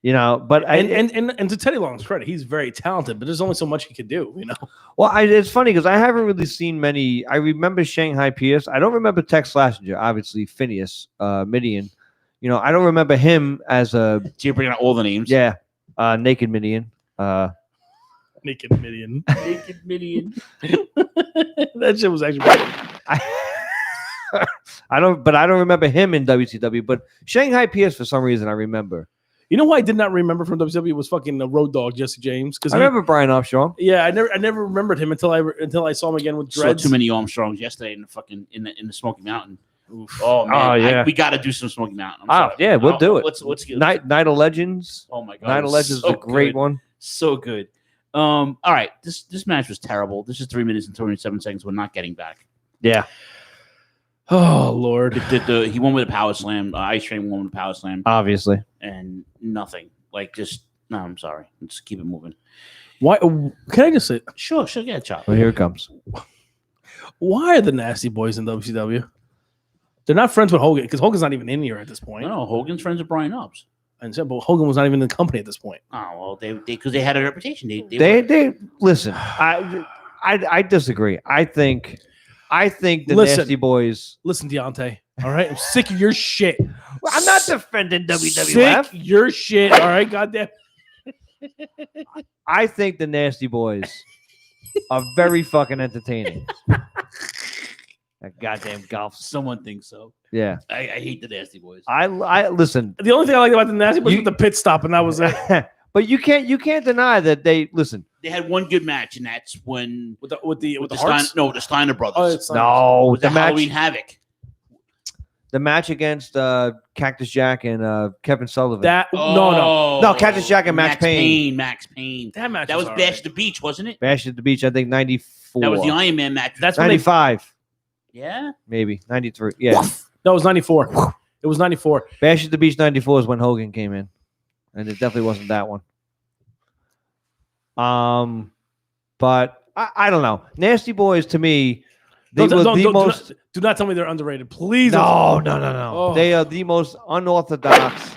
S10: You know, but
S11: and to Teddy Long's credit, he's very talented, but there's only so much he could do, you know.
S10: Well, it's funny because I haven't really seen many. I remember Shanghai Pierce. I don't remember Tex Slazenger, obviously Phineas Midian. You know, I don't remember him as a.
S3: So you're bringing out all the names.
S10: Yeah, Naked Midian.
S11: Naked Midian.
S3: Naked Midian.
S11: That shit was actually.
S10: I don't remember him in WCW, but Shanghai Pierce for some reason I remember.
S11: You know who I did not remember from WCW was fucking the Road Dogg Jesse James. Because
S10: I remember Brian Armstrong.
S11: Yeah, I never remembered him until I saw him again with dreads.
S3: Saw too many Armstrongs yesterday in the fucking in the Smoky Mountain. Oof. Oh man,
S10: yeah.
S3: we got to do some Smoky Mountain.
S10: Yeah, we'll do it.
S3: Let's get
S10: Night of Legends.
S3: Oh my god,
S10: Night of Legends is a great one.
S3: So good. All right, this match was terrible. This is 3 minutes and 27 seconds. We're not getting back.
S10: Yeah.
S11: Oh Lord.
S3: He won with a power slam. Ice Train won with a power slam.
S10: Obviously.
S3: And nothing. Like no, I'm sorry. Let's keep it moving.
S11: Why? Can I just say?
S3: Sure. Yeah, Chop.
S10: Well, here it comes.
S11: Why are the Nasty Boys in WCW? They're not friends with Hogan because Hogan's not even in here at this point.
S3: No, Hogan's friends with Brian Ubbs.
S11: And so, but Hogan was not even in the company at this point.
S3: Oh well, because they had a reputation.
S10: They listen. I disagree. I think the Nasty Boys.
S11: Listen, Deontay. All right, I'm sick of your shit.
S10: I'm not defending WWF.
S11: Sick your shit. All right, goddamn.
S10: I think the Nasty Boys are very fucking entertaining. That goddamn golf.
S3: Someone thinks so.
S10: Yeah.
S3: I hate the Nasty Boys.
S10: I listen.
S11: The only thing I like about the Nasty Boys was the pit stop, and that was it.
S10: But you can't deny that they listen.
S3: They had one good match, and that's when
S11: with the Hearts?
S3: The Steiner brothers.
S10: No,
S3: with the Halloween Havoc.
S10: The match against Cactus Jack and Kevin Sullivan.
S3: No,
S10: Cactus Jack and Max Payne.
S3: Max Payne.
S11: That match
S3: That was
S11: was
S3: Bash
S11: alright.
S3: at the Beach, wasn't it?
S10: Bash at the Beach, I think 94.
S3: That was the Iron Man match.
S11: That's when they
S10: 95,
S3: Yeah.
S10: maybe 93. Yeah,
S11: No, it was 94. It was 94.
S10: Bash at the Beach 94 is when Hogan came in, and it definitely wasn't that one. But I don't know. Nasty Boys to me, they were the most.
S11: Do not tell me they're underrated, please.
S10: No.
S11: Oh.
S10: They are the most unorthodox.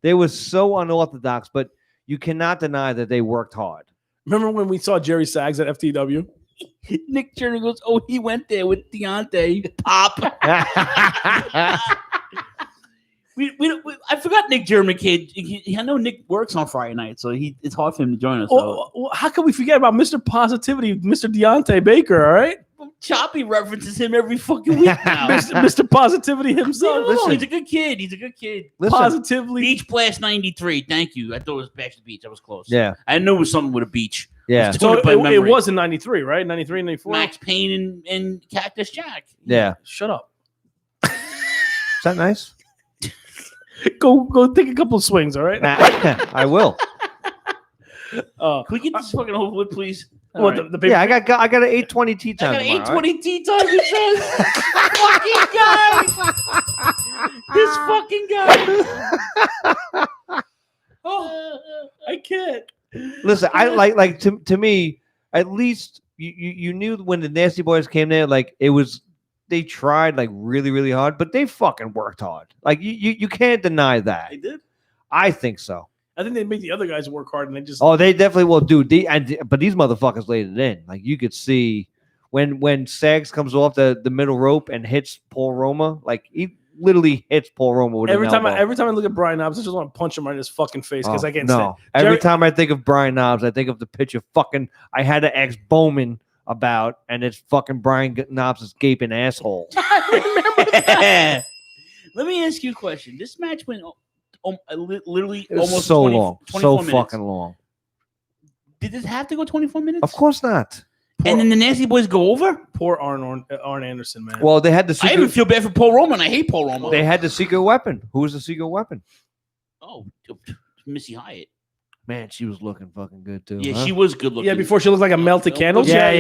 S10: They were so unorthodox, but you cannot deny that they worked hard.
S11: Remember when we saw Jerry Sags at FTW?
S3: Nick Turner goes, "Oh, he went there with Deontay." Pop. I forgot Nick German kid. I know Nick works on Friday night, so it's hard for him to join us.
S11: Well, how can we forget about Mr. Positivity, Mr. Deontay Baker? All right,
S3: Choppy references him every fucking week now.
S11: Mr. Positivity himself.
S3: No, he's a good kid. He's a good kid.
S10: Listen.
S11: Positively.
S3: Beach Blast 93. Thank you. I thought it was Bash the Beach. I was close.
S10: Yeah.
S3: I knew it was something with a beach.
S10: Yeah.
S11: So
S3: By
S11: it
S3: memory.
S11: was in 93, right? 93, 94?
S3: Max Payne and Cactus Jack.
S10: Yeah.
S11: Shut up.
S10: Is that nice?
S11: Go take a couple of swings, all right?
S10: I will.
S3: Can we get this fucking over with, please?
S11: What,
S3: All right.
S11: the paper-
S10: Yeah, I got an 820 tea time.
S3: I got an
S10: tomorrow,
S3: 820 tea time. He says, fucking guy. This fucking guy.
S11: Oh, I can't.
S10: Listen, I like to me, at least you knew when the Nasty Boys came there, like it was they tried like really, really hard, but they fucking worked hard. Like you can't deny that.
S11: They did?
S10: I think so.
S11: I think they make the other guys work hard, and they just.
S10: Oh, they definitely will do. But these motherfuckers laid it in. Like you could see when Sags comes off the middle rope and hits Paul Roma, like he literally hits Paul Roma with
S11: Every
S10: an
S11: time
S10: elbow.
S11: I look at Brian Knobs, I just want to punch him right in his fucking face because I can't
S10: no.
S11: stand.
S10: Every time I think of Brian Knobs, I think of the picture fucking I had to ask Bowman about, and it's fucking Brian Knobs' gaping asshole.
S3: Let me ask you a question. This match went literally
S10: It was
S3: almost
S10: so
S3: 20,
S10: long,
S3: 24
S10: so
S3: minutes.
S10: fucking long.
S3: Did it have to go 24 minutes?
S10: Of course not.
S3: And then the Nasty Boys go over?
S11: Poor Arn Anderson, man.
S10: Well, they had the
S3: I
S10: secret.
S3: even feel bad for Paul Roman. I hate Paul Roman.
S10: They had the secret weapon. Who was the secret weapon?
S3: Oh, Missy Hyatt.
S10: Man, she was looking fucking good too.
S3: Yeah,
S10: huh?
S3: she was good looking.
S11: Yeah, before she looked like a melted candle.
S10: Yeah.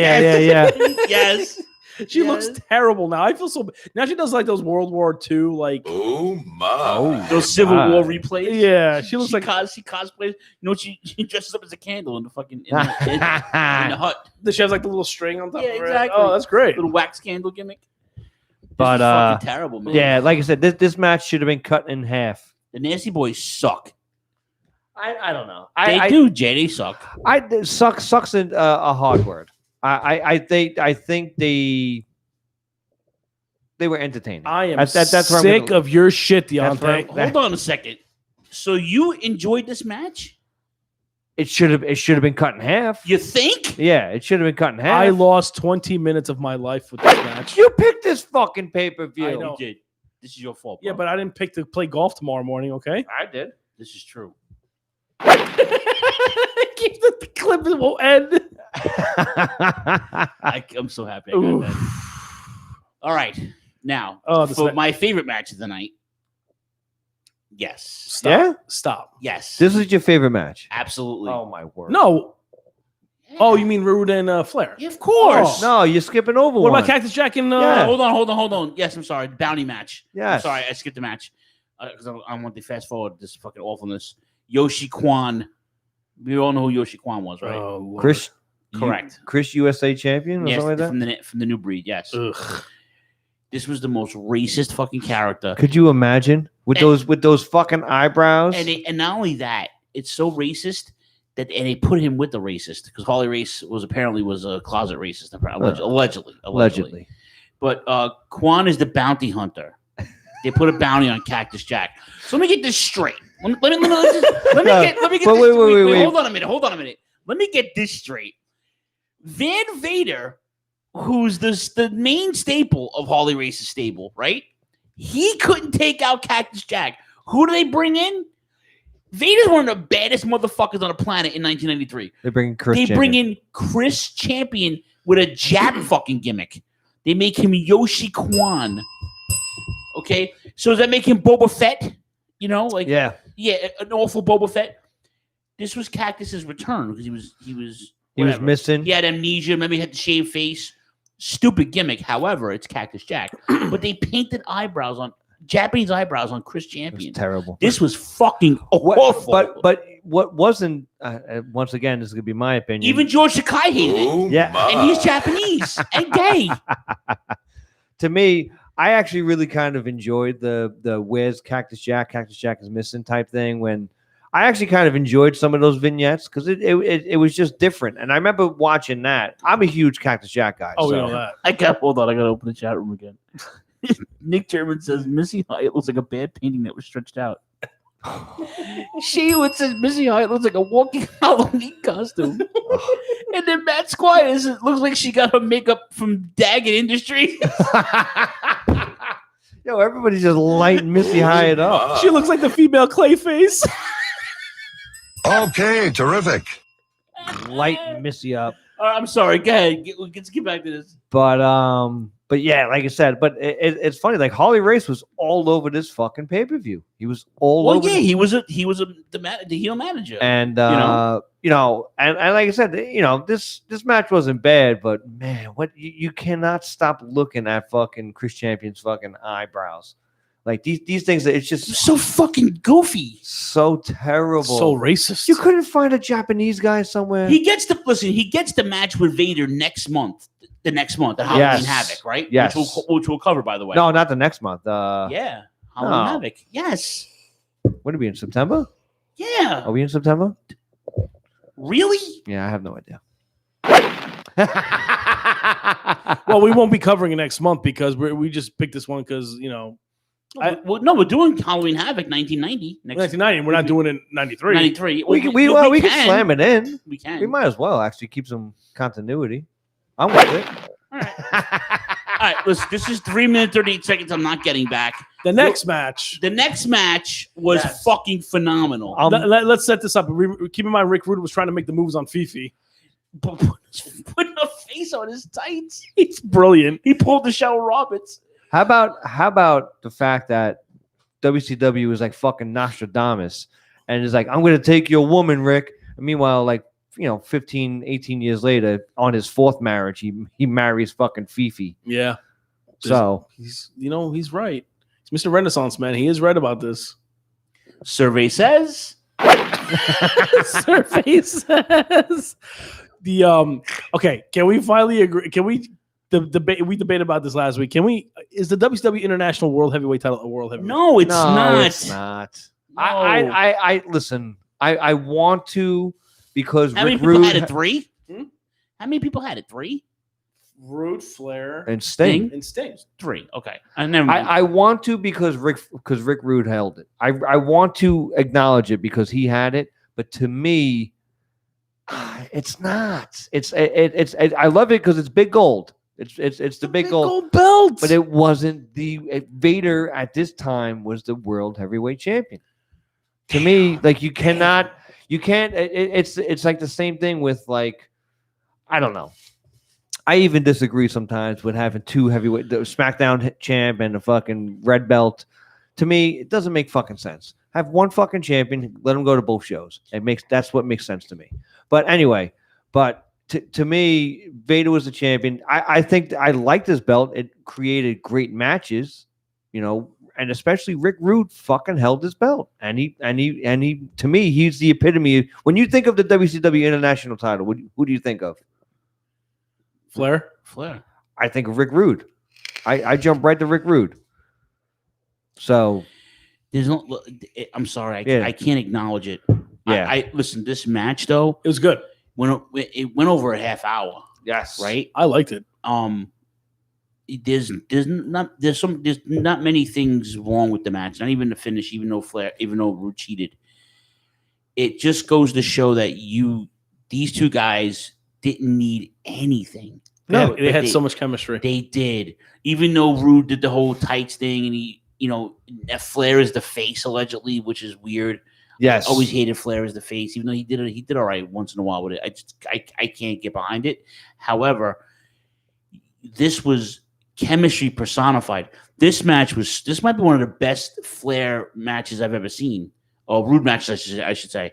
S3: Yes.
S11: She looks terrible now. I feel so. Now she does like those World War II, like
S4: Oh my!
S3: Those Civil War replays.
S11: Yeah, she looks like
S3: she cosplays. You know, she dresses up as a candle in the fucking in the hut.
S11: she has like the little string on top.
S3: Yeah,
S11: of her.
S3: exactly.
S11: Oh, that's great.
S3: Little wax candle gimmick.
S10: But
S3: fucking terrible, man.
S10: Yeah, like I said, this match should have been cut in half.
S3: The Nasty Boys suck.
S10: I don't know.
S3: They do, Jay. They suck.
S10: Sucks in a hard word. I think they were entertaining.
S11: I am
S10: that's where I'm
S11: sick
S10: gonna-
S11: of your shit,
S10: That's where
S11: Deontay.
S10: I'm-
S3: Hold on a second. So you enjoyed this match?
S10: It should have been cut in half.
S3: You think?
S10: Yeah, it should have been cut in half.
S11: I lost 20 minutes of my life with this match.
S10: You picked this fucking pay-per-view.
S11: I know.
S3: You did. This is your fault.
S11: Yeah, but I didn't pick to play golf tomorrow morning, okay?
S10: I did.
S3: This is true.
S11: Keep the clip, it won't end.
S3: I'm so happy I got that. All right. Now,
S11: this
S3: for
S11: ma-
S3: my favorite match of the night. Yes.
S11: Stop.
S10: Yeah?
S11: Stop.
S3: Yes.
S10: This is your favorite match.
S3: Absolutely.
S10: Oh my word.
S11: No. Oh, you mean Rude and Flair?
S3: Yeah, of course.
S10: No, you're skipping over
S11: What
S10: one.
S11: about Cactus Jack and
S10: Yeah.
S3: Hold on. Yes, I'm sorry. Bounty match.
S10: Yes.
S3: I'm sorry, I skipped the match because I want to fast forward this fucking awfulness. Yoshi Kwan. We all know who Yoshi Kwan was, right?
S11: Oh,
S10: Chris?
S3: Correct.
S10: Chris USA champion or
S3: Yes,
S10: something like that?
S3: from the new breed. Yes. This was the most racist fucking character.
S10: Could you imagine with those fucking eyebrows?
S3: And not only that, it's so racist that they put him with the racist because Harley Race was a closet racist allegedly. But Quan is the bounty hunter. They put a bounty on Cactus Jack. So let me get this straight. Let me get this. Wait, hold on a minute. Let me get this straight. Van Vader, who's the main staple of Harley Race's stable, right? He couldn't take out Cactus Jack. Who do they bring in? Vader's one of the baddest motherfuckers on the planet in 1993.
S10: They bring Chris.
S3: They
S10: Champion.
S3: bring in Chris Champion with a jab fucking gimmick. They make him Yoshi Kwan. Okay, so does that make him Boba Fett? You know, like
S10: Yeah.
S3: an awful Boba Fett. This was Cactus's return because he was
S10: He was
S3: whatever.
S10: missing.
S3: He had amnesia. Remember, he had the shaved face. Stupid gimmick. However, it's Cactus Jack. But they painted Japanese eyebrows on Chris Champion.
S10: Terrible.
S3: This was fucking awful.
S10: But what wasn't? Once again, this is gonna be my opinion.
S3: Even George Sakai hated it.
S10: Yeah,
S3: and he's Japanese and gay.
S10: To me, I actually really kind of enjoyed the where's Cactus Jack is missing type thing. When I actually kind of enjoyed some of those vignettes because it was just different. And I remember watching that. I'm a huge Cactus Jack guy.
S11: Oh,
S10: so.
S11: we know that.
S3: Hold on. I gotta open the chat room again. Nick German says Missy Hyatt looks like a bad painting that was stretched out. Sheila says Missy Hyatt looks like a walking Halloween costume. And then Matt Squires looks like she got her makeup from Daggett Industries.
S10: Yo, everybody's just lighting Missy Hyatt up.
S11: She looks like the female Clayface.
S21: Okay, terrific.
S10: Lighting Missy up.
S3: I'm sorry. Go ahead. Let's get back to this.
S10: But yeah, like I said, but it's funny. Like Harley Race was all over this fucking pay-per-view. He was all over.
S3: Yeah, he was the heel manager.
S10: And you know, and like I said, this match wasn't bad, but man, what you cannot stop looking at fucking Chris Champion's fucking eyebrows. Like these things, it's just
S3: so fucking goofy,
S10: so terrible,
S11: so racist.
S10: You couldn't find a Japanese guy somewhere.
S3: He gets the match with Vader next month. The next month, the Halloween Havoc, right?
S10: Yes,
S3: which we'll cover, by the way.
S10: No, not the next month.
S3: Yeah, Halloween Havoc. Yes.
S10: When are we in September?
S3: Yeah.
S10: Are we in September?
S3: Really?
S10: Yeah, I have no idea.
S11: Well, we won't be covering it next month because we just picked this one because
S3: we're doing Halloween Havoc 1990.
S11: 1990. We're not doing it 93.
S3: 93.
S10: We can slam it in.
S3: We can.
S10: We might as well actually keep some continuity. I'm with it.
S3: All right. Listen, this is 3 minutes 38 seconds. I'm not getting back.
S11: The next match
S3: was fucking phenomenal.
S11: Let's set this up. Keep in mind, Rick Rude was trying to make the moves on Fifi.
S3: Putting a face on his tights.
S11: It's brilliant.
S3: He pulled the Cheryl Roberts.
S10: How about the fact that WCW is like fucking Nostradamus and is like, I'm going to take your woman, Rick. And meanwhile, like, 15, 18 years later, on his fourth marriage, he marries fucking Fifi.
S11: Yeah.
S10: So
S11: he's right. He's Mr. Renaissance man. He is right about this.
S3: Survey says.
S11: Survey says. Okay. Can we finally agree? Can we debate? We debated about this last week. Is the WCW International World Heavyweight title a world heavyweight?
S3: No, it's not.
S10: It's not.
S3: No.
S10: I listen. I want to. Because
S3: how many people had it? 3? How many people had it? 3?
S11: Rude, Flair,
S10: and Sting.
S3: 3. Okay. I
S10: want to because Rick Rude held it. I want to acknowledge it because he had it. But to me, it's not. It's I love it because it's big gold. It's the big gold
S11: belt.
S10: But it wasn't Vader at this time was the world heavyweight champion. To me, like you can't. It's like the same thing with like, I don't know. I even disagree sometimes with having 2 heavyweight, the SmackDown champ and the fucking red belt. To me, it doesn't make fucking sense. Have one fucking champion, let them go to both shows. That's what makes sense to me. But anyway, to me, Vader was the champion. I think I like this belt. It created great matches, and especially Rick Rude fucking held his belt. And he to me, he's the epitome. When you think of the WCW International title, who do you think of?
S11: Flair.
S10: I think of Rick Rude. I jump right to Rick Rude. So
S3: there's no. I'm sorry, I can't acknowledge it.
S10: Yeah.
S3: I listen. This match though,
S11: it was good.
S3: It went over a half hour.
S10: Yes,
S3: right.
S11: I liked it.
S3: There's not many things wrong with the match. Not even the finish. Even though Rude cheated, it just goes to show that these two guys didn't need anything.
S11: No, they had so much chemistry.
S3: They did. Even though Rude did the whole tights thing, and he, Flair is the face allegedly, which is weird.
S10: Yes,
S3: I always hated Flair as the face, even though he did all right once in a while with it. I can't get behind it. However, this was chemistry personified. This might be one of the best Flair matches I've ever seen, or Rude matches, I should say,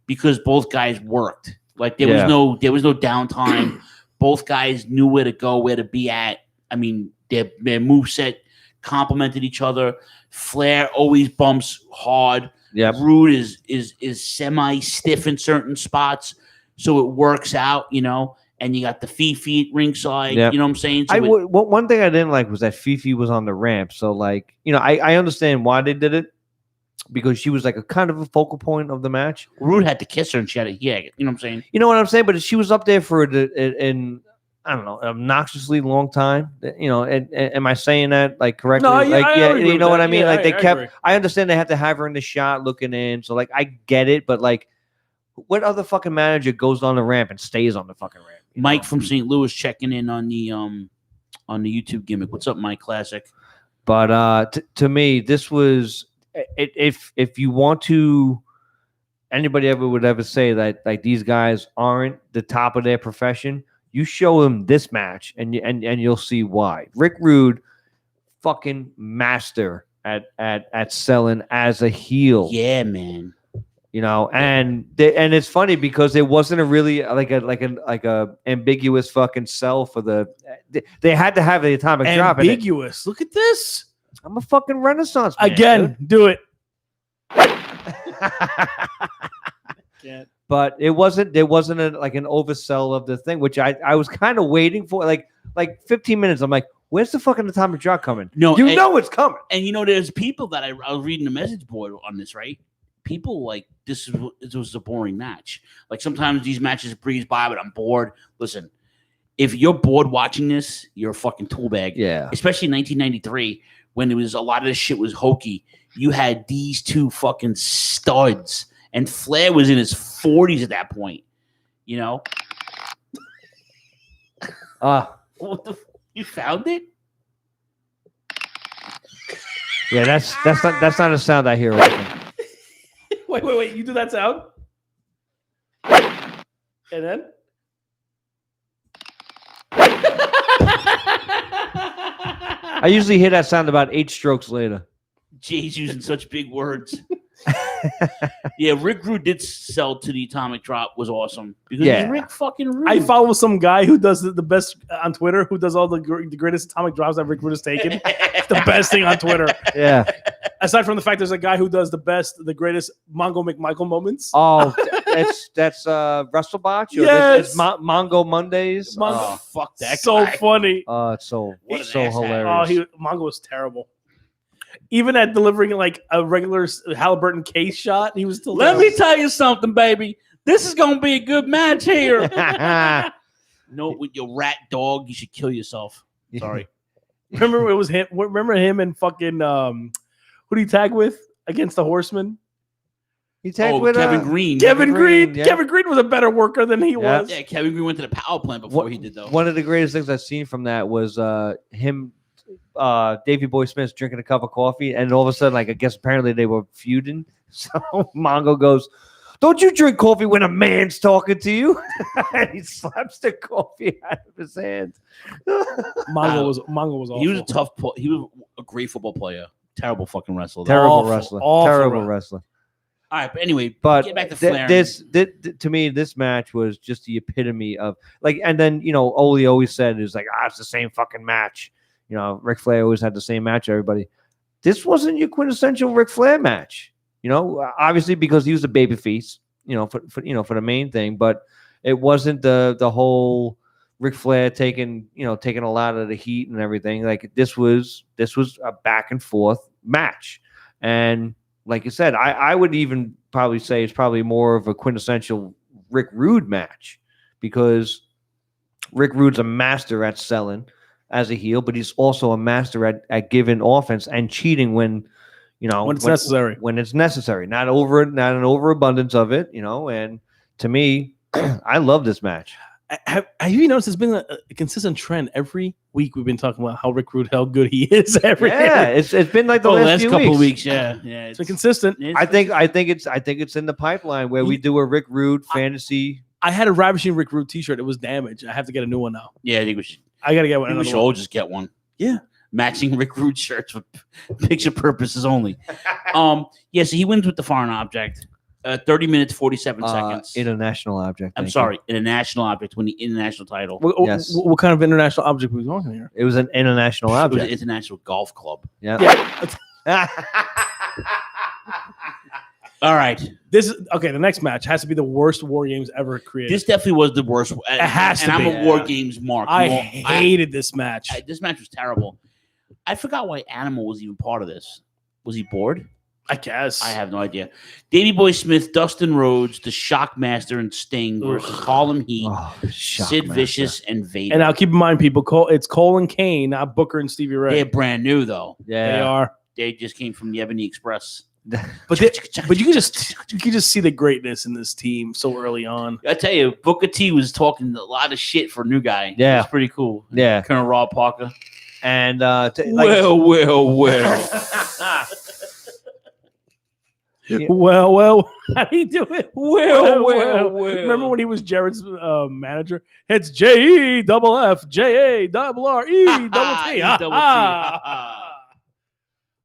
S3: because both guys worked. Like there was no downtime. Both guys knew where to go, where to be at. I mean, their moveset complemented each other. Flair always bumps hard.
S10: Yeah.
S3: Rude is semi stiff in certain spots, so it works out, you know. And you got the Fifi at ringside.
S10: Yep.
S3: You know what I'm saying? So
S10: one thing I didn't like was that Fifi was on the ramp. So like, you know, I understand why they did it, because she was like a kind of a focal point of the match.
S3: Rude had to kiss her and she had you know what I'm saying?
S10: You know what I'm saying? But she was up there for an I don't know, obnoxiously long time. You know, and am I saying that like correctly?
S11: No, yeah,
S10: you know what I mean?
S11: Yeah,
S10: like they kept.
S11: agree.
S10: I understand they had to have her in the shot looking in. So like I get it, but like, what other fucking manager goes on the ramp and stays on the fucking ramp?
S3: Mike from St. Louis checking in on the YouTube gimmick. What's up, Mike? Classic.
S10: But to me, this was if you want to, anybody would ever say that like these guys aren't the top of their profession, you show them this match and you'll see why. Rick Rude, fucking master at selling as a heel.
S3: Yeah, man.
S10: You know, and it's funny because it wasn't a really like a ambiguous fucking sell for the. They had to have the atomic drop.
S11: Ambiguous. Look at this.
S10: I'm a fucking Renaissance man,
S11: again.
S10: dude.
S11: Do it.
S10: But it wasn't. There wasn't like an oversell of the thing, which I was kind of waiting for. Like 15 minutes. I'm like, where's the fucking atomic drop coming?
S3: No,
S10: you know it's coming.
S3: And you know, there's people that I was reading the message board on this, right? People like this was a boring match. Like sometimes these matches breeze by, but I'm bored. Listen, if you're bored watching this, you're a fucking tool bag.
S10: Yeah.
S3: Especially in 1993 when it was a lot of this shit was hokey. You had these two fucking studs, and Flair was in his 40s at that point. You know. What the? You found it?
S10: Yeah, that's not a sound I hear often.
S11: Wait. You do that sound? And then?
S10: I usually hear that sound about 8 strokes later.
S3: Jay's using such big words. Yeah, Rick Rude did sell to the atomic drop. Was awesome because he's Rick fucking Rude.
S11: I follow some guy who does the best on Twitter, who does all the greatest atomic drops that Rick Rude has taken. It's the best thing on Twitter.
S10: Yeah.
S11: Aside from the fact there's a guy who does the greatest Mongo McMichael moments.
S10: Oh, that's WrestleBotch?
S11: Yes.
S10: It's Mongo Mondays.
S3: Fuck that
S11: so
S3: guy.
S11: funny.
S10: It's so
S3: hilarious.
S11: Mongo was terrible. Even at delivering like a regular Halliburton case shot, he was still.
S3: Let me tell you something, baby. This is gonna be a good match here. No, with your rat dog, you should kill yourself. Sorry.
S11: Remember it was him. Remember him and fucking who did he tag with against the Horsemen?
S10: He tagged with
S3: Kevin Green.
S11: Kevin Green.
S10: Yeah.
S11: Kevin Green was a better worker than he was.
S3: Yeah, Kevin Green went to the power plant before he did though.
S10: One of the greatest things I've seen from that was him. Davey Boy Smith's drinking a cup of coffee, and all of a sudden, like I guess apparently they were feuding. So Mongo goes, "Don't you drink coffee when a man's talking to you?" And he slaps the coffee out of his hand.
S11: Mongo was awful.
S3: He was a tough. He was a great football player. Terrible fucking wrestler.
S10: Terrible wrestler. Terrible wrestler.
S3: All right, but anyway,
S10: but
S3: get back to Flair.
S10: To me, this match was just the epitome of like, and then you know, Ole always said it's like, it's the same fucking match. You know, Ric Flair always had the same match. Everybody, this wasn't your quintessential Ric Flair match. You know, obviously because he was a babyface. You know, for the main thing, but it wasn't the whole Ric Flair taking a lot of the heat and everything. Like this was a back and forth match, and like you said, I would even probably say it's probably more of a quintessential Rick Rude match because Rick Rude's a master at selling as a heel, but he's also a master at giving offense and cheating when it's necessary. When it's necessary, not an overabundance of it, you know. And to me, I love this match.
S11: Have you noticed there's been a consistent trend every week? We've been talking about how Rick Rude, how good he is.
S10: It's been like the last few
S3: couple
S10: weeks.
S3: weeks. Yeah,
S11: it's been consistent.
S10: I think it's in the pipeline where we do a Rick Rude fantasy.
S11: I had a Ravishing Rick Rude T-shirt. It was damaged. I have to get a new one now.
S3: Yeah, I think we should.
S11: I gotta get one.
S3: We should all just get one.
S11: Yeah.
S3: Matching Rick Rude shirts for picture purposes only. Yeah, so he wins with the foreign object. 30 minutes, 47 seconds.
S10: International object.
S3: I'm
S10: thank
S3: sorry, international object win the international title.
S11: What kind of international object were we talking here?
S10: you. It was an international
S3: It was
S10: object.
S3: an international golf club.
S10: Yeah.
S3: All right.
S11: This is okay. The next match has to be the worst War Games ever created.
S3: This definitely was the worst.
S11: It has to
S3: and
S11: be.
S3: I'm a War Games mark.
S11: I hated this match.
S3: This match was terrible. I forgot why Animal was even part of this. Was he bored?
S11: I guess.
S3: I have no idea. Davey Boy Smith, Dustin Rhodes, the Shockmaster, and Sting versus Harlem Heat, Sid Vicious, and Vader.
S11: And now keep in mind, people, it's Cole and Kane, not Booker and Stevie Ray.
S3: They're brand new, though.
S10: Yeah.
S11: They are.
S3: They just came from the Ebony Express.
S11: But you can just see the greatness in this team so early on.
S3: I tell you, Booker T was talking a lot of shit for a new guy.
S10: Yeah.
S3: It's pretty cool.
S10: Yeah.
S3: Colonel Rob Parker.
S10: And
S3: well.
S11: Well, how do you do it?
S3: Well.
S11: Remember when he was Jared's manager? It's JERRE.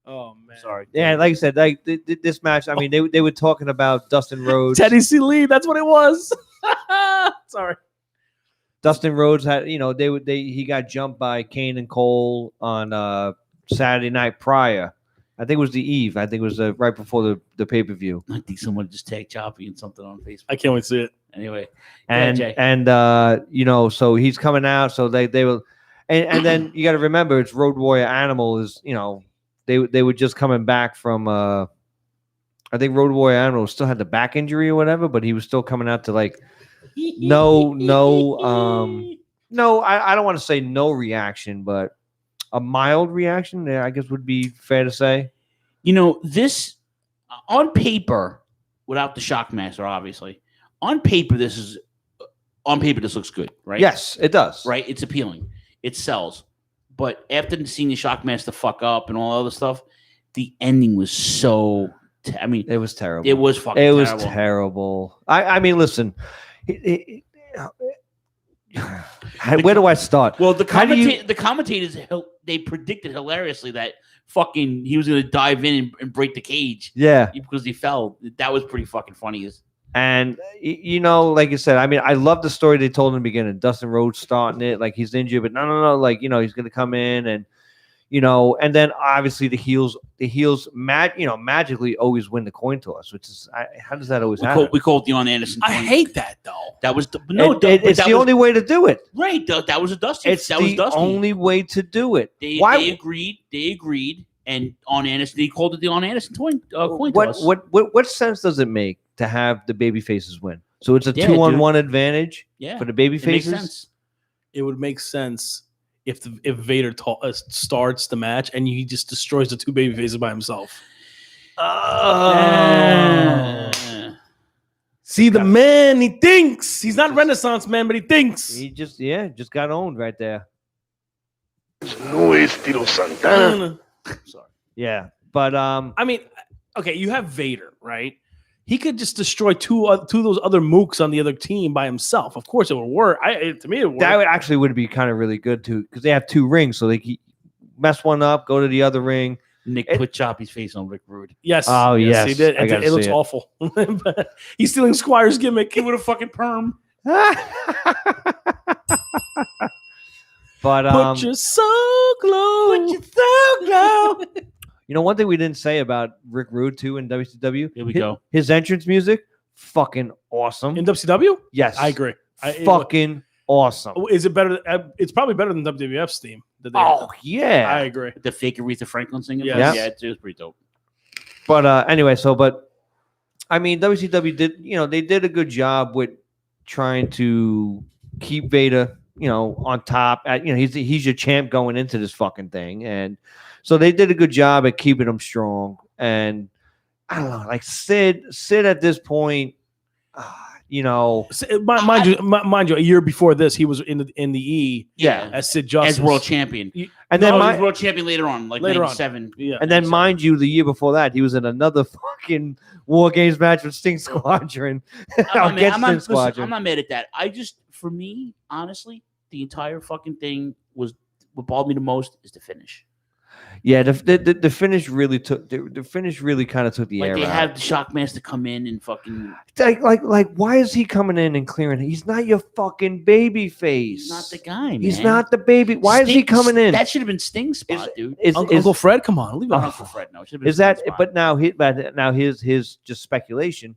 S11: Oh man,
S3: sorry.
S10: Yeah, like I said, this match. I mean, they were talking about Dustin Rhodes.
S11: Teddy C. Lee. That's what it was. Sorry.
S10: Dustin Rhodes had, he got jumped by Kane and Cole on Saturday night prior. I think it was the eve. I think it was right before the pay-per-view.
S3: I think someone just tagged Choppy in something on Facebook.
S11: I can't wait to see it.
S3: Anyway,
S10: and so he's coming out. So they will, and then you got to remember, it's Road Warrior Animal is, they were just coming back from. I think Road Warrior Animal still had the back injury or whatever, but he was still coming out to like no, I don't want to say no reaction, but a mild reaction, I guess would be fair to say.
S3: This on paper, without the Shockmaster, obviously, on paper this looks good, right?
S10: Yes, it does.
S3: Right, it's appealing, it sells. But after seeing the Shockmaster fuck up and all other stuff, the ending was so.
S10: It was terrible.
S3: It was fucking.
S10: It was
S3: terrible.
S10: terrible. I mean, listen. Where do I start?
S3: Well, the commentators they predicted hilariously that fucking he was going to dive in and break the cage.
S10: Yeah,
S3: because he fell. That was pretty fucking funny.
S10: And like you said, I mean, I love the story they told in the beginning. Dustin Rhodes starting it, like he's injured, but no, like he's going to come in and and then obviously the heels magically always win the coin toss, which is how does that always happen?
S3: We call it the Arn Anderson.
S11: I hate that though.
S3: That was
S10: it's the only way to do it.
S3: Right, that was a Dusty.
S10: It's the only way to do it.
S3: Why they agreed, and Arn Anderson they called it the Arn Anderson coin toss.
S10: What sense does it make to have the baby faces win? So it's a 2-on-1 advantage for the baby faces.
S3: Makes sense.
S11: It would make sense if Vader starts the match and he just destroys the two baby faces by himself. See the man, he thinks he's not Renaissance man, but he thinks
S10: he just got owned right there.
S8: No estilo Santana.
S11: Sorry.
S10: Yeah, but
S11: I mean, okay, you have Vader, right? He could just destroy two of those other mooks on the other team by himself. Of course, it would work. To me, it would work.
S10: That would be kind of really good too, because they have two rings, so they can mess one up, go to the other ring.
S3: Nick put Choppy's face on Rick Rude.
S11: Yes.
S10: Oh yes,
S11: he did. It looks awful. He's stealing Squire's gimmick. He would have fucking perm.
S10: But
S11: put you so glow. Put you so glow.
S10: One thing we didn't say about Rick Rude too in WCW.
S3: Here we go.
S10: His entrance music, fucking awesome.
S11: In WCW?
S10: Yes,
S11: I agree.
S10: Fucking awesome.
S11: Is it better? It's probably better than WWF's theme.
S10: Yeah,
S11: I agree.
S3: The fake Aretha Franklin singing.
S11: Yeah,
S3: it was pretty dope.
S10: But anyway, but I mean, WCW did they did a good job with trying to keep Vader on top. He's your champ going into this fucking thing, and so they did a good job at keeping him strong. And I don't know, like Sid at this point,
S11: mind you, a year before this, he was in the E.
S10: Yeah,
S11: as Sid Justice,
S3: as world champion,
S10: and then
S3: he was world champion later on, like 97.
S11: Yeah,
S10: and then mind you, the year before that, he was in another fucking War Games match with Sting Squadron.
S3: I'm not mad at that. For me, honestly, the entire fucking thing was what bothered me the most is the finish.
S10: Yeah, the finish really took the finish really kind of took the air
S3: Like they
S10: out.
S3: have the Shockmaster come in and fucking
S10: Like why is he coming in and clearing? He's not your fucking baby face.
S3: He's not the guy, man.
S10: He's not the baby. Why is he coming in?
S3: That should have been Sting's spot, dude.
S11: Uncle Fred, come on, leave it.
S3: Uncle Fred, no. It should have been
S10: Is that?
S3: Sting's spot.
S10: But now his just speculation.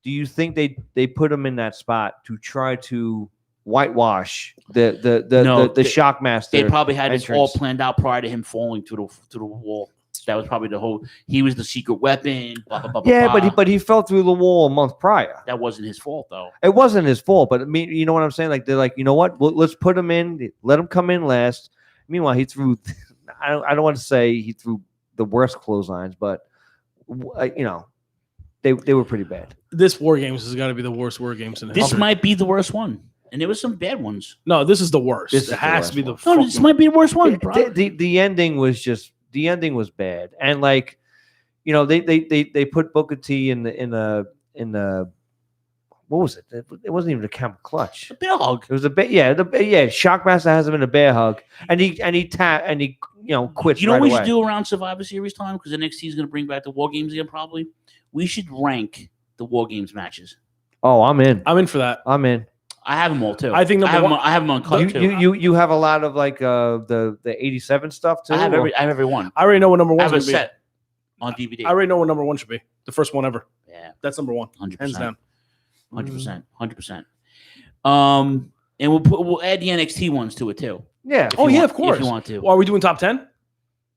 S10: Do you think they put him in that spot to try to whitewash the Shockmaster?
S3: They probably had this all
S10: entrance?
S3: planned out prior to him falling to the wall. That was probably the whole. He was the secret weapon. Blah blah blah.
S10: Yeah,
S3: blah.
S10: but he fell through the wall a month prior.
S3: That wasn't his fault though.
S10: It wasn't his fault, but I mean, you know what I'm saying? Like they're like, you know what? Let's put him in. Let him come in last. Meanwhile, he threw. I don't want to say he threw the worst clotheslines, but you know, they were pretty bad.
S11: This War Games has got to be the worst War Games in
S3: This
S11: history.
S3: might be the worst one, and there was some bad ones.
S11: No, this is the worst.
S10: This is
S11: It
S10: the
S11: has
S10: worst
S11: to be the.
S3: No, this might be the worst one, bro.
S10: The ending was just bad, and like, you know, they put Booker T in the what was it? It wasn't even a camel clutch.
S3: A bear hug.
S10: It was a bit. Yeah, Shockmaster has him in a bear hug, and he quits.
S3: You know
S10: right
S3: what we
S10: away.
S3: should do around Survivor Series time, because the NXT is going to bring back the War Games again. Probably we should rank the War Games matches.
S10: Oh, I'm in.
S11: I'm in for that.
S10: I'm in.
S3: I have them all too.
S11: I think
S3: I have them on cut too.
S10: You have a lot of like the 87 stuff too.
S3: I have
S10: or-
S3: every one.
S11: I already know what number
S3: I
S11: one
S3: have a
S11: should be.
S3: set on DVD.
S11: I already know what number one should be. The first one ever.
S3: Yeah,
S11: that's number one.
S3: 100%.
S11: Hands down.
S3: 100%. 100%. And we'll add the NXT ones to it too.
S10: Yeah.
S11: Oh yeah, of
S3: If
S11: course.
S3: you want to.
S11: Well, are we doing top 10?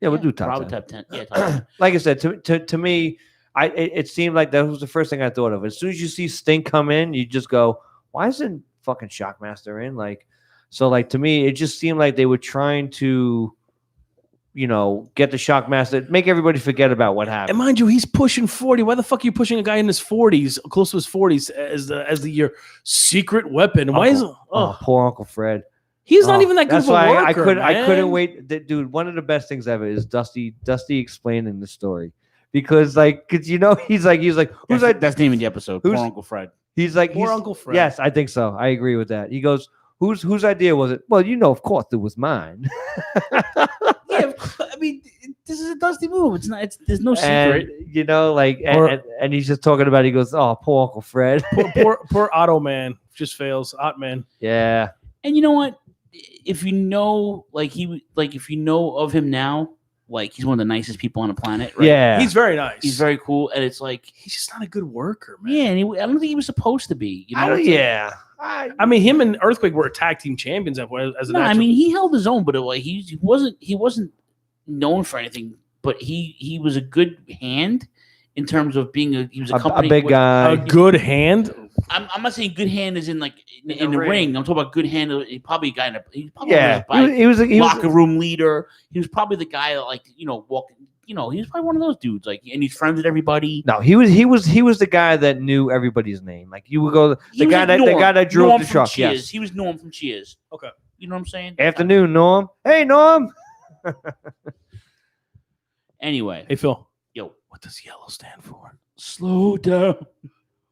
S10: Yeah, we'll do top
S3: Probably
S10: 10.
S3: top 10. Yeah, top 10.
S10: Like I said, to me, it seemed like that was the first thing I thought of. As soon as you see Sting come in, you just go, "Why isn't fucking Shockmaster in?" Like, so like to me, it just seemed like they were trying to, you know, get the Shockmaster, make everybody forget about what happened.
S11: And mind you, he's pushing 40. Why the fuck are you pushing a guy in his 40s, close to his 40s, as your secret weapon? Why is
S10: Poor Uncle Fred?
S11: He's not even that good
S10: That's
S11: of a
S10: why
S11: worker,
S10: I couldn't
S11: man.
S10: wait. Dude, one of the best things ever is Dusty explaining the story, because you know he's like who's
S3: that's the name of the episode. Poor
S10: who's-
S3: Uncle Fred.
S10: He's like
S11: Poor
S10: he's-
S11: Uncle Fred.
S10: Yes, I think so. I agree with that. He goes, whose idea was it? Well, you know, of course it was mine.
S3: Yeah, I mean, this is a Dusty move. It's not. There's no secret.
S10: And, you know, like,
S11: Or-
S10: and he's just talking about. He goes, "Oh, poor Uncle Fred."
S11: Poor Otto man just fails. Ott man.
S10: Yeah.
S3: And you know what? If you know, if you know of him now, like he's one of the nicest people on the planet. Right?
S10: Yeah.
S11: He's very nice.
S3: He's very cool, and it's like
S11: he's just not a good worker, man.
S3: yeah. And I don't think he was supposed to be. You know?
S10: I don't,
S3: It's like-
S10: yeah.
S11: I mean, him and Earthquake were tag team champions as an
S3: No, I
S11: actual-
S3: mean he held his own, but he wasn't known for anything. But he was a good hand in terms of being a company
S10: big guy.
S11: a good hand.
S3: I'm not saying good hand is in like in the ring. I'm talking about good hand. He's probably a guy. He's probably
S10: Yeah.
S3: a
S10: He was
S3: locker room leader. He was probably the guy that walking. He was probably one of those dudes. Like, and he's friends with everybody.
S10: No, he was the guy that knew everybody's name. Like you would go
S3: He was like
S10: the
S3: Norm.
S10: guy that drove
S3: Norm
S10: the
S3: from
S10: truck.
S3: Cheers.
S10: Yes.
S3: He was Norm from Cheers.
S11: Okay.
S3: You know what I'm saying?
S10: Afternoon, Norm. Hey, Norm.
S3: Anyway.
S11: Hey Phil.
S3: Yo.
S11: What does yellow stand for?
S3: Slow down.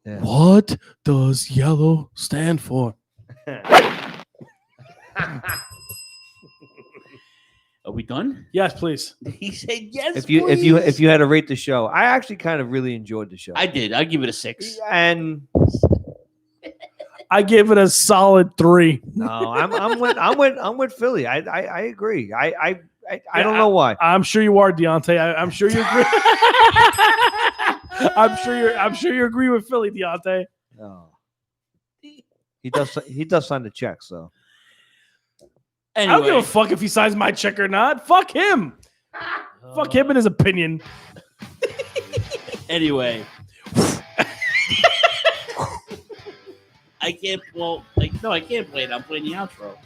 S10: Yeah.
S11: What does yellow stand for?
S3: Are we done?
S11: Yes, please.
S3: He said yes.
S10: If you had to rate the show, I actually kind of really enjoyed the show.
S3: I did. I give it a 6.
S10: And
S11: I gave it a solid 3.
S10: no, I'm with Philly. I agree. I don't know why.
S11: I'm sure you are, Deontay. I'm sure you agree. I'm sure you agree with Philly, Deontay.
S10: No. He does sign the check, so.
S11: I don't give
S3: Anyway.
S11: a fuck if he signs my check or not. Fuck him. Fuck him and his opinion.
S3: Anyway. I can't. Well, no, I can't play it. I'm playing the outro.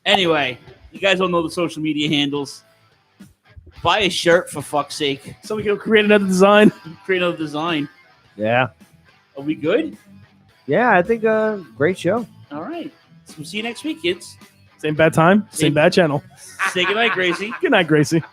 S3: Anyway, you guys all know the social media handles. Buy a shirt for fuck's sake.
S11: Somebody can create another design.
S3: Create another design.
S10: Yeah.
S3: Are we good?
S10: Yeah, I think great show.
S3: All right. So we'll see you next week, kids.
S11: Same bad time, same bad channel.
S3: Say goodnight, Gracie.
S11: Good night, Gracie.